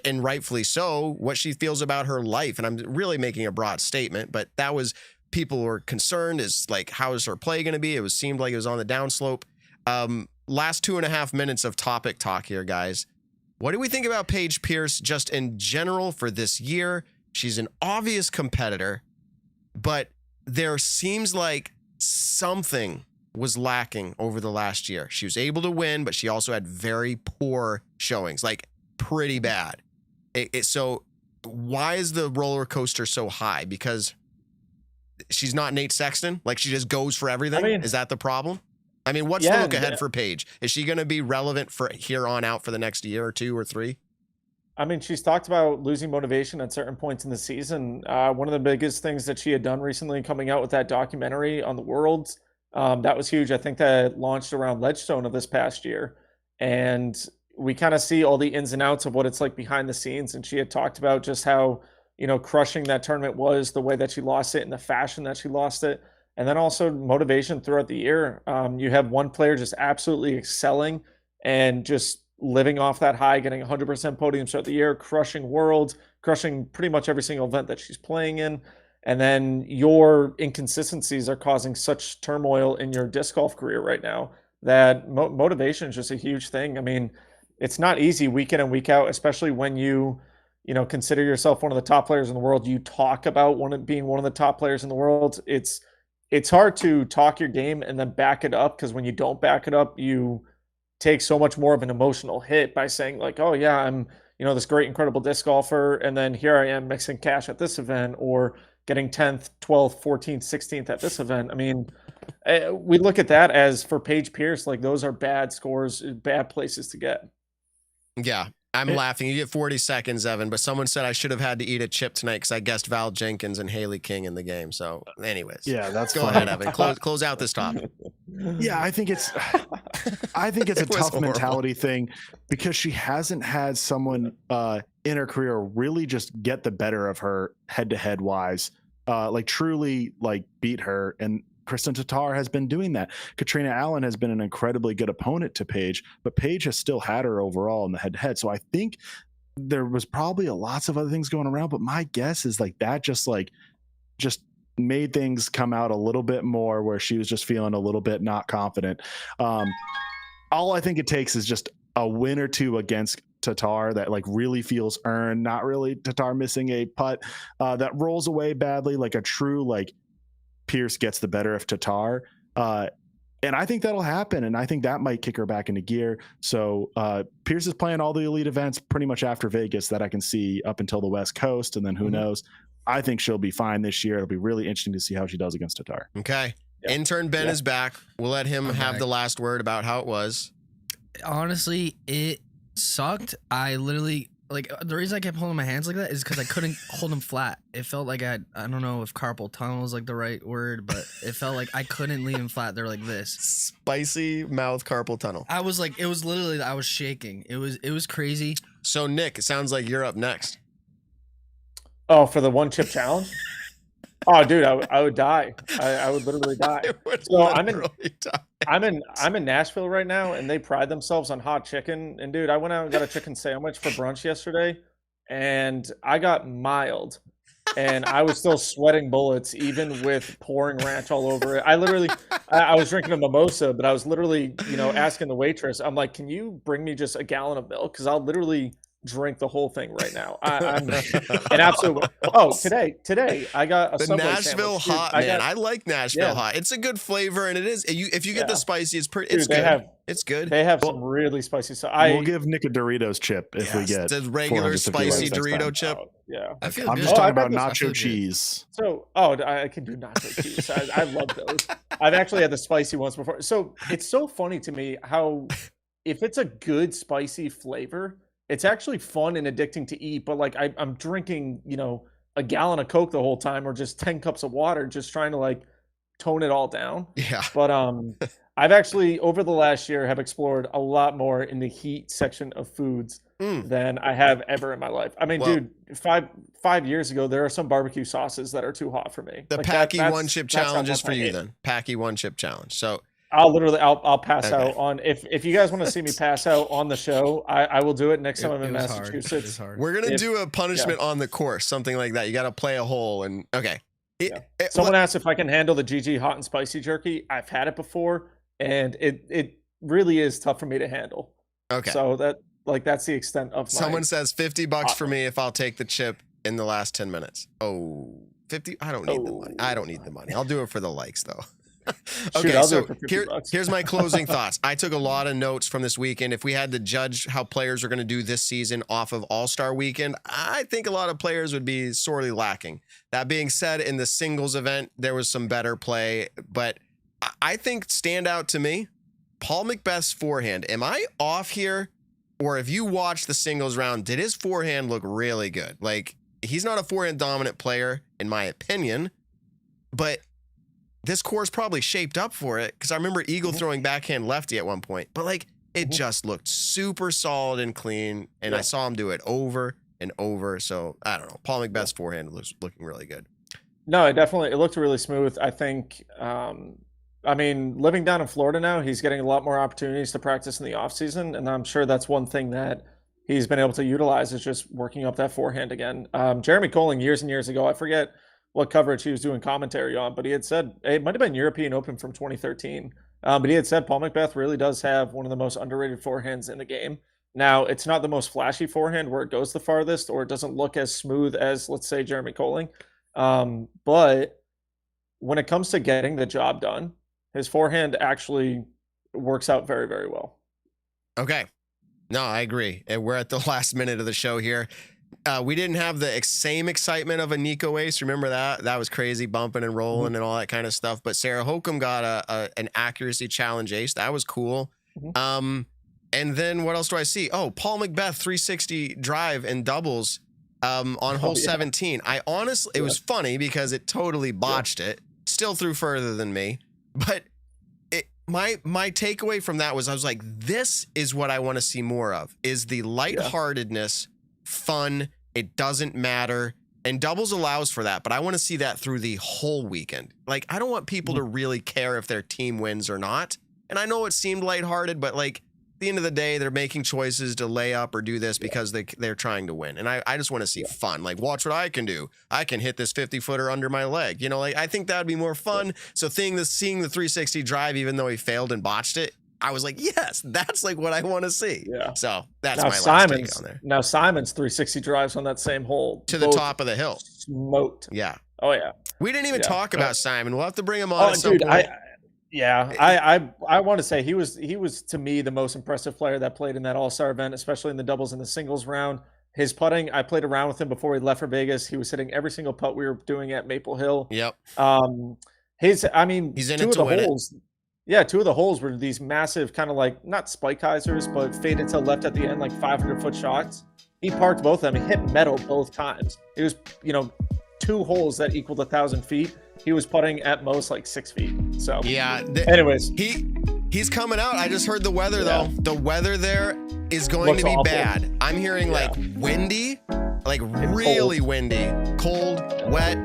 and rightfully so, what she feels about her life. And I'm really making a broad statement, but that was, people were concerned is like, how is her play going to be? Seemed like it was on the downslope. Last 2.5 minutes of topic talk here, guys. What do we think about Paige Pierce just in general for this year? She's an obvious competitor, but there seems like something was lacking over the last year. She was able to win, but she also had very poor showings, like pretty bad. So why is the roller coaster so high? Because she's not Nate Sexton? Like she just goes for everything? I mean, is that the problem? I mean, what's the look ahead for Paige? Is she going to be relevant for here on out for the next year or 2 or 3? I mean, she's talked about losing motivation at certain points in the season. One of the biggest things that she had done recently, coming out with that documentary on the Worlds, that was huge. I think that launched around Ledgestone of this past year. And we kind of see all the ins and outs of what it's like behind the scenes. And she had talked about just how, crushing that tournament was, the way that she lost it and the fashion that she lost it. And then also motivation throughout the year. You have one player just absolutely excelling and just living off that high, getting 100% podiums throughout the year, crushing worlds, crushing pretty much every single event that she's playing in. And then your inconsistencies are causing such turmoil in your disc golf career right now that motivation is just a huge thing. I mean, it's not easy week in and week out, especially when you consider yourself one of the top players in the world. You talk about being one of the top players in the world. It's hard to talk your game and then back it up, because when you don't back it up, you take so much more of an emotional hit by saying like, oh yeah, I'm, this great, incredible disc golfer. And then here I am mixing cash at this event, or getting 10th, 12th, 14th, 16th at this event. I mean, we look at that as, for Paige Pierce, like those are bad scores, bad places to get. Yeah. I'm laughing. You get 40 seconds, Evan, but someone said I should have had to eat a chip tonight because I guessed Val Jenkins and Haley King in the game. So anyways. Yeah, that's Go fine. ahead, Evan. Close out this topic. Yeah, I think it's a It was tough horrible. mentality thing, because she hasn't had someone in her career really just get the better of her head-to-head wise, like truly like beat her. And Kristen Tatar has been doing that. Katrina Allen has been an incredibly good opponent to Paige, but Paige has still had her overall in the head-to-head. So I think there was probably lots of other things going around, but my guess is like that just made things come out a little bit more, where she was just feeling a little bit not confident. All I think it takes is just a win or two against Tatar that like really feels earned, not really Tatar missing a putt that rolls away badly, like a true like Pierce gets the better of Tatar. And I think that'll happen, and I think that might kick her back into gear. So Pierce is playing all the elite events pretty much after Vegas that I can see up until the West Coast, and then who knows. I think she'll be fine this year. It'll be really interesting to see how she does against Tatar. Okay. Yeah. Intern Ben is back. We'll let him have the last word about how it was. Honestly, it sucked. I literally like the reason I kept holding my hands like that is because I couldn't hold them flat. It felt like I don't know if carpal tunnel is like the right word, but it felt like I couldn't leave them flat. They're like this. Spicy mouth carpal tunnel. I was like, it was literally, I was shaking. It was crazy. So Nick, it sounds like you're up next. Oh, for the one chip challenge? Oh, dude, I would die. I would literally die. So I'm in Nashville right now, and they pride themselves on hot chicken. And dude, I went out and got a chicken sandwich for brunch yesterday, and I got mild, and I was still sweating bullets, even with pouring ranch all over it. I was drinking a mimosa, but I was literally, asking the waitress, I'm like, can you bring me just a gallon of milk? Because I'll literally drink the whole thing right now. I'm an absolute. Oh, today I got a the Subway Nashville sandwich. hot, man. I like Nashville hot. It's a good flavor, and it is. If you get the spicy, it's pretty. It's good. It's good. They have some really spicy stuff. We'll give Nick a Doritos chip if we get the regular spicy Dorito chip. Yeah, I feel I'm good. just talking about nacho cheese. So, I can do nacho cheese. I love those. I've actually had the spicy ones before. So it's so funny to me how, if it's a good spicy flavor, it's actually fun and addicting to eat. But like I'm drinking, a gallon of Coke the whole time, or just 10 cups of water, just trying to like tone it all down. Yeah. But I've actually over the last year have explored a lot more in the heat section of foods than I have ever in my life. I mean, dude, five years ago, there are some barbecue sauces that are too hot for me. The Packy one chip challenge is for you then. Packy one chip challenge. So I'll pass out on if you guys want to see me pass out on the show, I will do it next time I'm in Massachusetts. We're gonna do a punishment on the course, something like that. You got to play a hole and okay. Someone asked if I can handle the GG hot and spicy jerky. I've had it before, and it really is tough for me to handle. Okay. So that's the extent of my. Someone says $50 for me if I'll take the chip in the last 10 minutes. Oh, 50. I don't need the money. I don't need the money. I'll do it for the likes though. Okay, so here's my closing thoughts. I took a lot of notes from this weekend. If we had to judge how players are going to do this season off of All-Star Weekend, I think a lot of players would be sorely lacking. That being said, in the singles event, there was some better play, but I think standout to me, Paul McBeth's forehand. Am I off here? Or if you watch the singles round, did his forehand look really good? Like, he's not a forehand dominant player, in my opinion, but this course probably shaped up for it, because I remember Eagle throwing backhand lefty at one point, but like it just looked super solid and clean, and I saw him do it over and over. So I don't know. Paul McBeth's forehand looks looking really good. No, it looked really smooth. I think, living down in Florida now, he's getting a lot more opportunities to practice in the off season, and I'm sure that's one thing that he's been able to utilize is just working up that forehand again. Jeremy Colling years and years ago, I forget what coverage he was doing commentary on, but he had said, it might have been European Open from 2013, but he had said Paul McBeth really does have one of the most underrated forehands in the game. Now, it's not the most flashy forehand where it goes the farthest, or it doesn't look as smooth as, let's say, Jeremy Colling, but when it comes to getting the job done, his forehand actually works out very, very well. Okay. No, I agree. And we're at the last minute of the show here. We didn't have the same excitement of a Nico ace. Remember that? That was crazy, bumping and rolling and all that kind of stuff. But Sarah Hokum got an accuracy challenge ace. That was cool. And then what else do I see? Oh, Paul McBeth 360 drive and doubles on hole 17. I honestly, it was funny because it totally botched it. Still threw further than me. But my takeaway from that was I was like, this is what I want to see more of, is the lightheartedness, fun, it doesn't matter. And doubles allows for that, but I want to see that through the whole weekend. Like, I don't want people to really care if their team wins or not. And I know it seemed lighthearted, but like at the end of the day, they're making choices to lay up or do this because they're trying to win. And I just want to see fun. Like, watch what I can do. I can hit this 50-footer under my leg. You know, like, I think that would be more fun. So seeing the 360 drive, even though he failed and botched it, I was like, yes, that's like what I want to see. Yeah. So that's my last take on there. Now Simon's 360 drives on that same hole to the top of the hill. Smoked. Yeah. Oh yeah. We didn't even talk about Simon. We'll have to bring him on at some point. I want to say he was to me the most impressive player that played in that All-Star event, especially in the doubles and the singles round. His putting, I played around with him before he left for Vegas. He was hitting every single putt we were doing at Maple Hill. Yep. He's in it to win it. Yeah, two of the holes were these massive kind of like, not spike hyzers, but faded to left at the end, like 500-foot shots. he parked both of them. He hit metal both times. It was, 2 holes that equaled 1,000 feet. He was putting at most like 6 feet. So yeah. Anyways, he's coming out. I just heard the weather though. The weather there is going to be awful. bad. I'm hearing like windy, like really windy, cold, wet.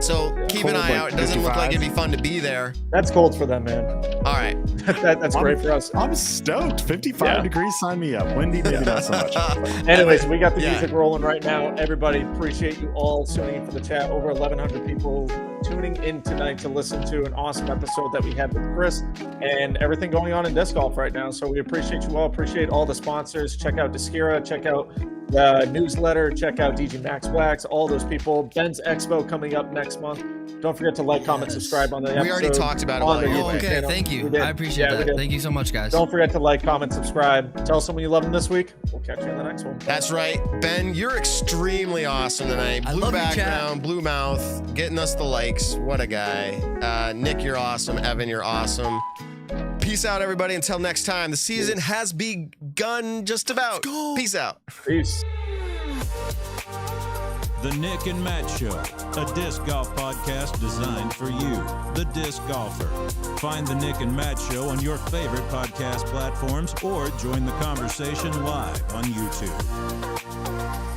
So keep an eye out. It doesn't look like it'd be fun to be there. That's cold for them, man. All right. That's great for us. I'm stoked. 55 degrees, sign me up. Windy, maybe not so much. Anyways, we got the music rolling right now. Everybody, appreciate you all tuning in for the chat. Over 1,100 people tuning in tonight to listen to an awesome episode that we had with Chris and everything going on in disc golf right now. So we appreciate you all. Appreciate all the sponsors. Check out Discera. Check out the newsletter. Check out DG Max Wax. All those people. Ben's Expo coming up next month. Don't forget to like, comment, subscribe on the episode. We already talked about it. Okay, thank you. I appreciate that. Thank you so much, guys. Don't forget to like, comment, subscribe. Tell someone you love them this week. We'll catch you in the next one. That's right. Ben, you're extremely awesome tonight. Blue background, blue mouth, getting us the likes. What a guy. Nick, you're awesome. Evan, you're awesome. Peace out, everybody. Until next time. The season has begun just about. Peace out. Peace. The Nick and Matt Show, a disc golf podcast designed for you, the disc golfer. Find the Nick and Matt Show on your favorite podcast platforms or join the conversation live on YouTube.